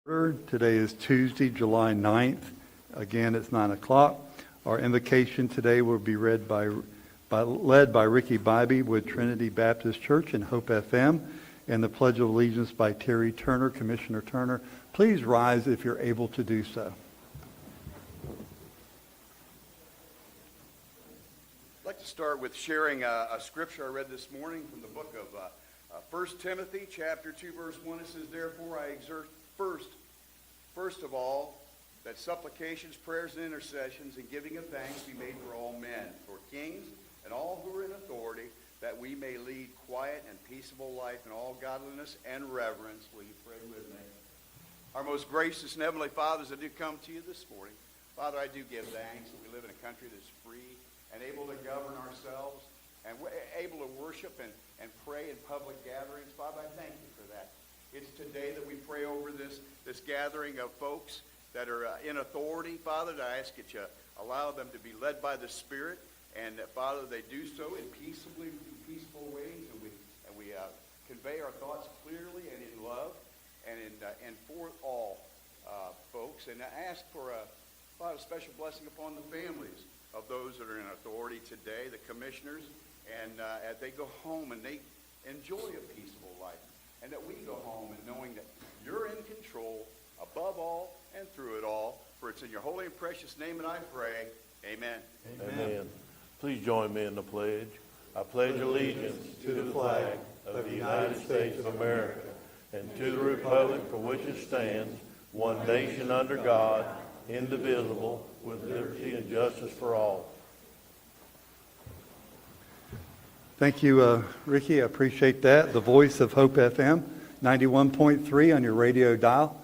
Today is Tuesday, July 9th. Again, it's 9 o'clock. Our invocation today will be led by Ricky Bybee with Trinity Baptist Church and Hope FM, and the Pledge of Allegiance by Terry Turner. Commissioner Turner, please rise if you're able to do so. I'd like to start with sharing a scripture I read this morning from the book of 1 Timothy, chapter 2, verse 1. It says, "Therefore I exhort first of all, that supplications, prayers, and intercessions, and giving of thanks be made for all men, for kings and all who are in authority, that we may lead quiet and peaceable life in all godliness and reverence." Will you pray with me? Our most gracious and heavenly Father, as I do come to you this morning, Father, I do give thanks that we live in a country that's free and able to govern ourselves and able to worship and pray in public gatherings. Father, I thank you for that. It's today that we pray over this gathering of folks that are in authority, Father, that I ask that you allow them to be led by the Spirit, and that, Father, they do so in peaceful ways, and we convey our thoughts clearly and in love, and for all folks. And I ask for a special blessing upon the families of those that are in authority today, the commissioners, and as they go home and they enjoy a peaceful life, and that we go home and knowing that you're in control above all and through it all. For it's in your holy and precious name that I pray. Amen. Amen. Please join me in the pledge. I pledge allegiance to the flag of the United States of America and to the republic for which it stands, one nation under God, indivisible, with liberty and justice for all. Thank you, Ricky. I appreciate that. The voice of Hope FM, 91.3 on your radio dial.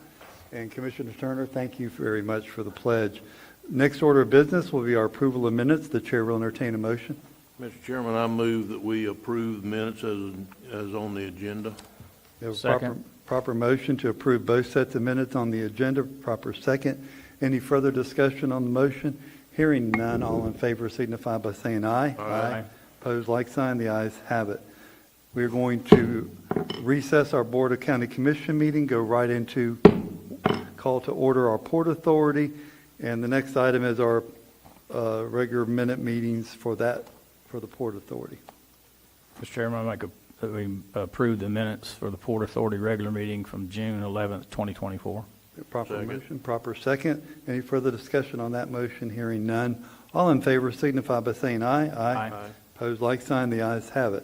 And Commissioner Turner, thank you very much for the pledge. Next order of business will be our approval of minutes. The chair will entertain a motion. Mr. Chairman, I move that we approve the minutes as on the agenda. We have a Second. proper motion to approve both sets of minutes on the agenda. Proper second. Any further discussion on the motion? Hearing none, all in favor signify by saying aye. Aye. Opposed, like sign. The ayes have it. We're going to recess our Board of County Commission meeting, go right into call to order our Port Authority, and the next item is our regular minute meetings for the Port Authority. Mr. Chairman, I make that we approve the minutes for the Port Authority regular meeting from June 11th, 2024. Proper Second. motion, proper second. Any further discussion on that motion? Hearing none. All in favor signify by saying aye. Aye. Opposed, like sign. The ayes have it.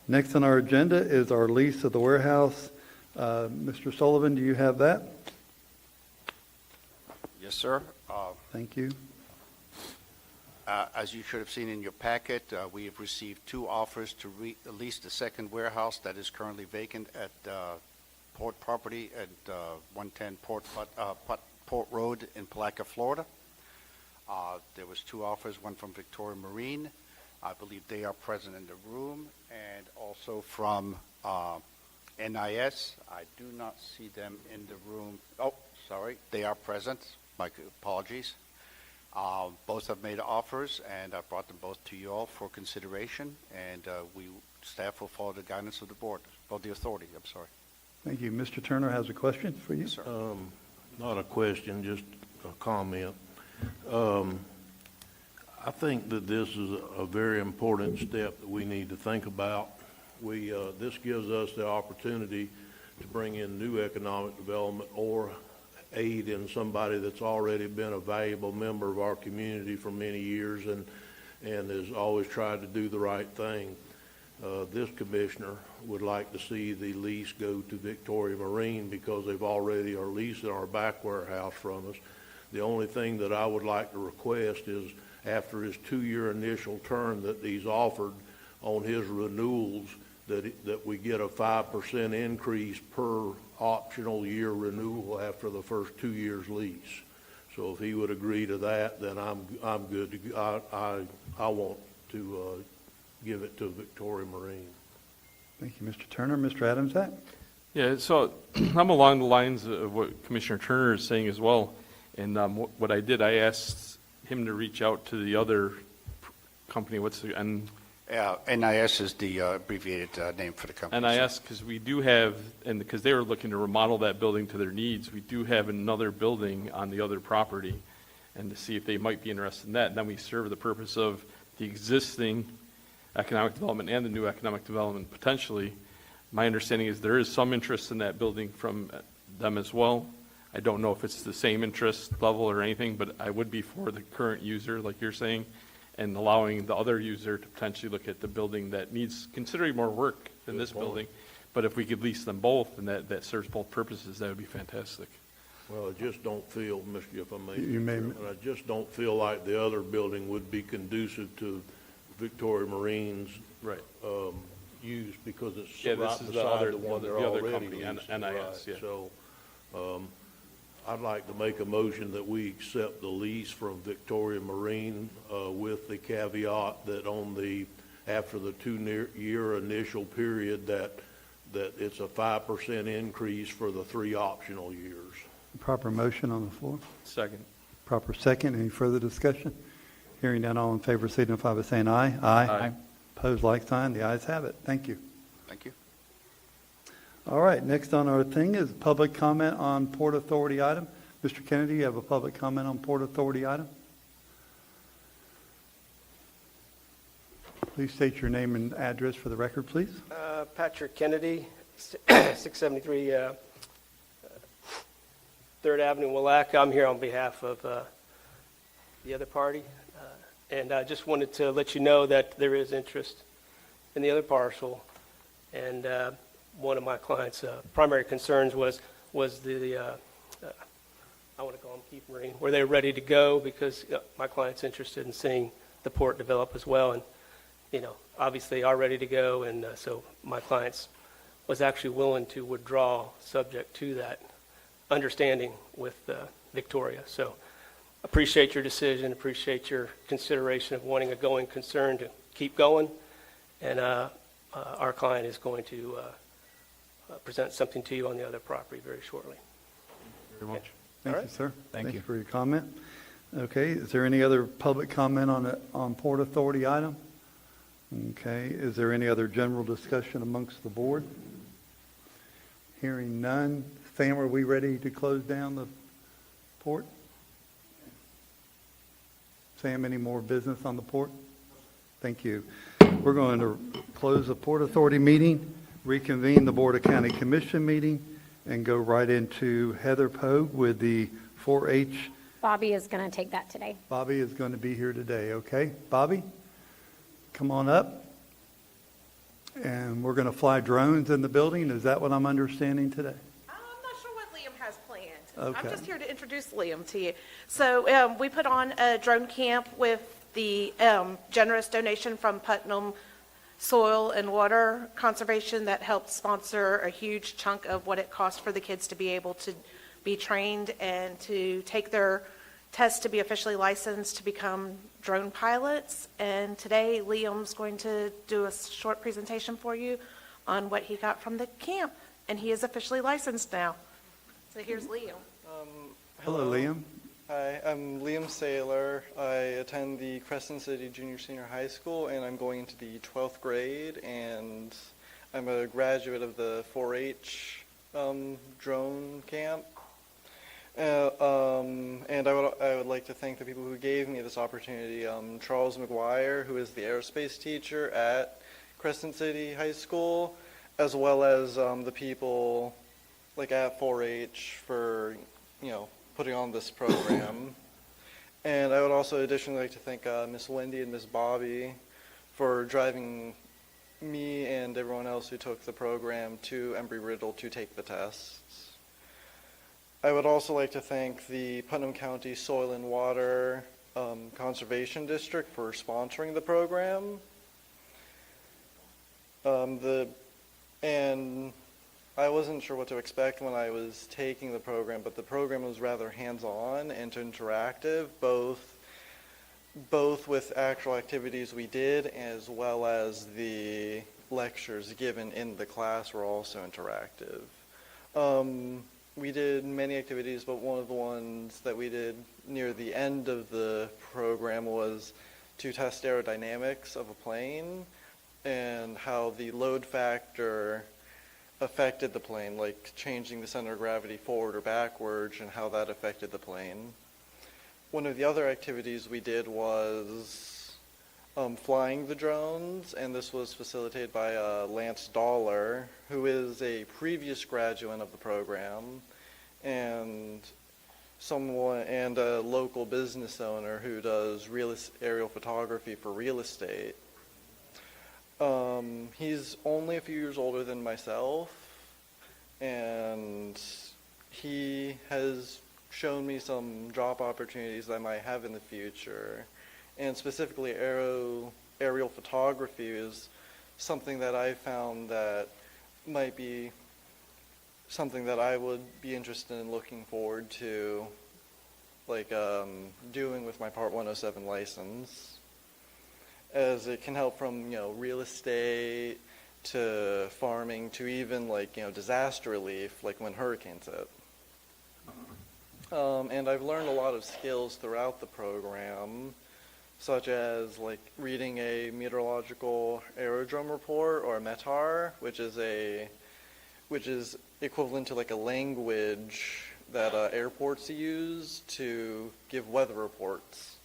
Next on our agenda is our lease of the warehouse. Mr. Sullivan, do you have that? Yes, sir. Thank you. As you should have seen in your packet, we have received two offers to lease the second warehouse that is currently vacant at Port Property at 110 Port Road in Palatka, Florida. There was two offers, one from Victoria Marine. I believe they are present in the room, and also from NIS. I do not see them in the room. Oh, sorry, they are present. My apologies. Both have made offers, and I brought them both to you all for consideration, and staff will follow the guidance of the board, of the authority, I'm sorry. Thank you. Mr. Turner has a question for you. Yes, sir. Not a question, just a comment. I think that this is a very important step that we need to think about. This gives us the opportunity to bring in new economic development or aid in somebody that's already been a valuable member of our community for many years and has always tried to do the right thing. This commissioner would like to see the lease go to Victoria Marine because they've already are leasing our back warehouse from us. The only thing that I would like to request is after his 2-year initial term that he's offered on his renewals, that we get a 5% increase per optional year renewal after the first 2 years lease. So if he would agree to that, then I'm good to go. I want to give it to Victoria Marine. Thank you, Mr. Turner. Mr. Adams, that? Yeah, so I'm along the lines of what Commissioner Turner is saying as well. And what I did, I asked him to reach out to the other company. What's the NIS is the abbreviated name for the company. And I asked because we do have, and because they were looking to remodel that building to their needs, we do have another building on the other property, and to see if they might be interested in that. And then we serve the purpose of the existing economic development and the new economic development potentially. My understanding is there is some interest in that building from them as well. I don't know if it's the same interest level or anything, but I would be for the current user, like you're saying, and allowing the other user to potentially look at the building that needs considerably more work than this building. But if we could lease them both and that serves both purposes, that would be fantastic. Well, I just don't feel, Mr. If I may, You may- Mr. Chairman, I just don't feel like the other building would be conducive to Victoria Marine's Right. use because it's Yeah, right this is the beside other- the one the they're other already company, leasing. NIS, yeah. So, I'd like to make a motion that we accept the lease from Victoria Marine with the caveat that after the 2-year initial period, that it's a 5% increase for the 3 optional years. Proper motion on the floor. Second. Proper second. Any further discussion? Hearing none, all in favor signify by saying aye. Aye. Opposed, like sign. The ayes have it. Thank you. Thank you. All right, next on our thing is public comment on Port Authority item. Mr. Kennedy, you have a public comment on Port Authority item? Please state your name and address for the record, please. Patrick Kennedy, 673 3rd Avenue, Willac. I'm here on behalf of the other party. And I just wanted to let you know that there is interest in the other parcel. And one of my clients' primary concerns was the, I want to call them Keith Marine, were they ready to go? Because my client's interested in seeing the port develop as well. And obviously are ready to go, and so my clients was actually willing to withdraw subject to that understanding with Victoria. So appreciate your decision, appreciate your consideration of wanting a going concern to keep going, and our client is going to present something to you on the other property very shortly. Very much. Thank All you, right. sir. Thank you. for your comment. Okay, is there any other public comment on Port Authority item? Okay, is there any other general discussion amongst the board? Hearing none. Sam, are we ready to close down the port? Sam, any more business on the port? Thank you. We're going to close the Port Authority meeting, reconvene the Board of County Commission meeting, and go right into Heather Pogue with the 4-H. Bobby is going to take that today. Bobby is going to be here today, okay? Bobby, come on up. And we're going to fly drones in the building. Is that what I'm understanding today? I'm not sure what Liam has planned. Okay. I'm just here to introduce Liam to you. So we put on a drone camp with the generous donation from Putnam Soil and Water Conservation that helped sponsor a huge chunk of what it costs for the kids to be able to be trained and to take their test to be officially licensed to become drone pilots. And today Liam's going to do a short presentation for you on what he got from the camp. And he is officially licensed now. So here's Liam. Hello, Liam. Hi, I'm Liam Saylor. I attend the Crescent City Junior Senior High School, and I'm going into the 12th grade, and I'm a graduate of the 4-H drone camp. And I would like to thank the people who gave me this opportunity. Charles McGuire, who is the aerospace teacher at Crescent City High School, as well as the people like at 4-H for, putting on this program. And I would also additionally like to thank Miss Wendy and Miss Bobby for driving me and everyone else who took the program to Embry-Riddle to take the tests. I would also like to thank the Putnam County Soil and Water Conservation District for sponsoring the program. And I wasn't sure what to expect when I was taking the program, but the program was rather hands-on and interactive, both with actual activities we did as well as the lectures given in the class were also interactive. We did many activities, but one of the ones that we did near the end of the program was to test aerodynamics of a plane. and how the load factor affected the plane, like changing the center of gravity forward or backwards, and how that affected the plane. One of the other activities we did was flying the drones, and this was facilitated by Lance Dollar, who is a previous graduate of the program, and a local business owner who does aerial photography for real estate. He's only a few years older than myself, and he has shown me some job opportunities that I might have in the future. And specifically, aerial photography is something that I found that might be something that I would be interested in looking forward to, like doing with my Part 107 license, as it can help from real estate to farming to even disaster relief, like when hurricanes hit. And I've learned a lot of skills throughout the program, such as reading a meteorological aerodrome report, or a METAR, which is equivalent to a language that airports use to give weather reports,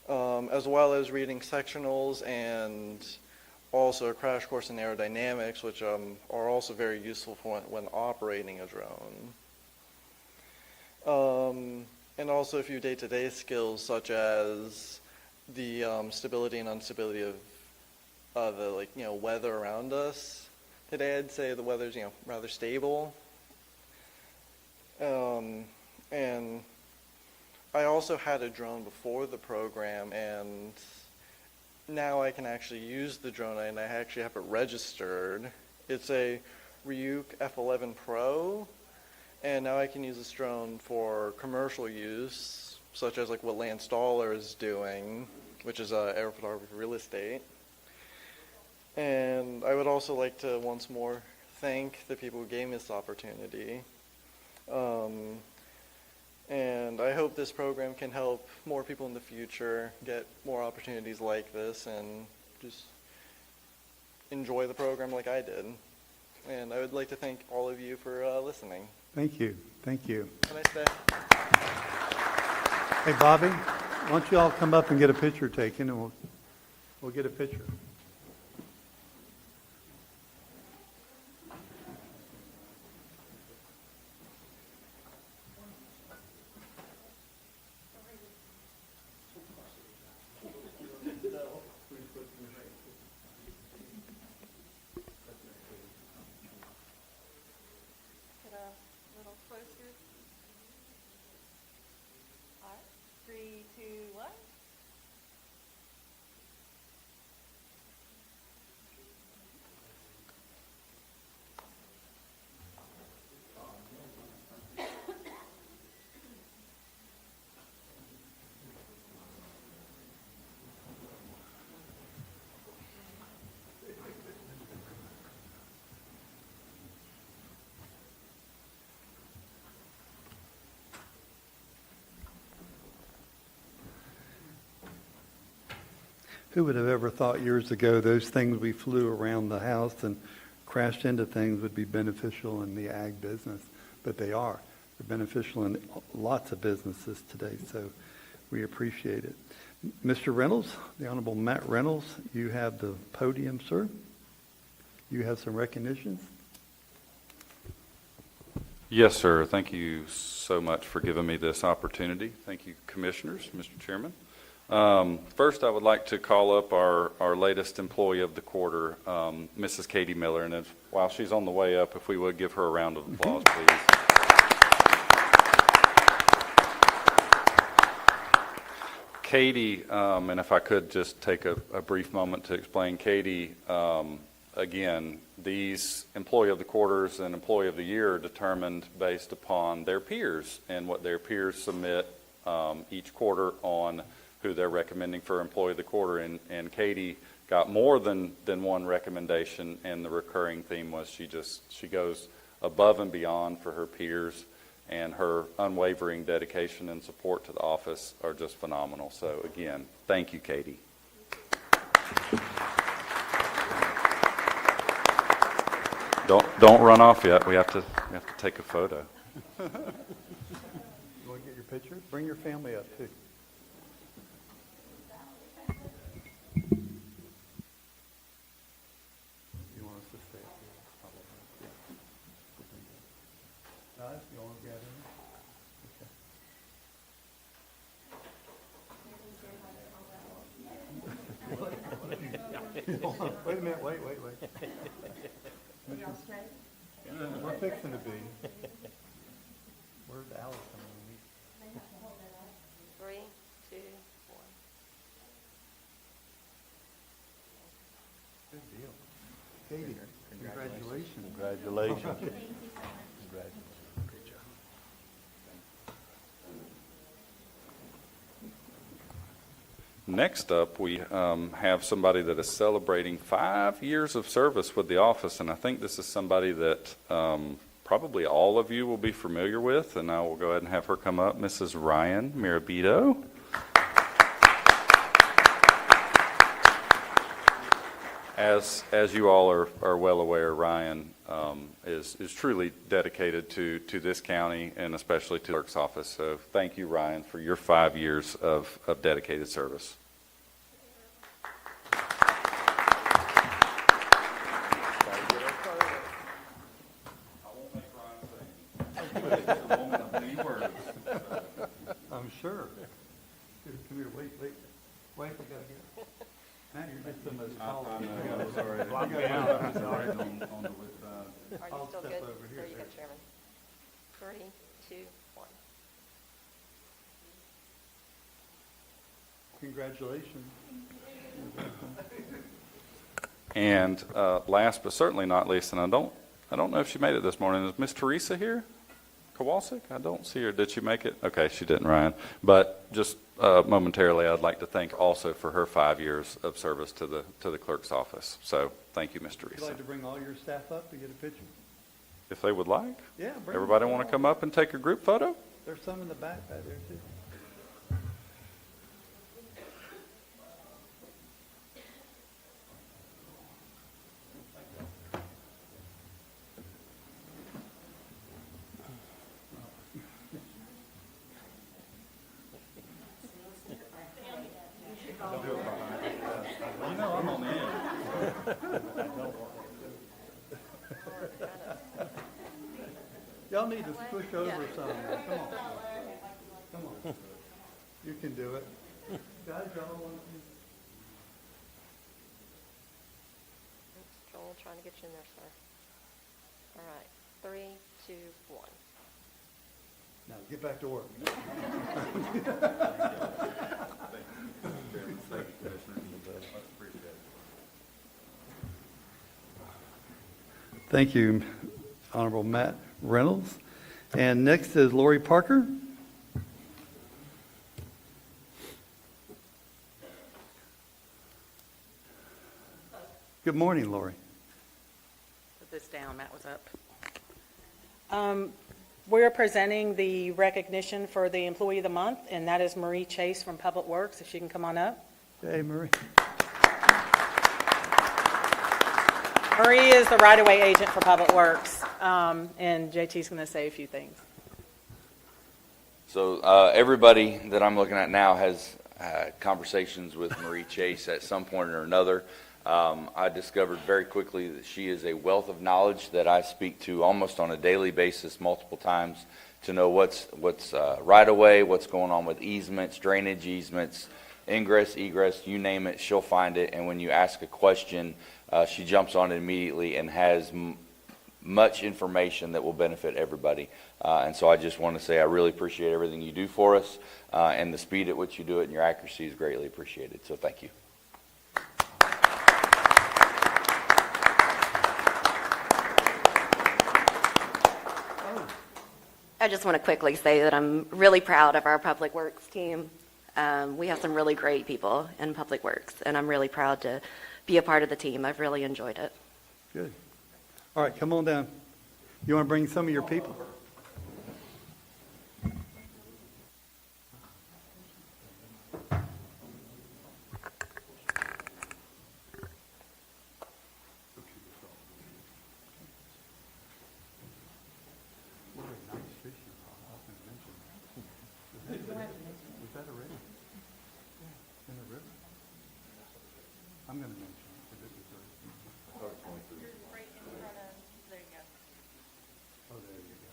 as well as reading sectionals and also a crash course in aerodynamics, which are also very useful for when operating a drone. And also a few day-to-day skills, such as the stability and instability of the weather around us. Today, I'd say the weather's rather stable. And I also had a drone before the program, and now I can actually use the drone, and I actually have it registered. It's a Ryuk F11 Pro, and now I can use this drone for commercial use, such as what Lance Dollar is doing, which is air photography for real estate. And I would also like to once more thank the people who gave me this opportunity. And I hope this program can help more people in the future get more opportunities like this and just enjoy the program like I did. And I would like to thank all of you for listening. Thank you. Thank you. Have a nice day. Hey, Bobby, why don't you all come up and get a picture taken, and we'll get a picture. Get a little closer. All right, 3, 2, 1. Who would have ever thought years ago those things we flew around the house and crashed into things would be beneficial in the ag business? But they are. They're beneficial in lots of businesses today, so we appreciate it. Mr. Reynolds, the Honorable Matt Reynolds, you have the podium, sir. You have some recognitions. Yes, sir. Thank you so much for giving me this opportunity. Thank you, Commissioners, Mr. Chairman. First, I would like to call up our latest employee of the quarter, Mrs. Katie Miller, and while she's on the way up, if we would give her a round of applause, please. Katie, and if I could just take a brief moment to explain, Katie, again, these Employee of the Quarters and Employee of the Year are determined based upon their peers and what their peers submit each quarter on who they're recommending for Employee of the Quarter, and Katie got more than one recommendation, and the recurring theme was she goes above and beyond for her peers, and her unwavering dedication and support to the office are just phenomenal. So again, thank you, Katie. Don't run off yet. We have to take a photo. You want to get your picture? Bring your family up, too. You want us to stay up here? Yeah. Guys, you want to gather in? Okay. Wait a minute, wait. We're fixing to be. Where's Alice coming? 3, 2, 1. Good deal. Katie, congratulations. Congratulations. Next up, we have somebody that is celebrating 5 years of service with the office, and I think this is somebody that probably all of you will be familiar with, and I will go ahead and have her come up, Mrs. Ryan Mirabito. As you all are well aware, Ryan is truly dedicated to this county and especially to the clerk's office. So thank you, Ryan, for your 5 years of dedicated service. I'm sure. Come here, wait, we gotta get. Matt, you're just the most polished. Sorry. Are you I'll still step good? over here, There you go, sir. Chairman. 3, 2, 1. Congratulations. And last but certainly not least, and I don't know if she made it this morning, is Miss Teresa here? Kowalczyk? I don't see her. Did she make it? Okay, she didn't, Ryan. But just momentarily, I'd like to thank also for her 5 years of service to the clerk's office. So thank you, Miss Would you Teresa. like to bring all your staff up to get a picture? If they would like. Yeah, bring them. Everybody want to come up and take a group photo? There's some in the back there, too. Y'all need to push over some. Come on. You can do it. Guys, y'all want to... Joel, trying to get you in there, sir. All right. 3, 2, 1. Now, get back to work. Thank you, Honorable Matt Reynolds. And next is Lori Parker. Good morning, Lori. Put this down, Matt was up. We're presenting the recognition for the Employee of the Month, and that is Marie Chase from Public Works, if she can come on up. Hey, Marie. Marie is the right-of-way agent for Public Works, and JT's going to say a few things. So everybody that I'm looking at now has conversations with Marie Chase at some point or another. I discovered very quickly that she is a wealth of knowledge that I speak to almost on a daily basis, multiple times, to know what's right away, what's going on with easements, drainage easements, ingress, egress, you name it, she'll find it. And when you ask a question, she jumps on it immediately and has much information that will benefit everybody. And so I just want to say I really appreciate everything you do for us, and the speed at which you do it and your accuracy is greatly appreciated. So thank you. I just want to quickly say that I'm really proud of our Public Works team. We have some really great people in Public Works, and I'm really proud to be a part of the team. I've really enjoyed it. Good. All right, come on down. You want to bring some of your people? I'm going to mention it because it was a... Oh, there you go.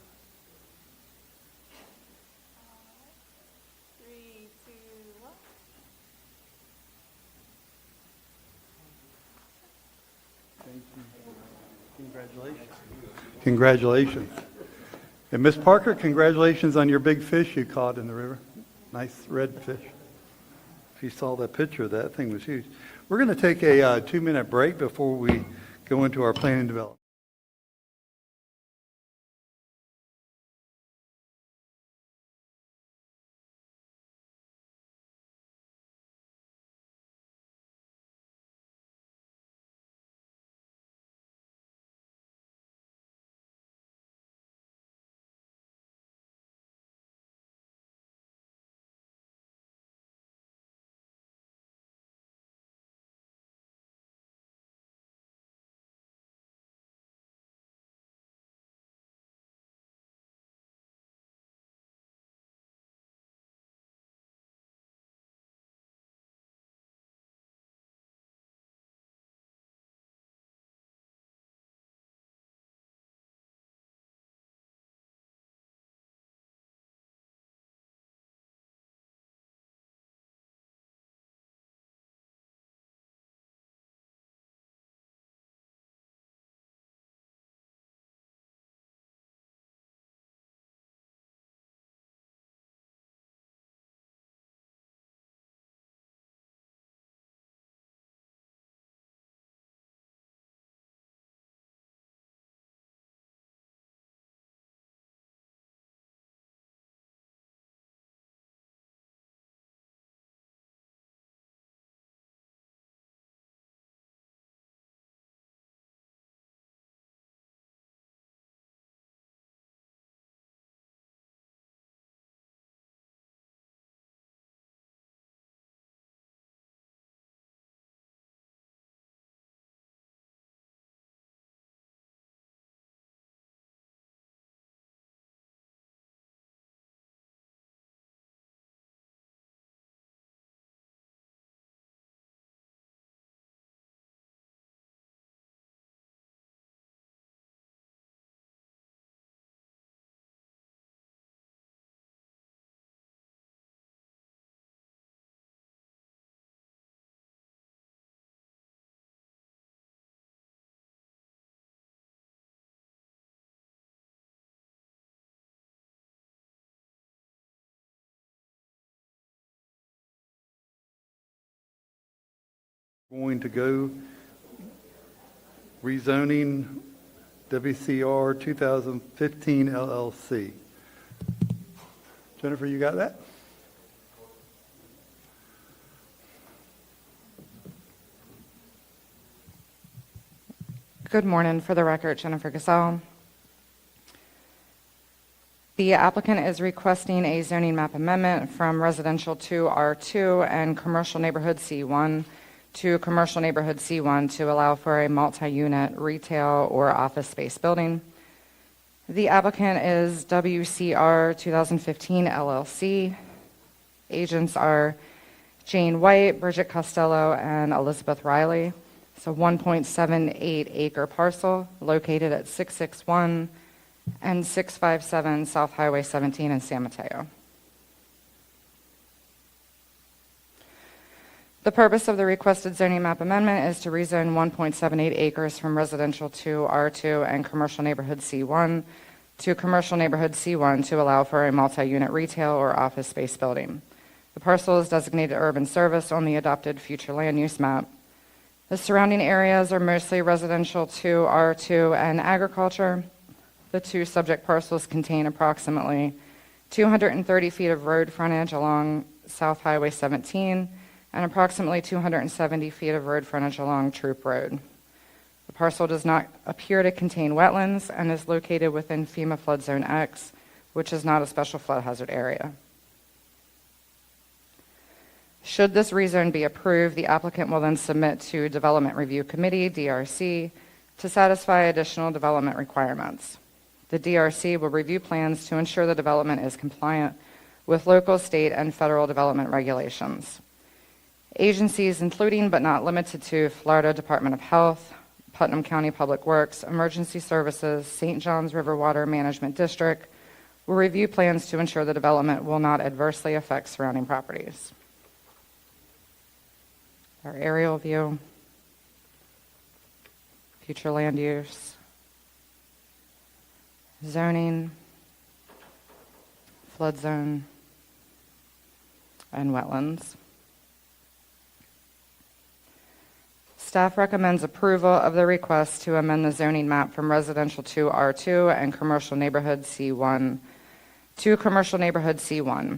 3, 2, 1. Thank you. Congratulations. Congratulations. And Miss Parker, congratulations on your big fish you caught in the river. Nice red fish. If you saw that picture, that thing was huge. We're going to take a 2-minute break before we go into our planning development. Going to go rezoning WCR 2015 LLC. Jennifer, you got that? Good morning. For the record, Jennifer Gasol. The applicant is requesting a zoning map amendment from residential to R2 and commercial neighborhood C1 to commercial neighborhood C1 to allow for a multi-unit retail or office space building. The applicant is WCR 2015 LLC. Agents are Jane White, Bridget Costello, and Elizabeth Riley. It's a 1.78 acre parcel located at 661 and 657 South Highway 17 in San Mateo. The purpose of the requested zoning map amendment is to rezone 1.78 acres from residential to R2 and commercial neighborhood C1 to commercial neighborhood C1 to allow for a multi-unit retail or office space building. The parcel is designated urban service on the adopted future land use map. The surrounding areas are mostly residential to R2 and agriculture. The two subject parcels contain approximately 230 feet of road frontage along South Highway 17 and approximately 270 feet of road frontage along Troop Road. The parcel does not appear to contain wetlands and is located within FEMA Flood Zone X, which is not a special flood hazard area. Should this rezone be approved, the applicant will then submit to Development Review Committee, DRC, to satisfy additional development requirements. The DRC will review plans to ensure the development is compliant with local, state, and federal development regulations. Agencies including but not limited to Florida Department of Health, Putnam County Public Works, Emergency Services, St. Johns River Water Management District will review plans to ensure the development will not adversely affect surrounding properties. Our aerial view, future land use, zoning, flood zone, and wetlands. Staff recommends approval of the request to amend the zoning map from residential to R2 and commercial neighborhood C1 to commercial neighborhood C1.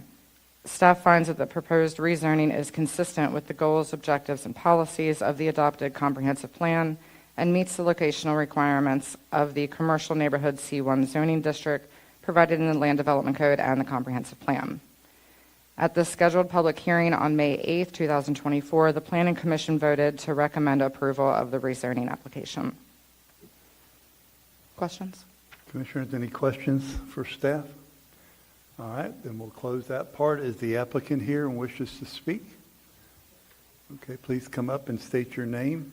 Staff finds that the proposed rezoning is consistent with the goals, objectives, and policies of the adopted comprehensive plan and meets the locational requirements of the commercial neighborhood C1 zoning district provided in the Land Development Code and the comprehensive plan. At the scheduled public hearing on May 8, 2024, the Planning Commission voted to recommend approval of the rezoning application. Questions? Commissioners, any questions for staff? All right, then we'll close that part. Is the applicant here and wishes to speak? Okay, please come up and state your name.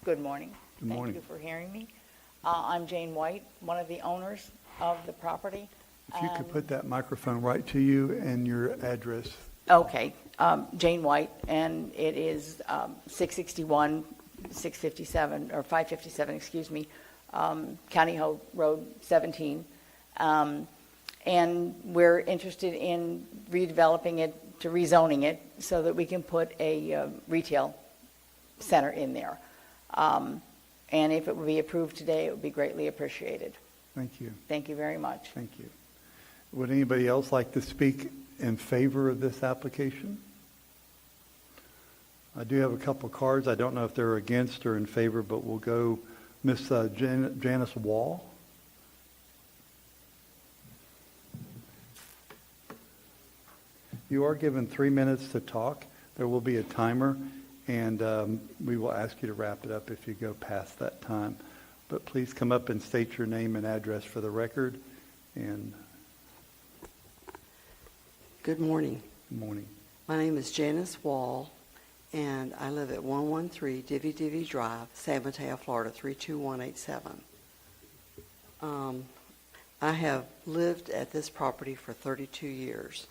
Good morning. Good morning. Thank you for hearing me. I'm Jane White, one of the owners of the property. If you could put that microphone right to you and your address. Okay, Jane White, and it is 661, 657, or 557, excuse me, County Road 17. And we're interested in redeveloping it, to rezoning it, so that we can put a retail center in there. And if it would be approved today, it would be greatly appreciated. Thank you. Thank you very much. Thank you. Would anybody else like to speak in favor of this application? I do have a couple cards. I don't know if they're against or in favor, but we'll go Miss Janice Wall. You are given 3 minutes to talk. There will be a timer, and we will ask you to wrap it up if you go past that time. But please come up and state your name and address for the record. And good morning. Good morning. My name is Janice Wall, and I live at 113 Divvy Divvy Drive, San Mateo, Florida, 32187. I have lived at this property for 32 years.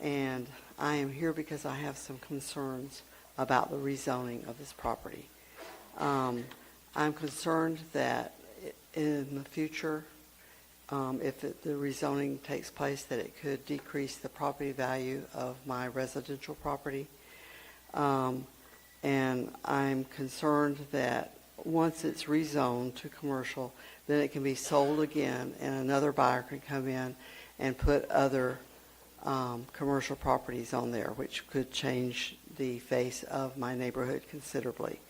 And I am here because I have some concerns about the rezoning of this property. I'm concerned that in the future, if the rezoning takes place, that it could decrease the property value of my residential property. And I'm concerned that once it's rezoned to commercial, then it can be sold again and another buyer can come in and put other commercial properties on there, which could change the face of my neighborhood considerably.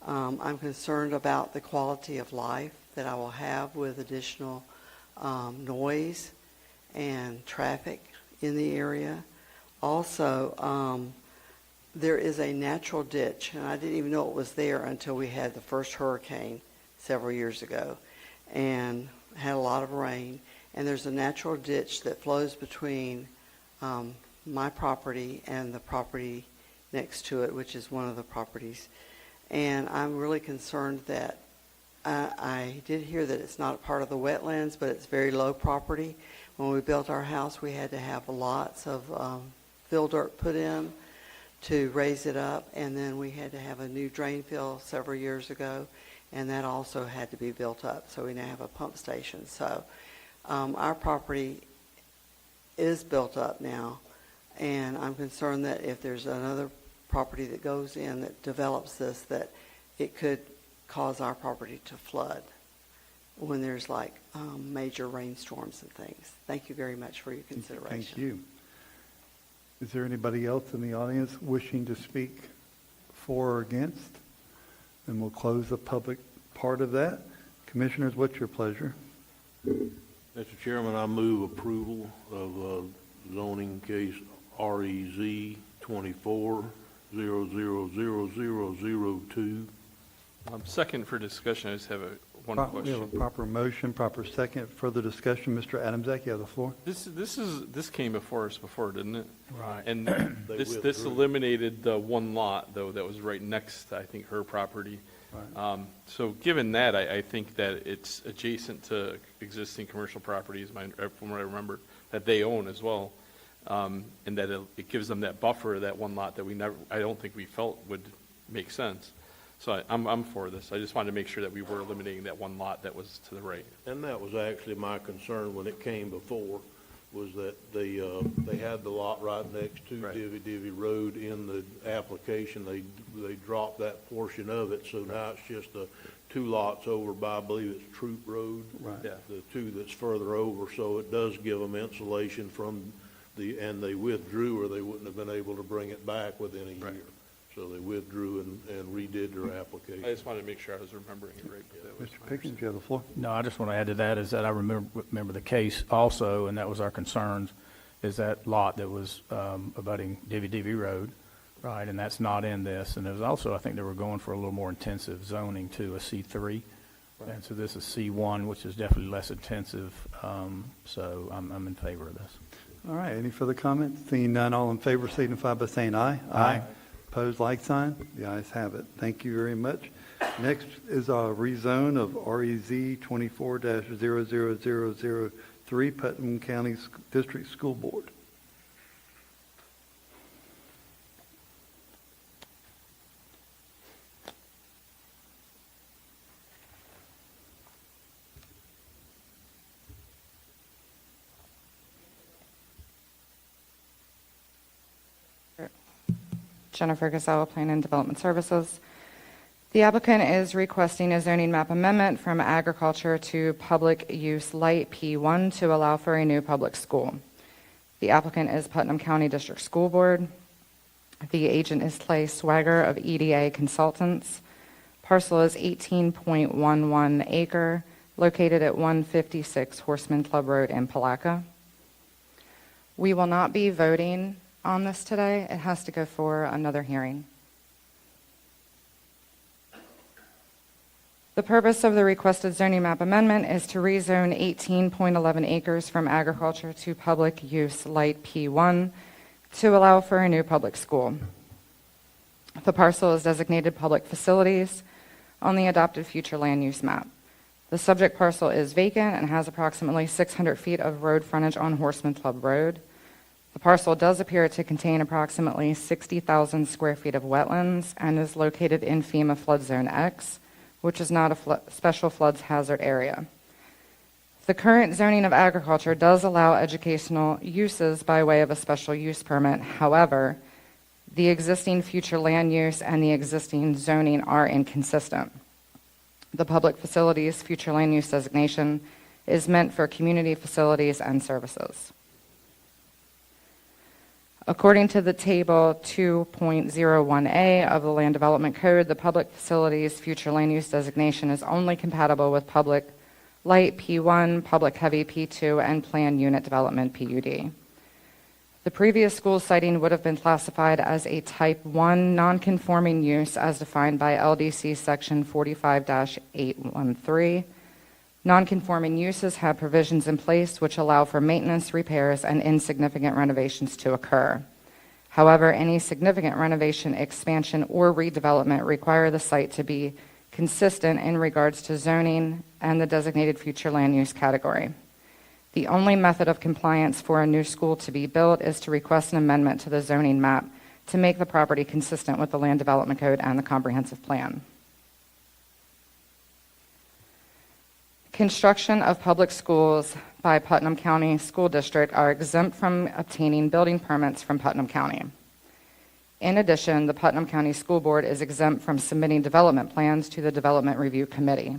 I'm concerned about the quality of life that I will have with additional noise and traffic in the area. Also, there is a natural ditch, and I didn't even know it was there until we had the first hurricane several years ago and had a lot of rain. And there's a natural ditch that flows between my property and the property next to it, which is one of the properties. And I'm really concerned that I did hear that it's not part of the wetlands, but it's very low property. When we built our house, we had to have lots of fill dirt put in to raise it up, and then we had to have a new drain field several years ago, and that also had to be built up. So we now have a pump station. So our property is built up now, and I'm concerned that if there's another property that goes in that develops this, that it could cause our property to flood when there's like major rainstorms and things. Thank you very much for your consideration. Thank you. Is there anybody else in the audience wishing to speak for or against? And we'll close the public part of that. Commissioners, what's your pleasure? Mr. Chairman, I move approval of zoning case REZ 24-000002 Second for discussion, I just have one We question. have a proper motion, proper second. Further discussion, Mr. Adamzak, you have the floor. This came before us before, didn't it? Right. And They this withdrew. eliminated the one lot, though, that was right next to, I think, her property. So given that, I think that it's adjacent to existing commercial properties, from what I remember, that they own as well. And that it gives them that buffer, that one lot that I don't think we felt would make sense. So I'm for this. I just wanted to make sure that we were eliminating that one lot that was to the right. And that was actually my concern when it came before, was that they had the lot right next to Divvy Road in the application. They dropped that portion of it, so now it's just the two lots over by, I believe it's Troop Road. Right. Yeah. The two that's further over, so it does give them insulation from and they withdrew, or they wouldn't have been able to bring it back within a year. So they withdrew and redid their application. I just wanted to make sure I was remembering it right. But that was Mr. my Pickens, you have the floor. No, I just want to add to that is that I remember the case also, and that was our concerns, is that lot that was abutting Divvy Road, right? And that's not in this. And there was also, I think they were going for a little more intensive zoning to a C3. And so this is C1, which is definitely less intensive. So I'm in favor of this. All right, any further comments? Seeing none, all in favor signify by saying aye. Aye. Opposed, like sign. The ayes have it. Thank you very much. Next is our rezone of REZ 24-00003, Putnam County District School Board. Jennifer Gazella, Plan and Development Services. The applicant is requesting a zoning map amendment from agriculture to public use light P1 to allow for a new public school. The applicant is Putnam County District School Board. The agent is Clay Swagger of EDA Consultants. Parcel is 18.11 acre, located at 156 Horseman Club Road in Palaca. We will not be voting on this today. It has to go for another hearing. The purpose of the requested zoning map amendment is to rezone 18.11 acres from agriculture to public use light P1 to allow for a new public school. The parcel is designated public facilities on the adopted future land use map. The subject parcel is vacant and has approximately 600 feet of road frontage on Horseman Club Road. The parcel does appear to contain approximately 60,000 square feet of wetlands and is located in FEMA Flood Zone X, which is not a special floods hazard area. The current zoning of agriculture does allow educational uses by way of a special use permit. However, the existing future land use and the existing zoning are inconsistent. The public facilities future land use designation is meant for community facilities and services. According to the table 2.01A of the Land Development Code, the public facilities future land use designation is only compatible with public light P1, public heavy P2, and planned unit development PUD. The previous school siting would have been classified as a type 1 nonconforming use as defined by LDC section 45-813. Nonconforming uses have provisions in place which allow for maintenance, repairs, and insignificant renovations to occur. However, any significant renovation, expansion, or redevelopment require the site to be consistent in regards to zoning and the designated future land use category. The only method of compliance for a new school to be built is to request an amendment to the zoning map to make the property consistent with the Land Development Code and the Comprehensive Plan. Construction of public schools by Putnam County School District are exempt from obtaining building permits from Putnam County. In addition, the Putnam County School Board is exempt from submitting development plans to the Development Review Committee.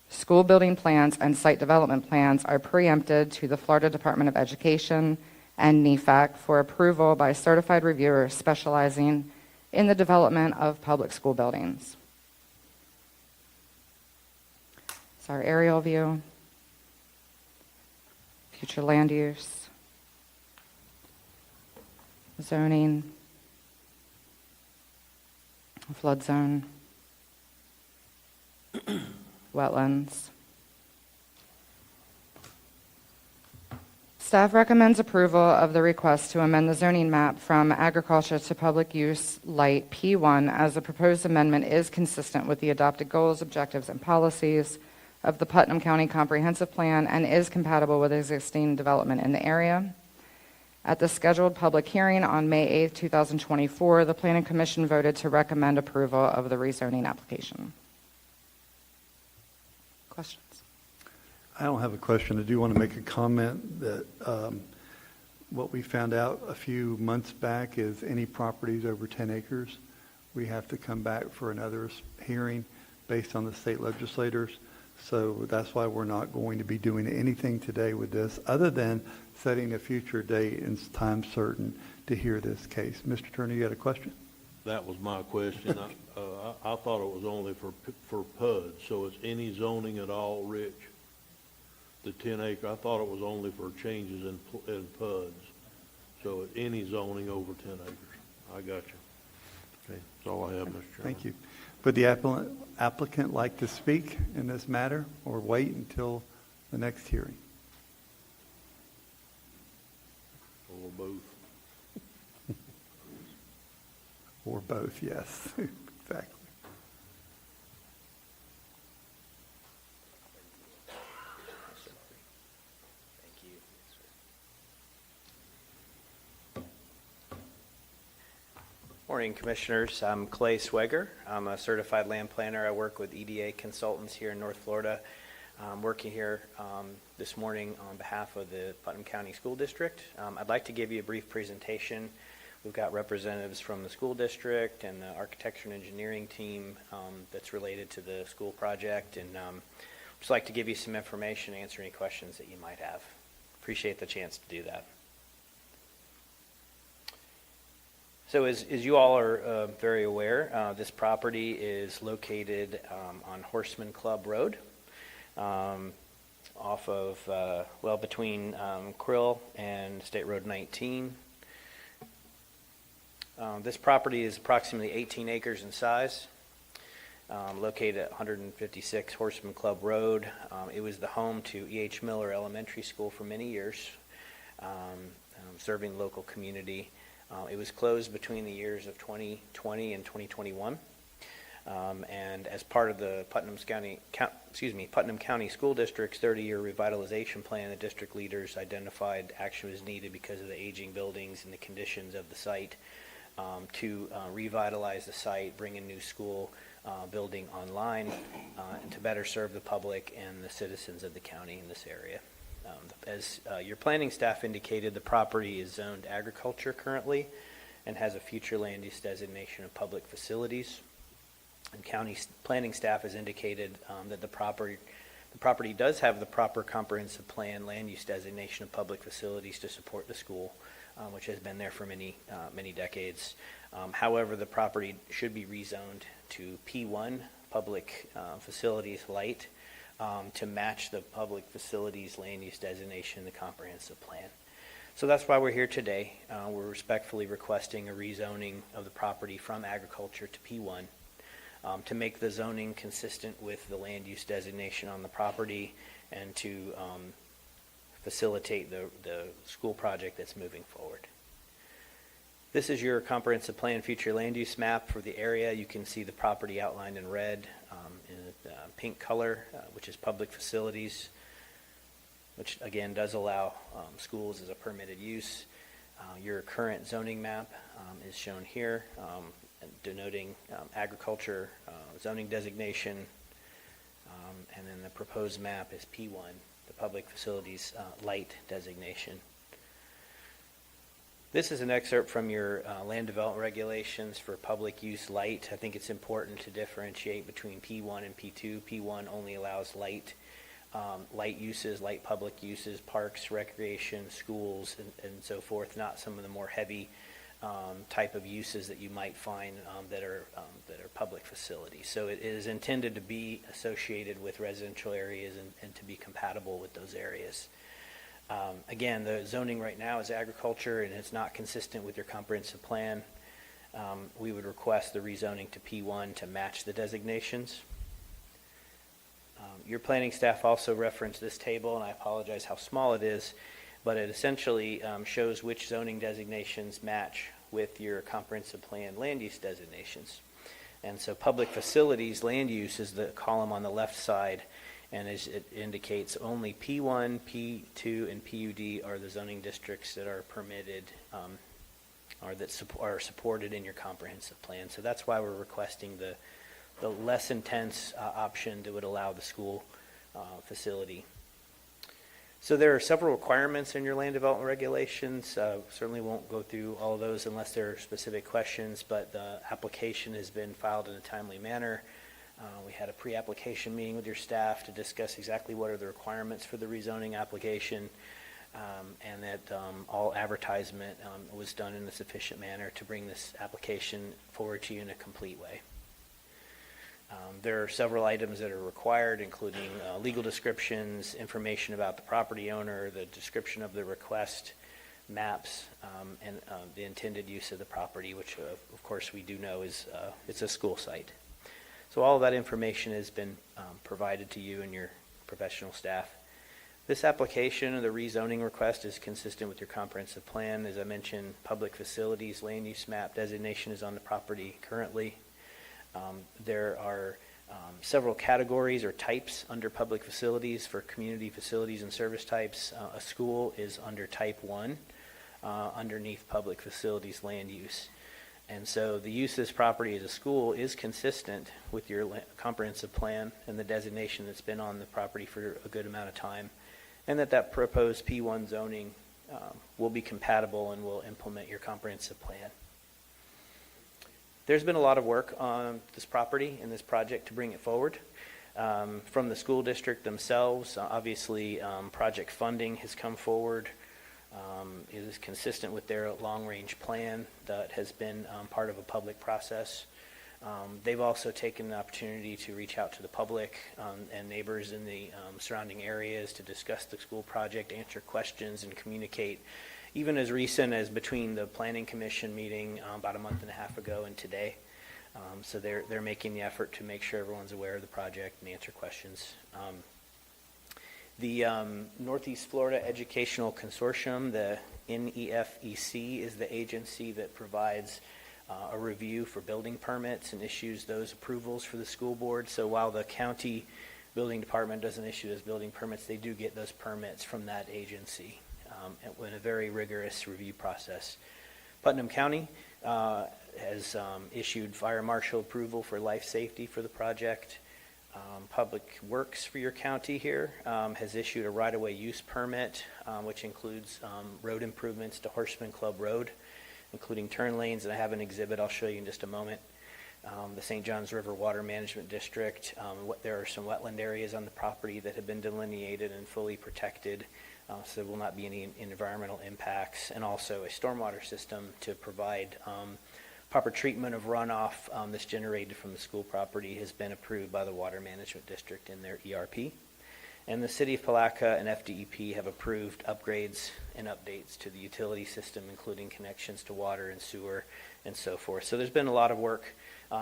School building plans and site development plans are preempted to the Florida Department of Education and NEFAC for approval by certified reviewers specializing in the development of public school buildings. It's our aerial view, future land use, zoning, flood zone. wetlands. Staff recommends approval of the request to amend the zoning map from agriculture to public use light P1 as the proposed amendment is consistent with the adopted goals, objectives, and policies of the Putnam County Comprehensive Plan and is compatible with existing development in the area. At the scheduled public hearing on May 8, 2024, the Planning Commission voted to recommend approval of the rezoning application. Questions? I don't have a question. I do want to make a comment that what we found out a few months back is any properties over 10 acres, we have to come back for another hearing based on the state legislators. So that's why we're not going to be doing anything today with this other than setting a future date and time certain to hear this case. Mr. Turner, you had a question? That was my question. I thought it was only for PUD, so it's any zoning at all, Rich? The 10 acre, I thought it was only for changes in PUDs. So it's any zoning over 10 acres. I got you. Okay, that's all I have, Mr. Chairman. Thank you. Would the applicant like to speak in this matter or wait until the next hearing? Or both. Or both, yes, exactly. Morning, Commissioners. I'm Clay Sweger. I'm a certified land planner. I work with EDA Consultants here in North Florida. I'm working here this morning on behalf of the Putnam County School District. I'd like to give you a brief presentation. We've got representatives from the school district and the architecture and engineering team that's related to the school project, and just like to give you some information, answer any questions that you might have. Appreciate the chance to do that. So as you all are very aware, this property is located on Horseman Club Road, off of, between Krill and State Road 19. This property is approximately 18 acres in size, located at 156 Horseman Club Road. It was the home to E.H. Miller Elementary School for many years, serving the local community. It was closed between the years of 2020 and 2021, and as part of the Putnam County School District's 30-year revitalization plan, the district leaders identified action was needed because of the aging buildings and the conditions of the site to revitalize the site, bring a new school building online, and to better serve the public and the citizens of the county in this area. As your planning staff indicated, the property is zoned agriculture currently and has a future land use designation of public facilities. And county planning staff has indicated that the property does have the proper comprehensive plan land use designation of public facilities to support the school, which has been there for many decades. However, the property should be rezoned to P1, public facilities light, to match the public facilities land use designation in the comprehensive plan. So that's why we're here today. We're respectfully requesting a rezoning of the property from agriculture to P1 to make the zoning consistent with the land use designation on the property and to facilitate the school project that's moving forward. This is your comprehensive plan future land use map for the area. You can see the property outlined in red, in pink color, which is public facilities, which again does allow schools as a permitted use. Your current zoning map is shown here, denoting agriculture zoning designation, and then the proposed map is P1, the public facilities light designation. This is an excerpt from your land development regulations for public use light. I think it's important to differentiate between P1 and P2. P1 only allows light uses, light public uses, parks, recreation, schools, and so forth, not some of the more heavy type of uses that you might find that are public facilities. So it is intended to be associated with residential areas and to be compatible with those areas. Again, the zoning right now is agriculture and it's not consistent with your comprehensive plan. We would request the rezoning to P1 to match the designations. Your planning staff also referenced this table, and I apologize how small it is, but it essentially shows which zoning designations match with your comprehensive plan land use designations. And so public facilities land use is the column on the left side, and as it indicates, only P1, P2, and PUD are the zoning districts that are permitted or that are supported in your comprehensive plan. So that's why we're requesting the less intense option that would allow the school facility. So there are several requirements in your land development regulations. Certainly won't go through all of those unless there are specific questions, but the application has been filed in a timely manner. We had a pre-application meeting with your staff to discuss exactly what are the requirements for the rezoning application, and that all advertisement was done in a sufficient manner to bring this application forward to you in a complete way. There are several items that are required, including legal descriptions, information about the property owner, the description of the request, maps, and the intended use of the property, which of course we do know is it's a school site. So all of that information has been provided to you and your professional staff. This application, the rezoning request, is consistent with your comprehensive plan. As I mentioned, public facilities land use map designation is on the property currently. There are several categories or types under public facilities for community facilities and service types. A school is under type 1 underneath public facilities land use. And so the use of this property as a school is consistent with your comprehensive plan and the designation that's been on the property for a good amount of time, and that proposed P1 zoning will be compatible and will implement your comprehensive plan. There's been a lot of work on this property and this project to bring it forward. From the school district themselves, obviously project funding has come forward. It is consistent with their long-range plan that has been part of a public process. They've also taken the opportunity to reach out to the public and neighbors in the surrounding areas to discuss the school project, answer questions, and communicate, even as recent as between the Planning Commission meeting about a month and a half ago and today. So they're making the effort to make sure everyone's aware of the project and answer questions. The Northeast Florida Educational Consortium, the NEFEC, is the agency that provides a review for building permits and issues those approvals for the school board. So while the county building department doesn't issue those building permits, they do get those permits from that agency in a very rigorous review process. Putnam County has issued fire marshal approval for life safety for the project. Public Works for your county here has issued a right-of-way use permit, which includes road improvements to Horseman Club Road, including turn lanes, and I have an exhibit I'll show you in just a moment. The St. Johns River Water Management District, there are some wetland areas on the property that have been delineated and fully protected, so there will not be any environmental impacts, and also a stormwater system to provide proper treatment of runoff that's generated from the school property has been approved by the Water Management District in their ERP. And the City of Palaca and FDEP have approved upgrades and updates to the utility system, including connections to water and sewer and so forth. So there's been a lot of work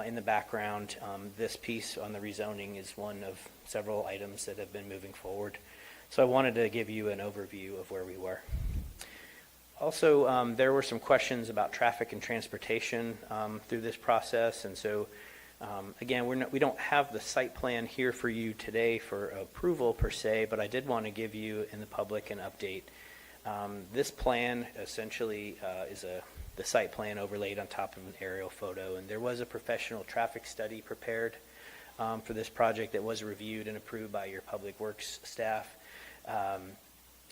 in the background. This piece on the rezoning is one of several items that have been moving forward. So I wanted to give you an overview of where we were. Also, there were some questions about traffic and transportation through this process, and so again, we don't have the site plan here for you today for approval per se, but I did want to give you in the public an update. This plan essentially is the site plan overlaid on top of an aerial photo, and there was a professional traffic study prepared for this project that was reviewed and approved by your Public Works staff,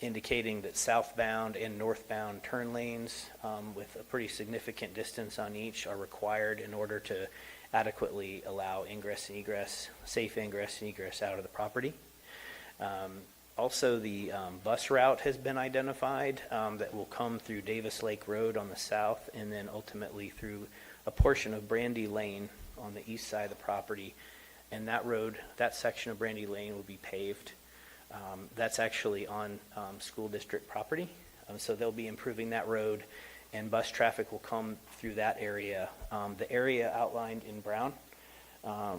indicating that southbound and northbound turn lanes with a pretty significant distance on each are required in order to adequately allow ingress and egress, safe ingress and egress out of the property. Also, the bus route has been identified that will come through Davis Lake Road on the south and then ultimately through a portion of Brandy Lane on the east side of the property. And that road, that section of Brandy Lane will be paved. That's actually on school district property. So they'll be improving that road, and bus traffic will come through that area. The area outlined in brown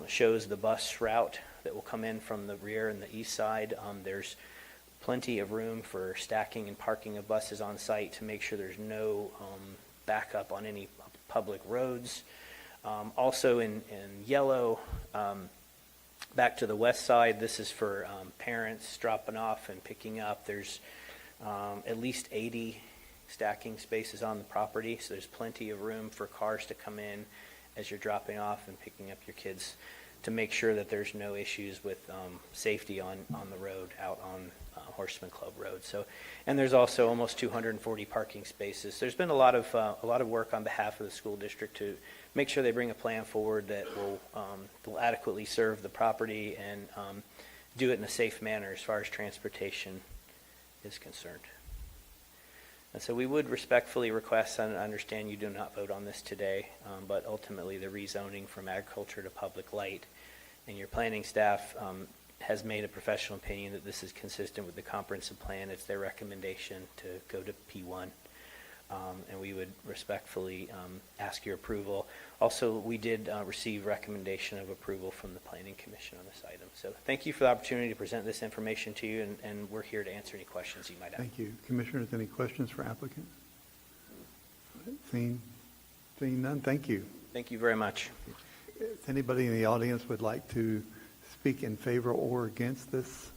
shows the bus route that will come in from the rear and the east side. There's plenty of room for stacking and parking of buses on site to make sure there's no backup on any public roads. Also in yellow, back to the west side, this is for parents dropping off and picking up. There's at least 80 stacking spaces on the property, so there's plenty of room for cars to come in as you're dropping off and picking up your kids to make sure that there's no issues with safety on the road out on Horseman Club Road. So, and there's also almost 240 parking spaces. There's been a lot of work on behalf of the school district to make sure they bring a plan forward that will adequately serve the property and do it in a safe manner as far as transportation is concerned. And so we would respectfully request, and I understand you do not vote on this today, but ultimately the rezoning from agriculture to public light, and your planning staff has made a professional opinion that this is consistent with the comprehensive plan. It's their recommendation to go to P1, and we would respectfully ask your approval. Also, we did receive recommendation of approval from the Planning Commission on this item. So thank you for the opportunity to present this information to you, and we're here to answer any questions you might have. Thank you. Commissioners, any questions for applicant? Seeing none, thank you. Thank you very much. If anybody in the audience would like to speak in favor or against this?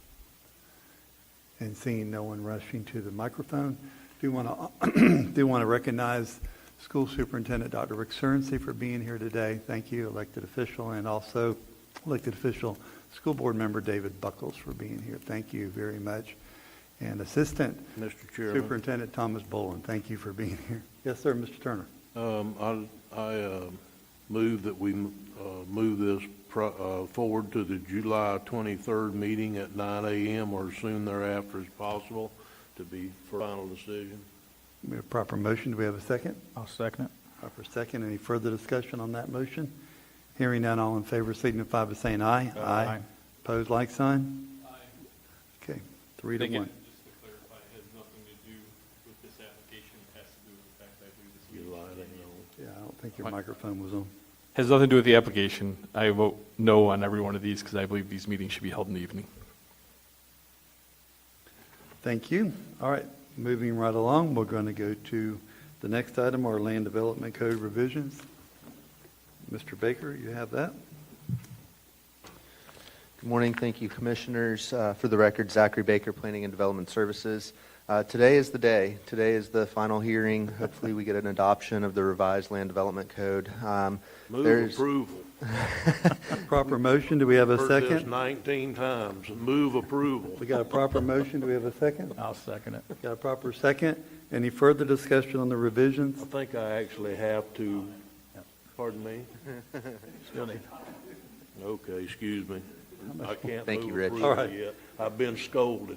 And seeing no one rushing to the microphone, do want to recognize School Superintendent Dr. Rick Cernsey for being here today. Thank you, elected official, and also elected official School Board Member David Buckles for being here. Thank you very much. And Assistant Mr. Chairman. Superintendent Thomas Boland, thank you for being here. Yes, sir, Mr. Turner. I move that we move this forward to the July 23rd meeting at 9 a.m. or soon thereafter as possible to be for final decision. We have a proper motion. Do we have a second? I'll second it. Proper second. Any further discussion on that motion? Hearing none, all in favor signify by saying aye. Aye. Opposed, like sign? Aye. Okay, 3 to 1. Just to clarify, it has nothing to do with this application. It has to do with the fact that I believe this meeting should be held. Yeah, I don't think your microphone was on. Has nothing to do with the application. I vote no on every one of these because I believe these meetings should be held in the evening. Thank you. All right, moving right along, we're going to go to the next item, our Land Development Code revisions. Mr. Baker, you have that? Good morning. Thank you, Commissioners. For the record, Zachary Baker, Planning and Development Services. Today is the day. Today is the final hearing. Hopefully we get an adoption of the revised Land Development Code. Move approval. Proper motion. Do we have a Heard second? this 19 times. Move approval. We got a proper motion. Do we have a second? I'll second it. Got a proper second. Any further discussion on the revisions? I think I actually have to, pardon me? Still need. Okay, excuse me. I can't Thank you, move Rich. approval All right. yet. I've been scolded.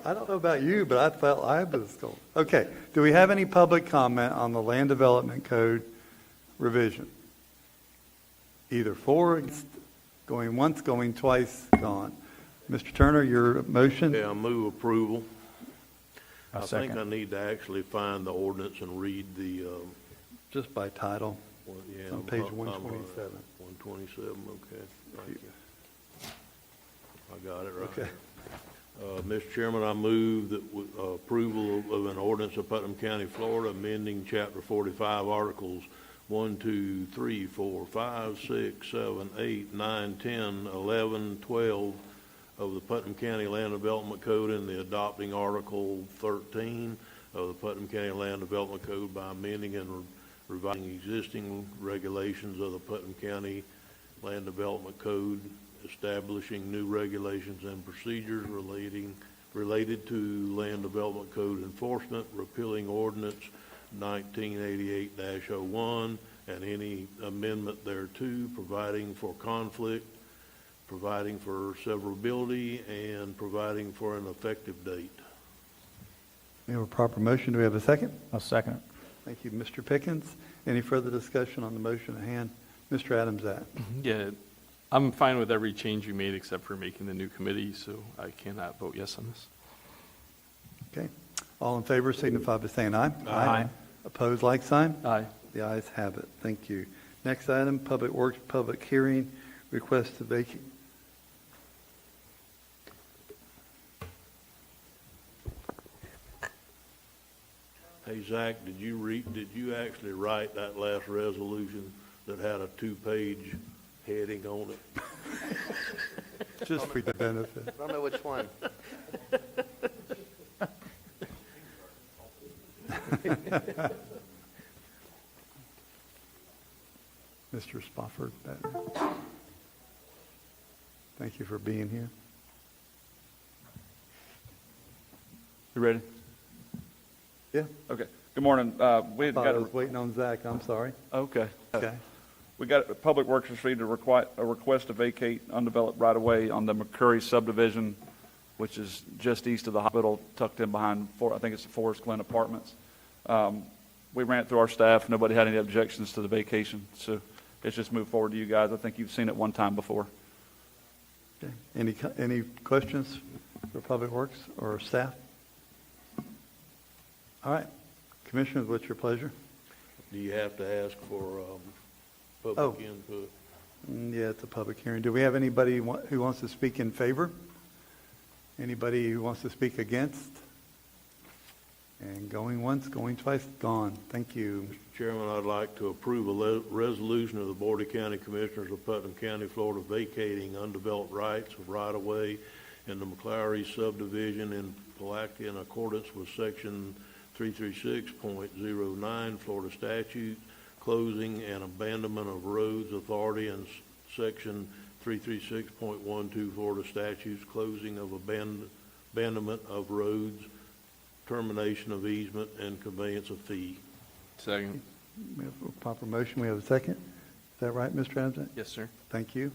I don't know about you, but I felt I was told. Okay, do we have any public comment on the Land Development Code revision? Either for, against, going once, going twice, gone. Mr. Turner, your motion? Yeah, move approval. I'll I think second. I need to actually find the ordinance and read the, Just by title. yeah. It's on page I'm, 127. 127, okay, thank you. I got it right. Okay. Mr. Chairman, I move that approval of an ordinance of Putnam County, Florida, amending Chapter 45, Articles 1, 2, 3, 4, 5, 6, 7, 8, 9, 10, 11, 12 of the Putnam County Land Development Code and the adopting Article 13 of the Putnam County Land Development Code by amending and revising existing regulations of the Putnam County Land Development Code, establishing new regulations and procedures related to Land Development Code enforcement, repealing Ordinance 1988-01, and any amendment thereto, providing for conflict, providing for severability, and providing for an effective date. We have a proper motion. Do we have a second? I'll second it. Thank you, Mr. Pickens. Any further discussion on the motion at hand? Mr. Adams, that. Yeah, I'm fine with every change you made except for making the new committee, so I cannot vote yes on this. Okay. All in favor signify by saying aye. Aye. Opposed, like sign? Aye. The ayes have it. Thank you. Next item, Public Works, public hearing, request to vacate Hey, Zach, did you actually write that last resolution that had a 2-page heading on it? Just for the benefit. I don't know which one. Mr. Spofford, thank you for being here. You ready? Yeah. Okay. Good morning. We I had thought got I was waiting on Zach, I'm sorry. okay. Okay. We got Public Works received a request to vacate undeveloped right-of-way on the McCurry subdivision, which is just east of the hospital, tucked in behind, I think it's the Forest Glen Apartments. We ran it through our staff. Nobody had any objections to the vacation, so it's just moved forward to you guys. I think you've seen it one time before. Okay. Any questions for Public Works or staff? All right. Commissioners, what's your pleasure? Do you have to ask for Oh. public input? Yeah, it's a public hearing. Do we have anybody who wants to speak in favor? Anybody who wants to speak against? And going once, going twice, gone. Thank you. Mr. Chairman, I'd like to approve a resolution of the Board of County Commissioners of Putnam County, Florida, vacating undeveloped rights of right-of-way in the McClary subdivision in Palatka in accordance with Section 336.09 Florida statute, closing and abandonment of roads authority, and Section 336.12 Florida statutes, closing of abandonment of roads, termination of easement, and conveyance of fee. Second. We have a proper motion. We have a second. Is that right, Mr. Adams? Yes, sir. Thank you.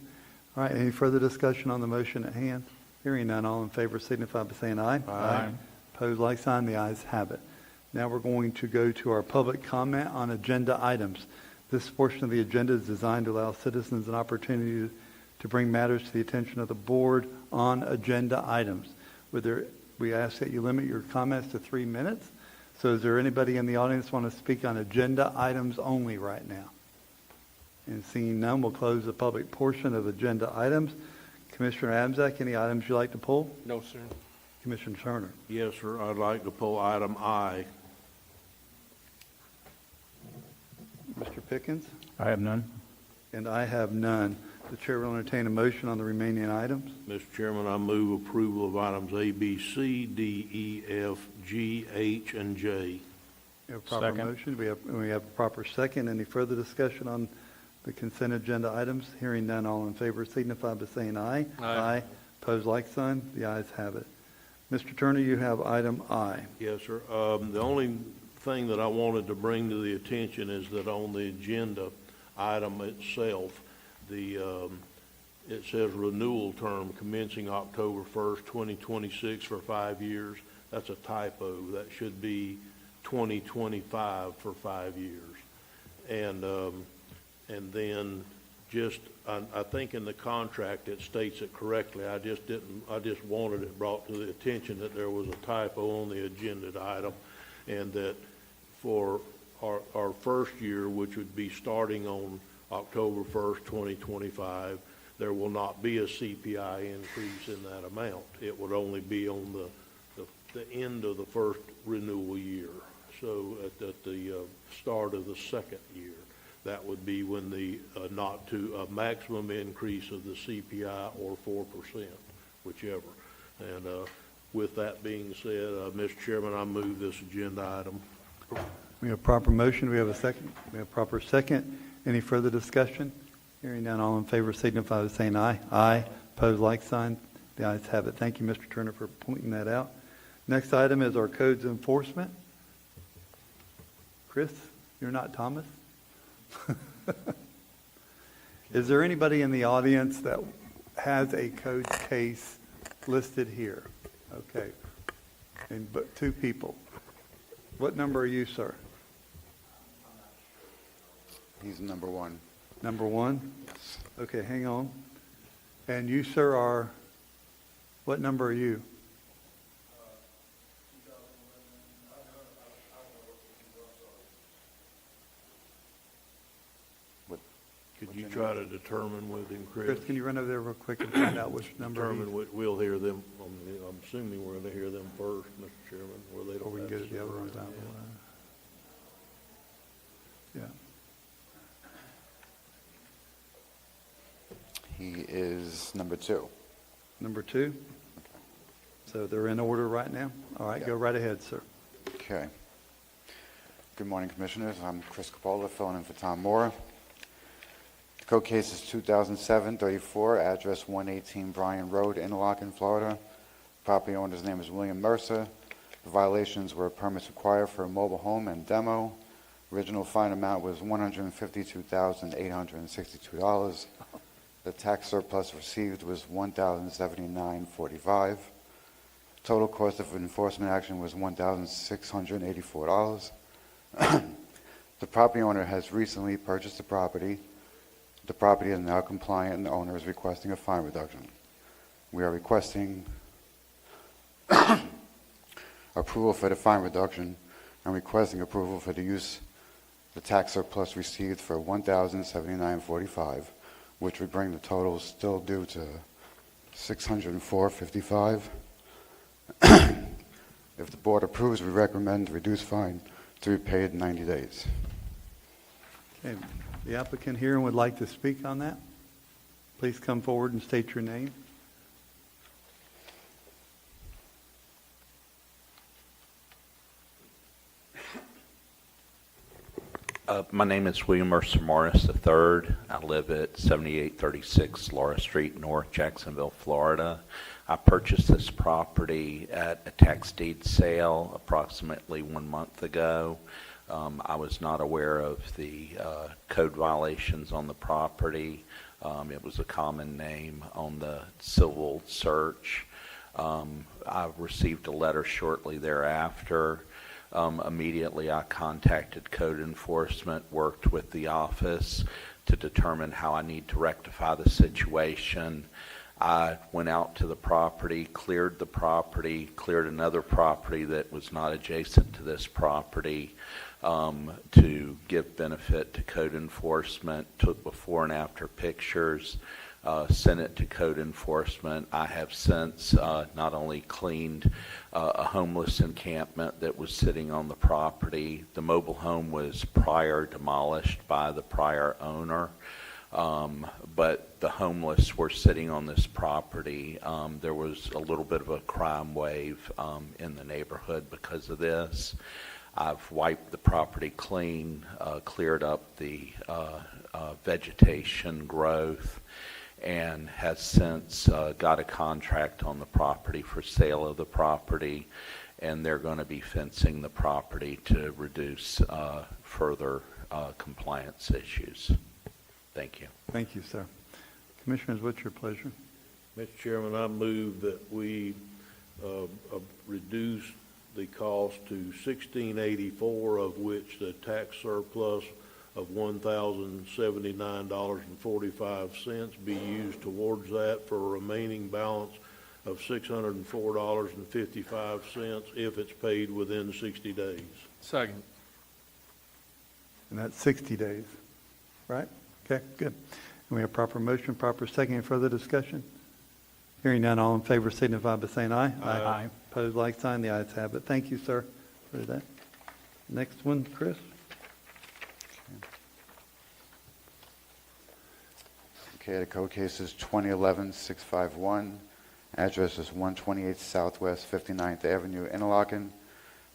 All right, any further discussion on the motion at hand? Hearing none, all in favor signify by saying aye. Aye. Opposed, like sign. The ayes have it. Now we're going to go to our public comment on agenda items. This portion of the agenda is designed to allow citizens an opportunity to bring matters to the attention of the board on agenda items. We ask that you limit your comments to 3 minutes. So is there anybody in the audience want to speak on agenda items only right now? And seeing none, we'll close the public portion of agenda items. Commissioner Abzak, any items you'd like to pull? No, sir. Commissioner Turner. Yes, sir. I'd like to pull item I. Mr. Pickens? I have none. And I have none. The chair will entertain a motion on the remaining items. Mr. Chairman, I move approval of items A, B, C, D, E, F, G, H, and J. We have a proper Second. motion. We have a proper second. Any further discussion on the consent agenda items? Hearing none, all in favor signify by saying aye. Aye. Opposed, like sign. The ayes have it. Mr. Turner, you have item I. Yes, sir. The only thing that I wanted to bring to the attention is that on the agenda item itself, it says renewal term commencing October 1st, 2026 for 5 years. That's a typo. That should be 2025 for 5 years. And then just, I think in the contract it states it correctly. I just wanted it brought to the attention that there was a typo on the agenda item, and that for our first year, which would be starting on October 1st, 2025, there will not be a CPI increase in that amount. It would only be on the end of the first renewal year. So at the start of the second year, that would be when the not to a maximum increase of the CPI or 4%, whichever. And with that being said, Mr. Chairman, I move this agenda item. We have proper motion. We have a second. We have proper second. Any further discussion? Hearing none, all in favor signify by saying aye. Aye. Opposed, like sign. The ayes have it. Thank you, Mr. Turner, for pointing that out. Next item is our codes enforcement. Chris, you're not Thomas? Is there anybody in the audience that has a code case listed here? Okay. But 2 people. What number are you, sir? He's number 1. Number 1? Okay, hang on. And you, sir, are, what number are you? Could you try to determine with him, Chris? Chris, can you run over there real quick and find out which number? Determine, we'll hear them, I'm assuming we're going to hear them first, Mr. Chairman, where they Or don't we can have go to the other ones out. me is number 2. Number 2? So they're in order right now? All right, go right ahead, sir. Okay. Good morning, Commissioners. I'm Chris Capola, filling in for Tom Moore. The code case is 2007-34, address 118 Bryan Road, Interlochen, Florida. Property owner's name is William Mercer. The violations were permits required for a mobile home and demo. Original fine amount was $152,862. The tax surplus received was $1,079.45. Total cost of enforcement action was $1,684. The property owner has recently purchased the property. The property is now compliant and the owner is requesting a fine reduction. We are requesting approval for the fine reduction and requesting approval for the use the tax surplus received for $1,079.45, which would bring the total still due to $604.55. If the board approves, we recommend reduced fine to be paid in 90 days. Okay, the applicant here would like to speak on that. Please come forward and state your name. My name is William Mercer Morris III. I live at 7836 Laura Street, North Jacksonville, Florida. I purchased this property at a tax deed sale approximately 1 month ago. I was not aware of the code violations on the property. It was a common name on the civil search. I received a letter shortly thereafter. Immediately I contacted code enforcement, worked with the office to determine how I need to rectify the situation. I went out to the property, cleared another property that was not adjacent to this property to give benefit to code enforcement, took before and after pictures, sent it to code enforcement. I have since not only cleaned a homeless encampment that was sitting on the property. The mobile home was prior demolished by the prior owner, but the homeless were sitting on this property. There was a little bit of a crime wave in the neighborhood because of this. I've wiped the property clean, cleared up the vegetation growth, and has since got a contract on the property for sale of the property, and they're going to be fencing the property to reduce further compliance issues. Thank you. Thank you, sir. Commissioners, what's your pleasure? Mr. Chairman, I move that we reduce the cost to $1,684, of which the tax surplus of $1,079.45 be used towards that for a remaining balance of $604.55 if it's paid within 60 days. Second. And that's 60 days, right? Okay, good. And we have proper motion, proper second. Any further discussion? Hearing none, all in favor signify by saying aye. Aye. Opposed, like sign. The ayes have it. Thank you, sir, for that. Next one, Chris. Okay, the code case is 2011-651. Address is 128 Southwest 59th Avenue, Interlochen.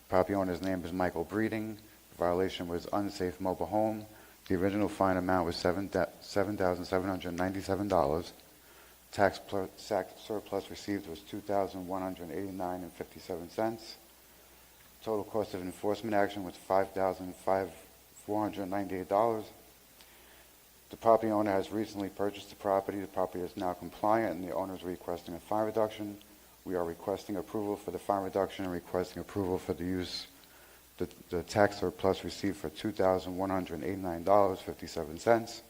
Property owner's name is Michael Breeding. The violation was unsafe mobile home. The original fine amount was $7,797. Tax surplus received was $2,189.57. Total cost of enforcement action was $5,498. The property owner has recently purchased the property. The property is now compliant, and the owner is requesting a fine reduction. We are requesting approval for the fine reduction and requesting approval for the use the tax surplus received for $2,189.57,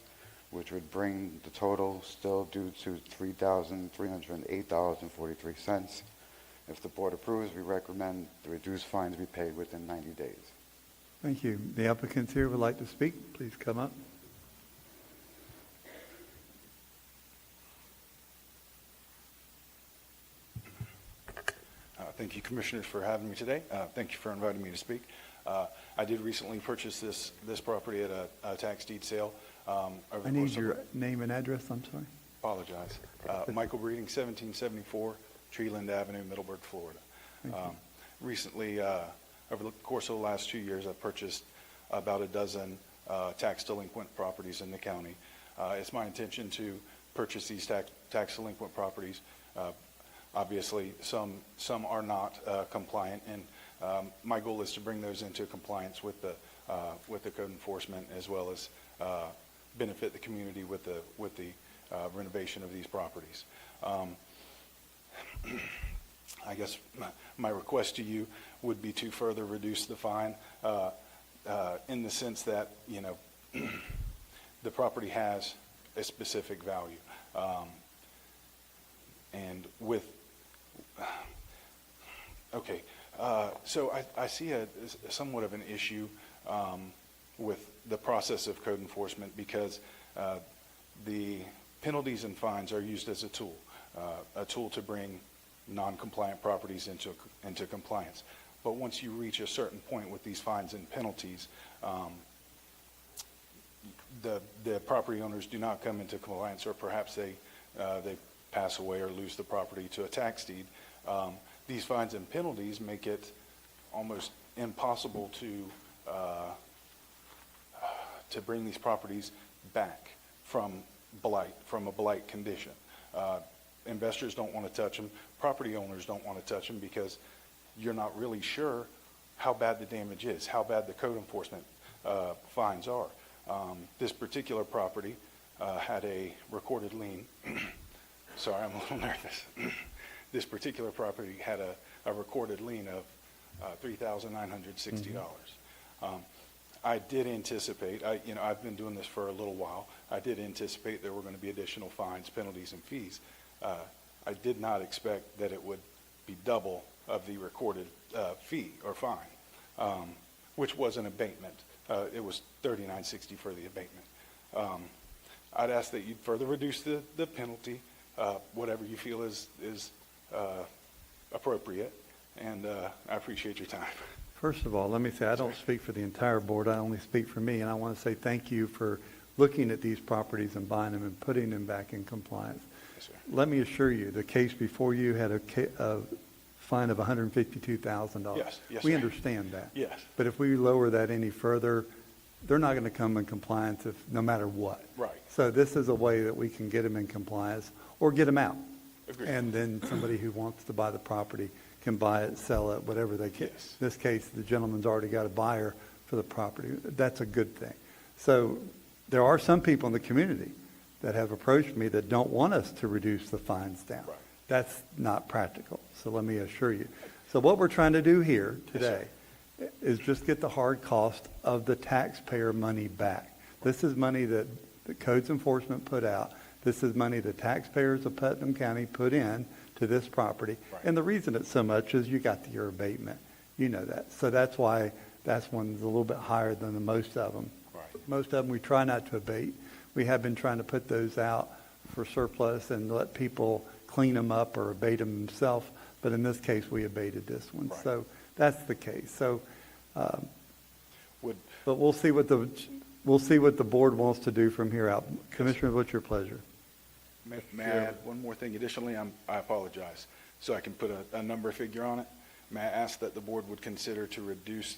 which would bring the total still due to $3,308.43. If the board approves, we recommend the reduced fines be paid within 90 days. Thank you. The applicants here would like to speak. Please come up. Thank you, Commissioners, for having me today. Thank you for inviting me to speak. I did recently purchase this property at a tax deed sale. I need your name and address, I'm sorry. Apologize. Michael Breeding, 1774 Treeland Avenue, Middleburg, Florida. Recently, over the course of the last 2 years, I've purchased about a dozen tax delinquent properties in the county. It's my intention to purchase these tax delinquent properties. Obviously, some are not compliant, and my goal is to bring those into compliance with the code enforcement, as well as benefit the community with the renovation of these properties. I guess my request to you would be to further reduce the fine in the sense that, you know, the property has a specific value. And with, okay, so I see somewhat of an issue with the process of code enforcement, because the penalties and fines are used as a tool to bring non-compliant properties into compliance. But once you reach a certain point with these fines and penalties, the property owners do not come into compliance, or perhaps they pass away or lose the property to a tax deed. These fines and penalties make it almost impossible to bring these properties back from a blight condition. Investors don't want to touch them. Property owners don't want to touch them, because you're not really sure how bad the damage is, how bad the code enforcement fines are. This particular property had a recorded lien. Sorry, I'm a little nervous. This particular property had a recorded lien of $3,960. I did anticipate, I've been doing this for a little while. I did anticipate there were going to be additional fines, penalties, and fees. I did not expect that it would be double of the recorded fee or fine, which was an abatement. It was $39.60 for the abatement. I'd ask that you further reduce the penalty, whatever you feel is appropriate, and I appreciate your time. First of all, let me say, I don't speak for the entire board. I only speak for me, and I want to say thank you for looking at these properties and buying them and putting them back in compliance. Yes, sir. Let me assure you, the case before you had a fine of $152,000. Yes, yes, we sir. understand that. Yes. But if we lower that any further, they're not going to come in compliance no matter what. Right. So this is a way that we can get them in compliance or get them out. Agreed. And then somebody who wants to buy the property can buy it, sell it, whatever they can. Yes. In this case, the gentleman's already got a buyer for the property. That's a good thing. So there are some people in the community that have approached me that don't want us to reduce the fines down. Right. That's not practical. So let me assure you. So what we're trying to do here today is just get the hard cost of the taxpayer money back. This is money that the codes enforcement put out. This is money the taxpayers of Putnam County put in to this property. Right. And the reason it's so much is you got your abatement. You know that. So that's why that's one's a little bit higher than the most of them. Right. Most of them we try not to abate. We have been trying to put those out for surplus and let people clean them up or abate them themselves. But in this case, we abated this one. Right. So that's the case. So, Would but we'll see what the board wants to do from here out. Commissioner, what's your pleasure? May I add one more thing additionally? I apologize. So I can put a number figure on it. May I ask that the board would consider to reduce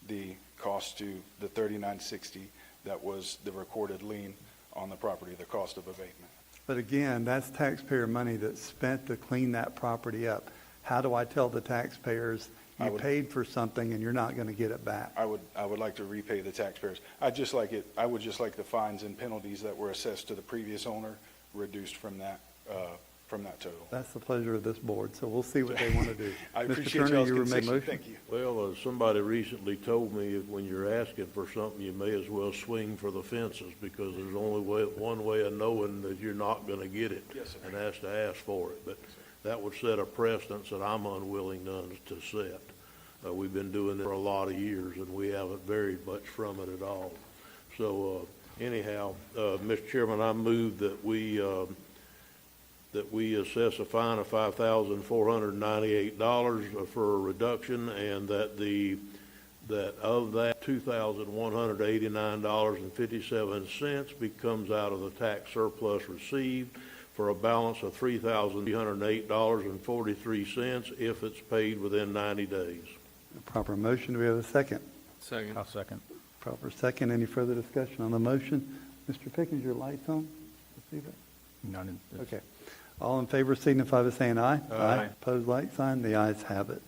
the cost to the $39.60 that was the recorded lien on the property, the cost of abatement? But again, that's taxpayer money that's spent to clean that property up. How do I tell the taxpayers you paid for something and you're not going to get it back? I would like to repay the taxpayers. I would just like the fines and penalties that were assessed to the previous owner reduced from that total. That's the pleasure of this board, so we'll see what they want to do. I Mr. appreciate Turner, y'all's you were made consideration. motion? Thank you. Well, somebody recently told me that when you're asking for something, you may as well swing for the fences, because there's only one way of knowing that you're not going to get it. Yes, sir. And that's to ask for it. But that would set a precedence that I'm unwilling to set. We've been doing it for a lot of years, and we haven't varied much from it at all. So anyhow, Mr. Chairman, I move that we assess a fine of $5,498 for a reduction, and that of that $2,189.57 comes out of the tax surplus received for a balance of $3,308.43 if it's paid within 90 days. Proper motion, do we have a second? Second. I'll second. Proper second, any further discussion on the motion? Mr. Pickens, your light's on? Let's see that. None. Okay. All in favor signify by saying aye. Aye. Opposed, like sign. The ayes have it.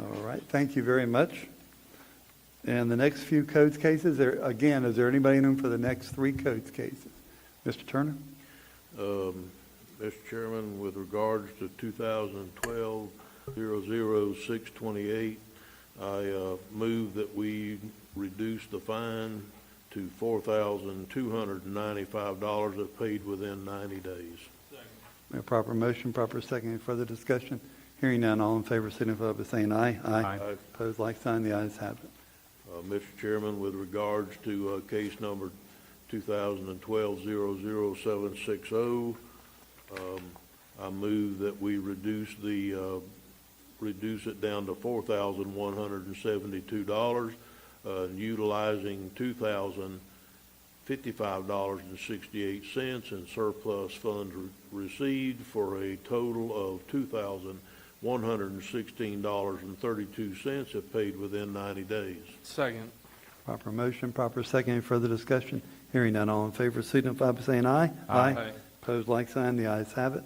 All right, thank you very much. And the next few codes cases, again, is there anybody in the room for the next 3 codes cases? Mr. Turner? Mr. Chairman, with regards to 2012-00628, I move that we reduce the fine to $4,295 if paid within 90 days. A proper motion, proper second. Any further discussion? Hearing none, all in favor signify by saying aye. Aye. Opposed, like sign. The ayes have it. Mr. Chairman, with regards to case number 2012-00760, I move that we reduce it down to $4,172, utilizing $2,055.68 in surplus funds received for a total of $2,116.32 if paid within 90 days. Second. Proper motion, proper second. Any further discussion? Hearing none, all in favor signify by saying aye. Aye. Opposed, like sign. The ayes have it.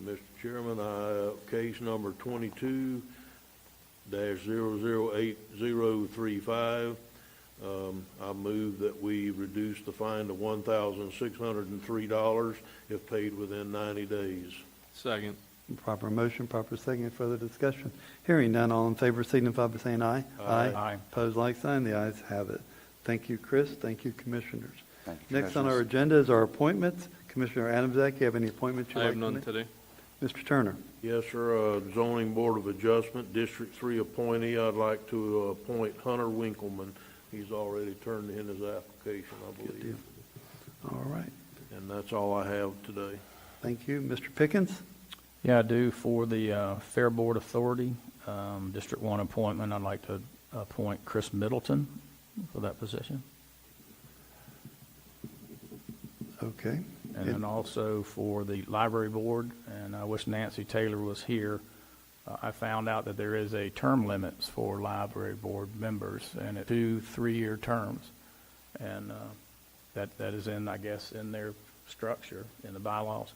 Mr. Chairman, case number 22-00835, I move that we reduce the fine to $1,603 if paid within 90 days. Second. Proper motion, proper second. Any further discussion? Hearing none, all in favor signify by saying aye. Aye. Opposed, like sign. The ayes have it. Thank you, Chris. Thank you, commissioners. Thank you, Next on our Commissioners. agenda is our appointments. Commissioner Adamczak, you have any appointments you'd I like have to none make? today. Mr. Turner? Yes, sir. Zoning Board of Adjustment, District 3 appointee, I'd like to appoint Hunter Winkleman. He's already turned in his application, I Good believe. deal. All right. And that's all I have today. Thank you. Mr. Pickens? Yeah, I do. For the Fair Board Authority, District 1 appointment, I'd like to appoint Chris Middleton for that position. Okay. And then also for the Library Board, and I wish Nancy Taylor was here, I found out that there is a term limits for Library Board members, and it's 2 3-year terms. And that is in, I guess, in their structure, in the bylaws.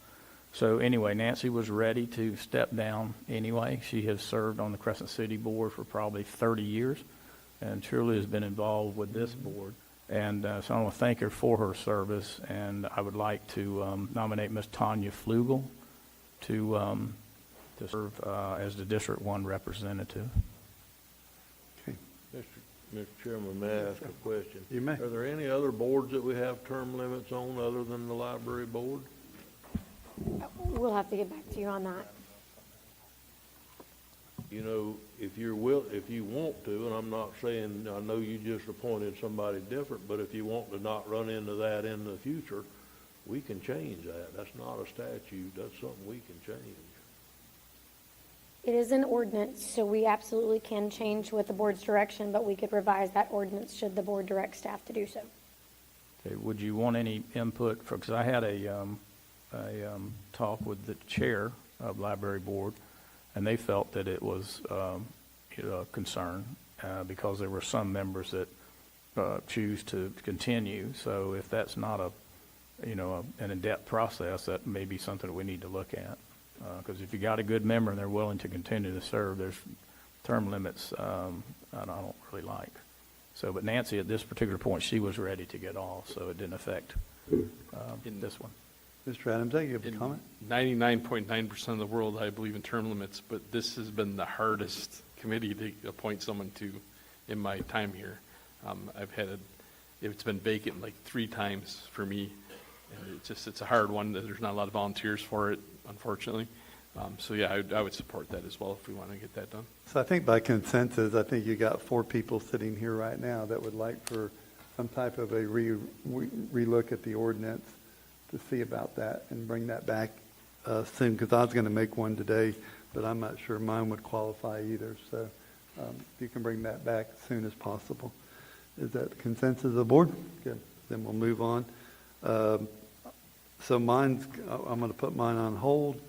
So anyway, Nancy was ready to step down anyway. She has served on the Crescent City Board for probably 30 years and truly has been involved with this board. And so I want to thank her for her service, and I would like to nominate Ms. Tanya Flugel to serve as the District 1 representative. Mr. Chairman, may I ask a question? You may. Are there any other boards that we have term limits on other than the Library Board? We'll have to get back to you on that. You know, if you want to, and I'm not saying, I know you just appointed somebody different, but if you want to not run into that in the future, we can change that. That's not a statute. That's something we can change. It is an ordinance, so we absolutely can change with the board's direction, but we could revise that ordinance should the board direct staff to do so. Okay, would you want any input? Because I had a talk with the chair of Library Board, and they felt that it was a concern because there were some members that choose to continue. So if that's not an in-depth process, that may be something that we need to look at. Because if you got a good member and they're willing to continue to serve, there's term limits I don't really like. So, but Nancy, at this particular point, she was ready to get off, so it didn't affect this one. Mr. Adams, you have a comment? 99.9% of the world, I believe in term limits, but this has been the hardest committee to appoint someone to in my time here. It's been vacant like 3 times for me, and it's a hard one. There's not a lot of volunteers for it, unfortunately. So yeah, I would support that as well if we want to get that done. So I think by consensus, I think you got 4 people sitting here right now that would like for some type of a relook at the ordinance to see about that and bring that back soon, because I was going to make one today, but I'm not sure mine would qualify either. So if you can bring that back as soon as possible. Is that the consensus of the board? Good. Then we'll move on. So I'm going to put mine on hold,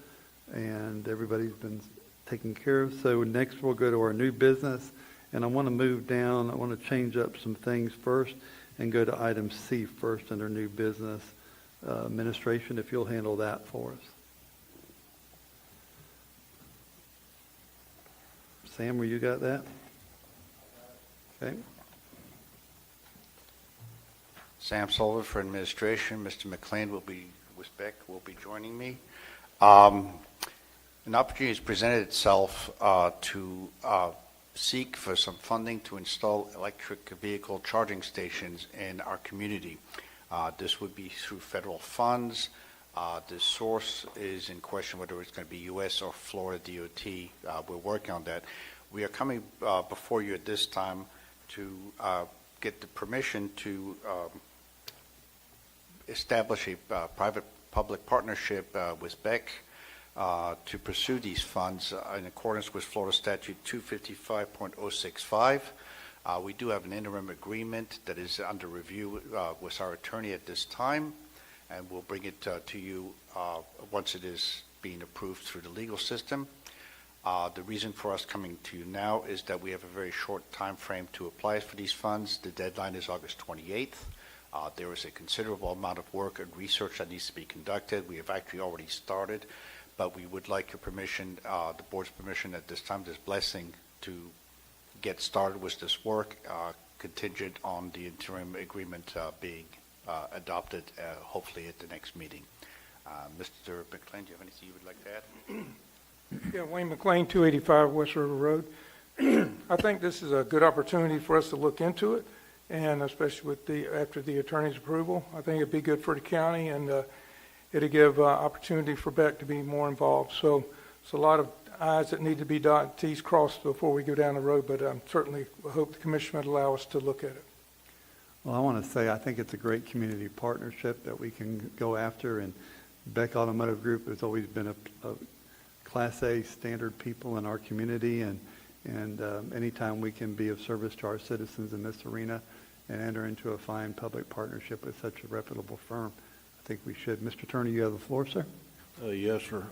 and everybody's been taken care of. So next we'll go to our new business, and I want to move down. I want to change up some things first and go to item C first under new business. Administration, if you'll handle that for us. Sam, where you got that? Okay. Sam Sullivan for administration. Mr. McLean Wisbeck will be joining me. An opportunity has presented itself to seek for some funding to install electric vehicle charging stations in our community. This would be through federal funds. The source is in question whether it's going to be U.S. or Florida DOT. We're working on that. We are coming before you at this time to get the permission to establish a private-public partnership with BEC to pursue these funds in accordance with Florida Statute 255.065. We do have an interim agreement that is under review with our attorney at this time, and we'll bring it to you once it is being approved through the legal system. The reason for us coming to you now is that we have a very short time frame to apply for these funds. The deadline is August 28th. There is a considerable amount of work and research that needs to be conducted. We have actually already started, but we would like your permission, the board's permission at this time, this blessing, to get started with this work, contingent on the interim agreement being adopted, hopefully at the next meeting. Mr. McLean, do you have anything you would like to add? Yeah, Wayne McLean, 285 West River Road. I think this is a good opportunity for us to look into it, and especially with after the attorney's approval. I think it'd be good for the county, and it'll give opportunity for BEC to be more involved. So it's a lot of I's that need to be dotted, T's crossed before we go down the road, but certainly hope the commission would allow us to look at it. Well, I want to say I think it's a great community partnership that we can go after, and BEC Automotive Group has always been a Class A standard people in our community, and anytime we can be of service to our citizens in this arena and enter into a fine public partnership with such a reputable firm, I think we should. Mr. Turner, you have the floor, sir. Yes, sir.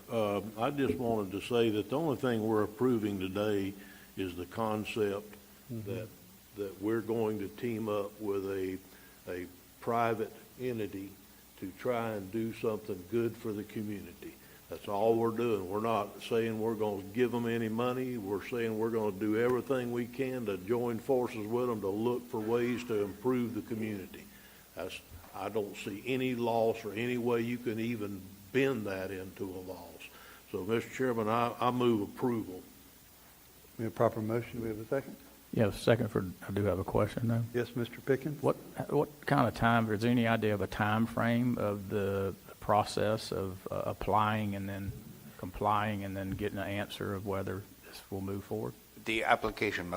I just wanted to say that the only thing we're approving today is the concept that we're going to team up with a private entity to try and do something good for the community. That's all we're doing. We're not saying we're going to give them any money. We're saying we're going to do everything we can to join forces with them to look for ways to improve the community. I don't see any loss or any way you can even bend that into a loss. So, Mr. Chairman, I move approval. We have a proper motion. Do we have a second? Yeah, second I do have a question, though. Yes, Mr. Pickens? What kind of time, is there any idea of a time frame of the process of applying and then complying and then getting an answer of whether this will move forward? The application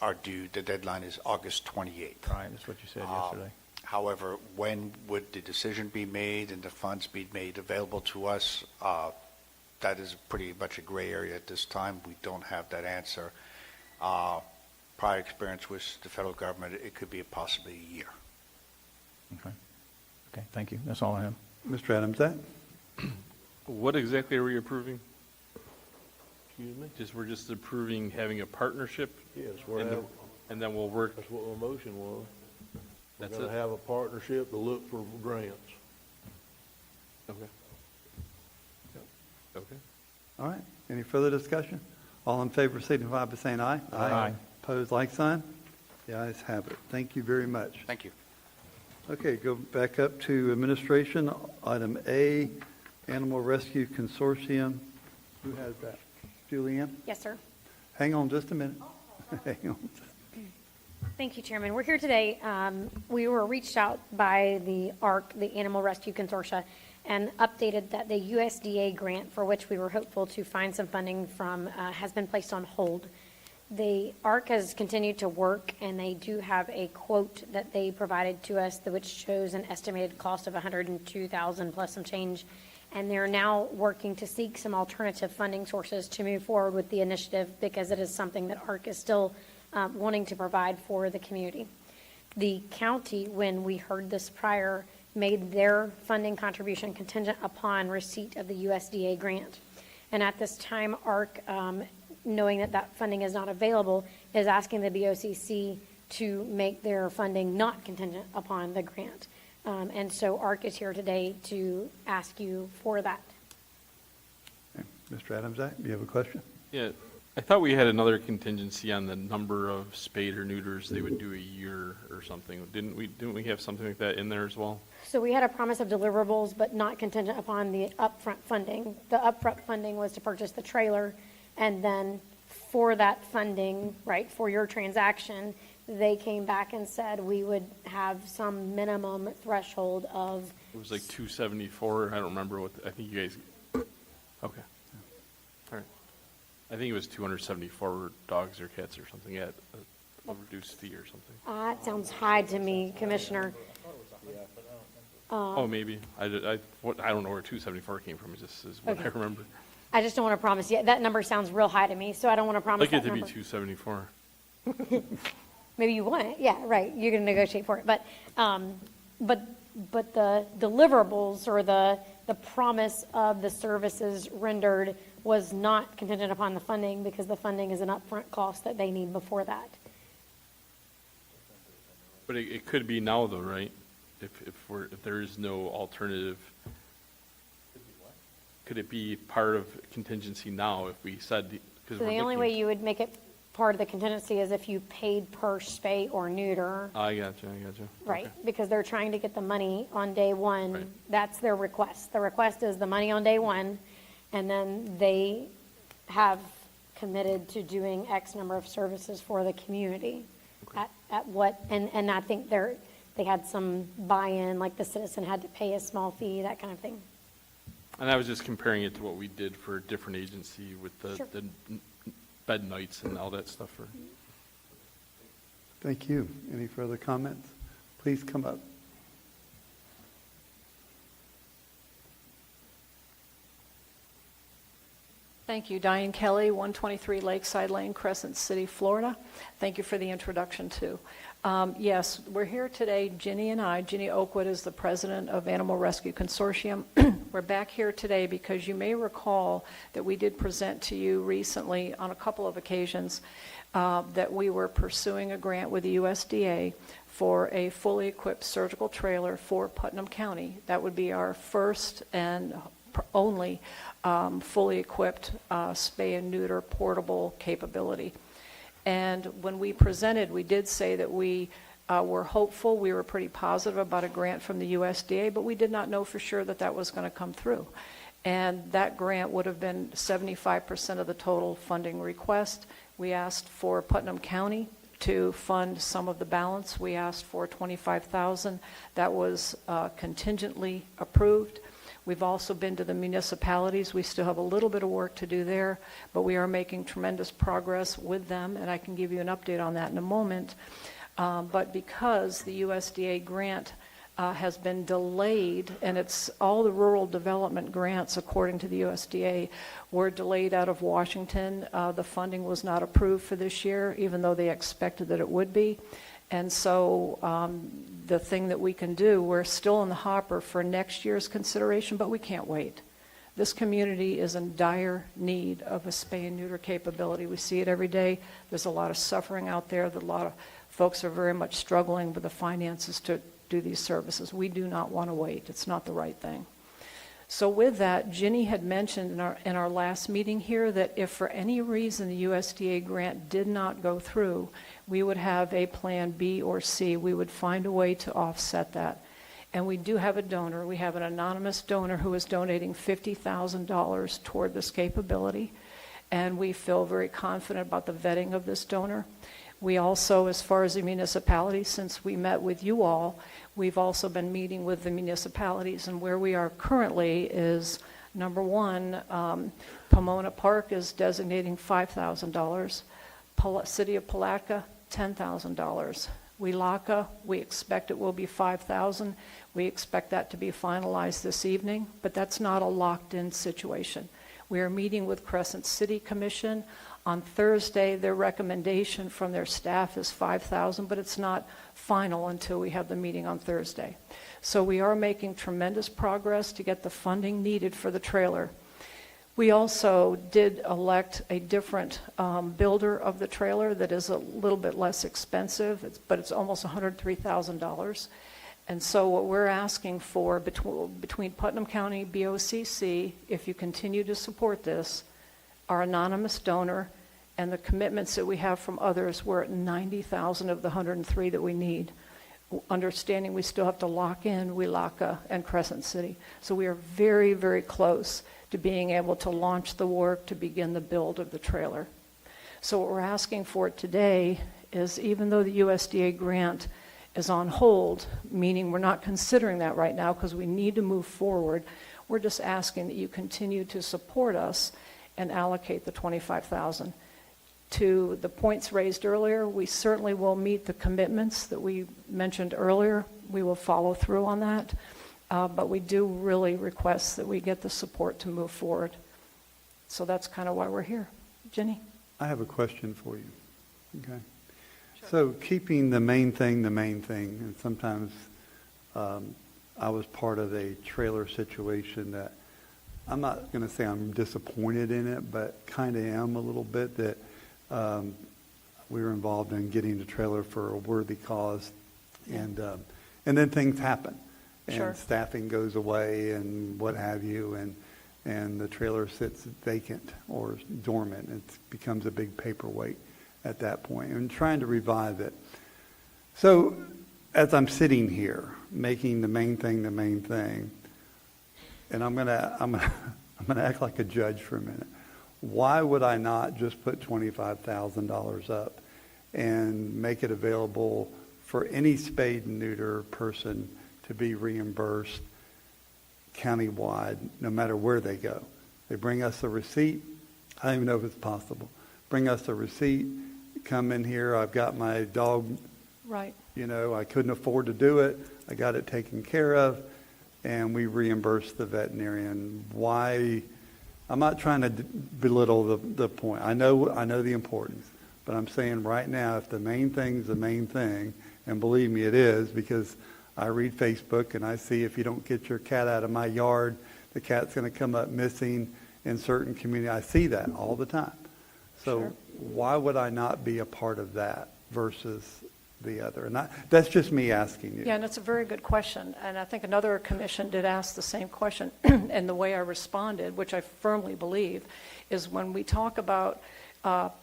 are due, the deadline is August 28th. Right, that's what you said yesterday. However, when would the decision be made and the funds be made available to us? That is pretty much a gray area at this time. We don't have that answer. Prior experience with the federal government, it could be possibly a year. Okay, thank you. That's all I have. Mr. Adams, that? What exactly are we approving? Excuse me? We're just approving having a partnership? Yes, and then we'll work. That's what the motion was. We're That's going to it? have a partnership to look for grants. Okay. Okay. All right. Any further discussion? All in favor signify by saying aye. Aye. Opposed, like sign? The ayes have it. Thank you very much. Thank you. Okay, go back up to administration. Item A, Animal Rescue Consortium. Who has that? Julianne? Yes, sir. Hang on just a minute. Hang on. Thank you, Chairman. We're here today. We were reached out by the ARC, the Animal Rescue Consortia, and updated that the USDA grant for which we were hopeful to find some funding from has been placed on hold. The ARC has continued to work, and they do have a quote that they provided to us which shows an estimated cost of $102,000 plus some change, and they're now working to seek some alternative funding sources to move forward with the initiative because it is something that ARC is still wanting to provide for the community. The county, when we heard this prior, made their funding contribution contingent upon receipt of the USDA grant. And at this time, ARC, knowing that that funding is not available, is asking the BOCC to make their funding not contingent upon the grant. And so ARC is here today to ask you for that. Okay. Mr. Adams, you have a question? Yeah, I thought we had another contingency on the number of spade or neuters they would do a year or something. Didn't we have something like that in there as well? So we had a promise of deliverables, but not contingent upon the upfront funding. The upfront funding was to purchase the trailer, and then for that funding, right, for your transaction, they came back and said we would have some minimum threshold of. It was like 274. I don't remember what. I think you guys. Okay. All right. I think it was 274 dogs or cats or something at a reduced fee or something. That sounds high to me, Commissioner. Oh, maybe. I don't know where 274 came from. It just is what Okay. I remember. I just don't want to promise you. That number sounds real high to me, so I don't want to promise I'd like that it to be number. 274. Maybe you want it. Yeah, right. You're going to negotiate for it. But the deliverables or the promise of the services rendered was not contingent upon the funding, because the funding is an upfront cost that they need before that. But it could be now, though, right? If there is no alternative, could it be part of contingency now if we said? So the only way you would make it part of the contingency is if you paid per spay or neuter. I got you. Right, Okay. because they're trying to get the money on day one. Right. That's their request. The request is the money on day one, and then they have committed to doing X number of services for the community. Okay. At what, and I think they had some buy-in, like the citizen had to pay a small fee, that kind of thing. And I was just comparing it to what we did for a different agency with Sure. the bed nights and all that stuff. Thank you. Any further comments? Please come up. Thank you. Diane Kelly, 123 Lakeside Lane, Crescent City, Florida. Thank you for the introduction, too. Yes, we're here today, Ginny Oakwood is the president of Animal Rescue Consortium. We're back here today because you may recall that we did present to you recently on a couple of occasions that we were pursuing a grant with the USDA for a fully equipped surgical trailer for Putnam County. That would be our first and only fully equipped spay and neuter portable capability. And when we presented, we did say that we were hopeful, we were pretty positive about a grant from the USDA, but we did not know for sure that that was going to come through. And that grant would have been 75% of the total funding request. We asked for Putnam County to fund some of the balance. We asked for $25,000. That was contingently approved. We've also been to the municipalities. We still have a little bit of work to do there, but we are making tremendous progress with them, and I can give you an update on that in a moment. But because the USDA grant has been delayed, and it's all the rural development grants, according to the USDA, were delayed out of Washington. The funding was not approved for this year, even though they expected that it would be. And so the thing that we can do, we're still in the hopper for next year's consideration, but we can't wait. This community is in dire need of a spay and neuter capability. We see it every day. There's a lot of suffering out there. A lot of folks are very much struggling with the finances to do these services. We do not want to wait. It's not the right thing. So with that, Ginny had mentioned in our last meeting here that if for any reason the USDA grant did not go through, we would have a plan B or C. We would find a way to offset that. And we do have a donor. We have an anonymous donor who is donating $50,000 toward this capability. And we feel very confident about the vetting of this donor. We also, as far as the municipalities, since we met with you all, we've also been meeting with the municipalities, and where we are currently is, number one, Pomona Park is designating $5,000. City of Palatka, $10,000. Welaka, we expect it will be $5,000. We expect that to be finalized this evening, but that's not a locked-in situation. We are meeting with Crescent City Commission. On Thursday, their recommendation from their staff is $5,000, but it's not final until we have the meeting on Thursday. So we are making tremendous progress to get the funding needed for the trailer. We also did elect a different builder of the trailer that is a little bit less expensive, but it's almost $103,000. And so what we're asking for between Putnam County, BOCC, if you continue to support this, our anonymous donor, and the commitments that we have from others, we're at $90,000 of the $103,000 that we need. Understanding we still have to lock in Wielaka and Crescent City. So we are very, very close to being able to launch the work to begin the build of the trailer. So what we're asking for today is, even though the USDA grant is on hold, meaning we're not considering that right now because we need to move forward, we're just asking that you continue to support us and allocate the $25,000. To the points raised earlier, we certainly will meet the commitments that we mentioned earlier. We will follow through on that, but we do really request that we get the support to move forward. So that's kind of why we're here. Jenny? I have a question for you. Okay. So keeping the main thing, and sometimes I was part of a trailer situation that I'm not going to say I'm disappointed in it, but kind of am a little bit that we were involved in getting the trailer for a worthy cause, and then things happen, and Sure. staffing goes away and what have you, and the trailer sits vacant or dormant. It becomes a big paperweight at that point, and trying to revive it. So as I'm sitting here making the main thing, and I'm gonna act like a judge for a minute. Why would I not just put $25,000 up and make it available for any spayed and neuter person to be reimbursed countywide, no matter where they go? They bring us a receipt. I don't even know if it's possible. Bring us a receipt. Come in here. I've got my dog. Right. I couldn't afford to do it. I got it taken care of, and we reimbursed the veterinarian. Why? I'm not trying to belittle the point. I know the importance, but I'm saying right now, if the main thing's the main thing, and believe me, it is, because I read Facebook and I see if you don't get your cat out of my yard, the cat's going to come up missing in certain communities. I see that all the time. So Sure. Why would I not be a part of that versus the other? And that's just me asking you. Yeah, and it's a very good question. And I think another commission did ask the same question. And the way I responded, which I firmly believe, is when we talk about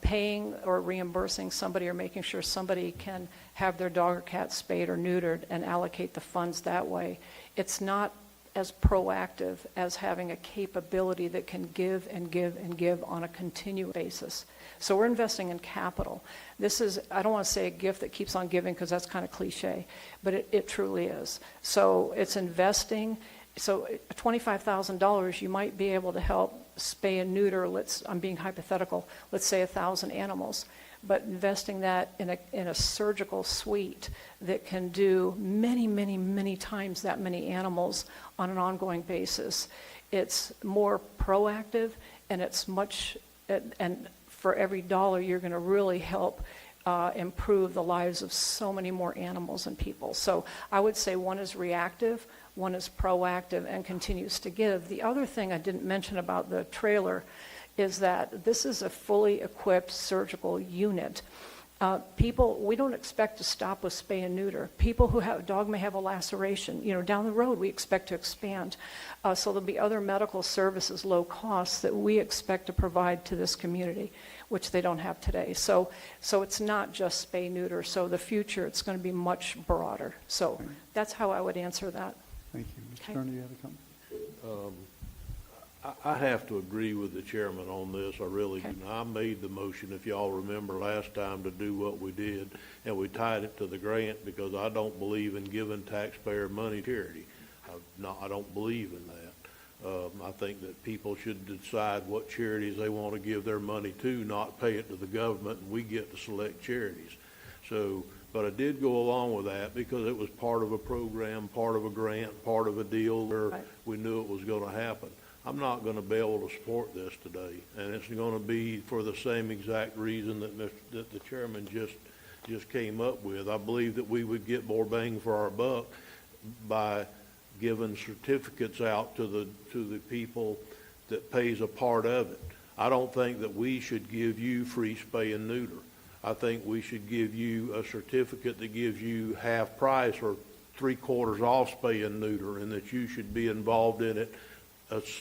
paying or reimbursing somebody or making sure somebody can have their dog or cat spayed or neutered and allocate the funds that way, it's not as proactive as having a capability that can give and give and give on a continuous basis. So we're investing in capital. This is, I don't want to say a gift that keeps on giving because that's kind of cliche, but it truly is. So it's investing. So $25,000, you might be able to help spay and neuter, I'm being hypothetical, let's say 1,000 animals. But investing that in a surgical suite that can do many, many, many times that many animals on an ongoing basis, it's more proactive, and it's much, and for every dollar you're going to really help improve the lives of so many more animals and people. So I would say one is reactive, one is proactive, and continues to give. The other thing I didn't mention about the trailer is that this is a fully equipped surgical unit. We don't expect to stop with spay and neuter. People who have a dog may have a laceration. Down the road we expect to expand. So there'll be other medical services, low cost, that we expect to provide to this community, which they don't have today. So it's not just spay neuter. So the future, it's going to be much broader. So that's how I would answer that. Thank you. Mr. Okay. Turner, you have a comment? I have to agree with the chairman on this. I really do. I made the motion, if y'all remember last time, to do what we did, and we tied it to the grant because I don't believe in giving taxpayer money to charity. I don't believe in that. I think that people should decide what charities they want to give their money to, not pay it to the government, and we get to select charities. But I did go along with that because it was part of a program, part of a grant, part of a deal where we knew it was going to happen. I'm not going to be able to support this today. And it's going to be for the same exact reason that the chairman just came up with. I believe that we would get more bang for our buck by giving certificates out to the people that pays a part of it. I don't think that we should give you free spay and neuter. I think we should give you a certificate that gives you half price or 3/4 off spay and neuter, and that you should be involved in it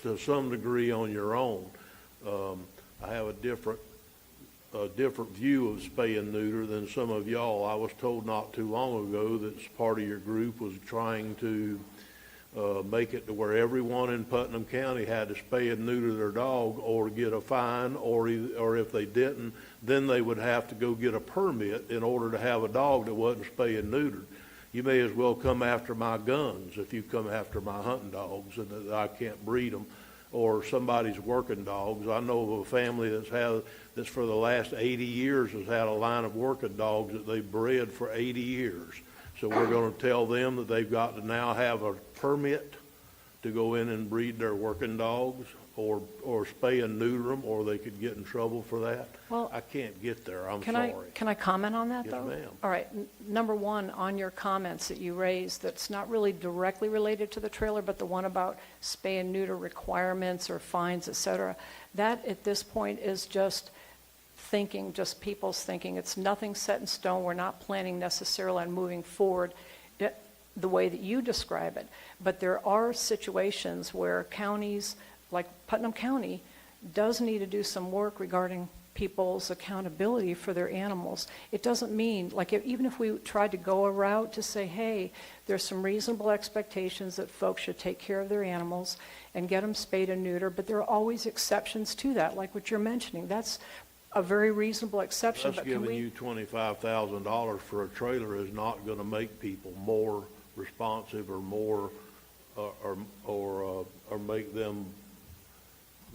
to some degree on your own. I have a different view of spay and neuter than some of y'all. I was told not too long ago that part of your group was trying to make it to where everyone in Putnam County had to spay and neuter their dog or get a fine, or if they didn't, then they would have to go get a permit in order to have a dog that wasn't spay and neutered. You may as well come after my guns if you come after my hunting dogs and that I can't breed them, or somebody's working dogs. I know of a family that's for the last 80 years has had a line of working dogs that they've bred for 80 years. So we're going to tell them that they've got to now have a permit to go in and breed their working dogs, or spay and neuter them, or they could get in trouble for that. Well, I can't get there. I'm sorry. Can I comment on that, Yes, though? ma'am. All right. Number one, on your comments that you raised, that's not really directly related to the trailer, but the one about spay and neuter requirements or fines, et cetera, that at this point is just people's thinking. It's nothing set in stone. We're not planning necessarily on moving forward the way that you describe it. But there are situations where counties, like Putnam County, does need to do some work regarding people's accountability for their animals. It doesn't mean, even if we tried to go a route to say, hey, there's some reasonable expectations that folks should take care of their animals and get them spayed and neutered, but there are always exceptions to that, like what you're mentioning. That's a very reasonable exception. Us giving you $25,000 for a trailer is not going to make people more responsive or more, or make them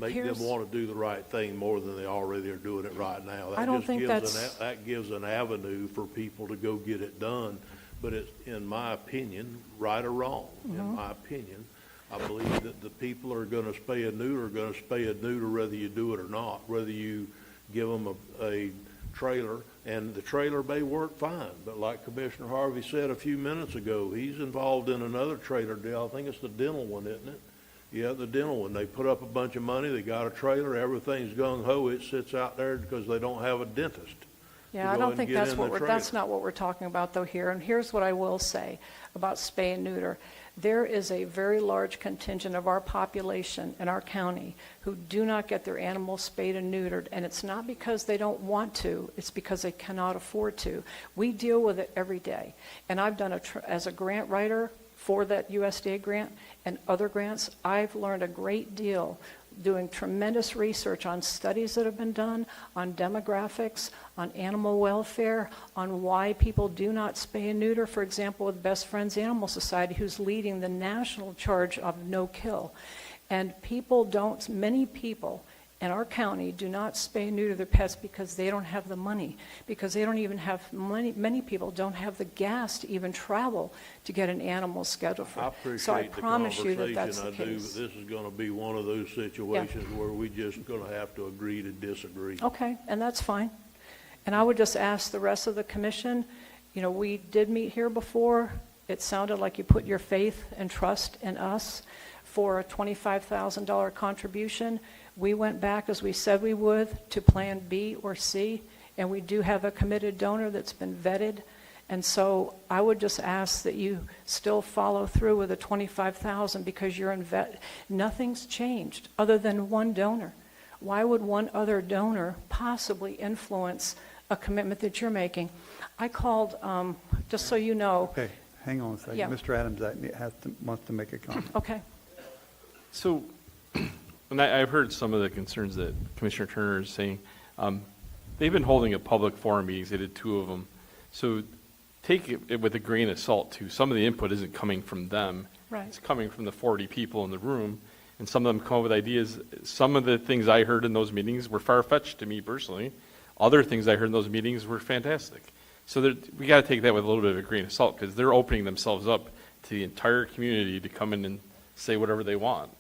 want to do the right thing more than they already are doing it right now. That gives an avenue for people to go get it done. But it's, in my opinion, right or wrong, in my opinion, I believe that the people are going to spay and neuter are going to spay and neuter whether you do it or not, whether you give them a trailer, and the trailer may work fine. But like Commissioner Harvey said a few minutes ago, he's involved in another trailer deal. I think it's the dental one, isn't it? Yeah, the dental one. They put up a bunch of money. They got a trailer. Everything's gung-ho. It sits out there because they don't have a dentist. Yeah, I don't think that's not what we're talking about, though, here. And here's what I will say about spay and neuter. There is a very large contingent of our population in our county who do not get their animals spayed and neutered, and it's not because they don't want to, it's because they cannot afford to. We deal with it every day. And I've done as a grant writer for that USDA grant and other grants, I've learned a great deal doing tremendous research on studies that have been done, on demographics, on animal welfare, on why people do not spay and neuter, for example, with Best Friends Animal Society, who's leading the national charge of no kill. And many people in our county do not spay and neuter their pets because they don't have the money, because they don't even have money. Many people don't have the gas to even travel to get an animal scheduled for. I appreciate so I promise the you that that's the conversation. I do, case. but this is going to be one of those situations where we just going to have to agree to disagree. Okay, and that's fine. And I would just ask the rest of the commission, we did meet here before. It sounded like you put your faith and trust in us for a $25,000 contribution. We went back, as we said we would, to Plan B or C, and we do have a committed donor that's been vetted. And so I would just ask that you still follow through with the $25,000 because you're in nothing's changed other than one donor. Why would one other donor possibly influence a commitment that you're making? I called, just so you know. Okay, hang on a second. Yeah. Mr. Adams wants to make a comment. Okay. So, and I've heard some of the concerns that Commissioner Turner is saying. They've been holding a public forum meetings. They did 2 of them. So take it with a grain of salt, too. Some of the input isn't coming from them. Right. It's coming from the 40 people in the room. And some of them come up with ideas. Some of the things I heard in those meetings were far-fetched to me personally. Other things I heard in those meetings were fantastic. So we got to take that with a little bit of a grain of salt because they're opening themselves up to the entire community to come in and say whatever they want.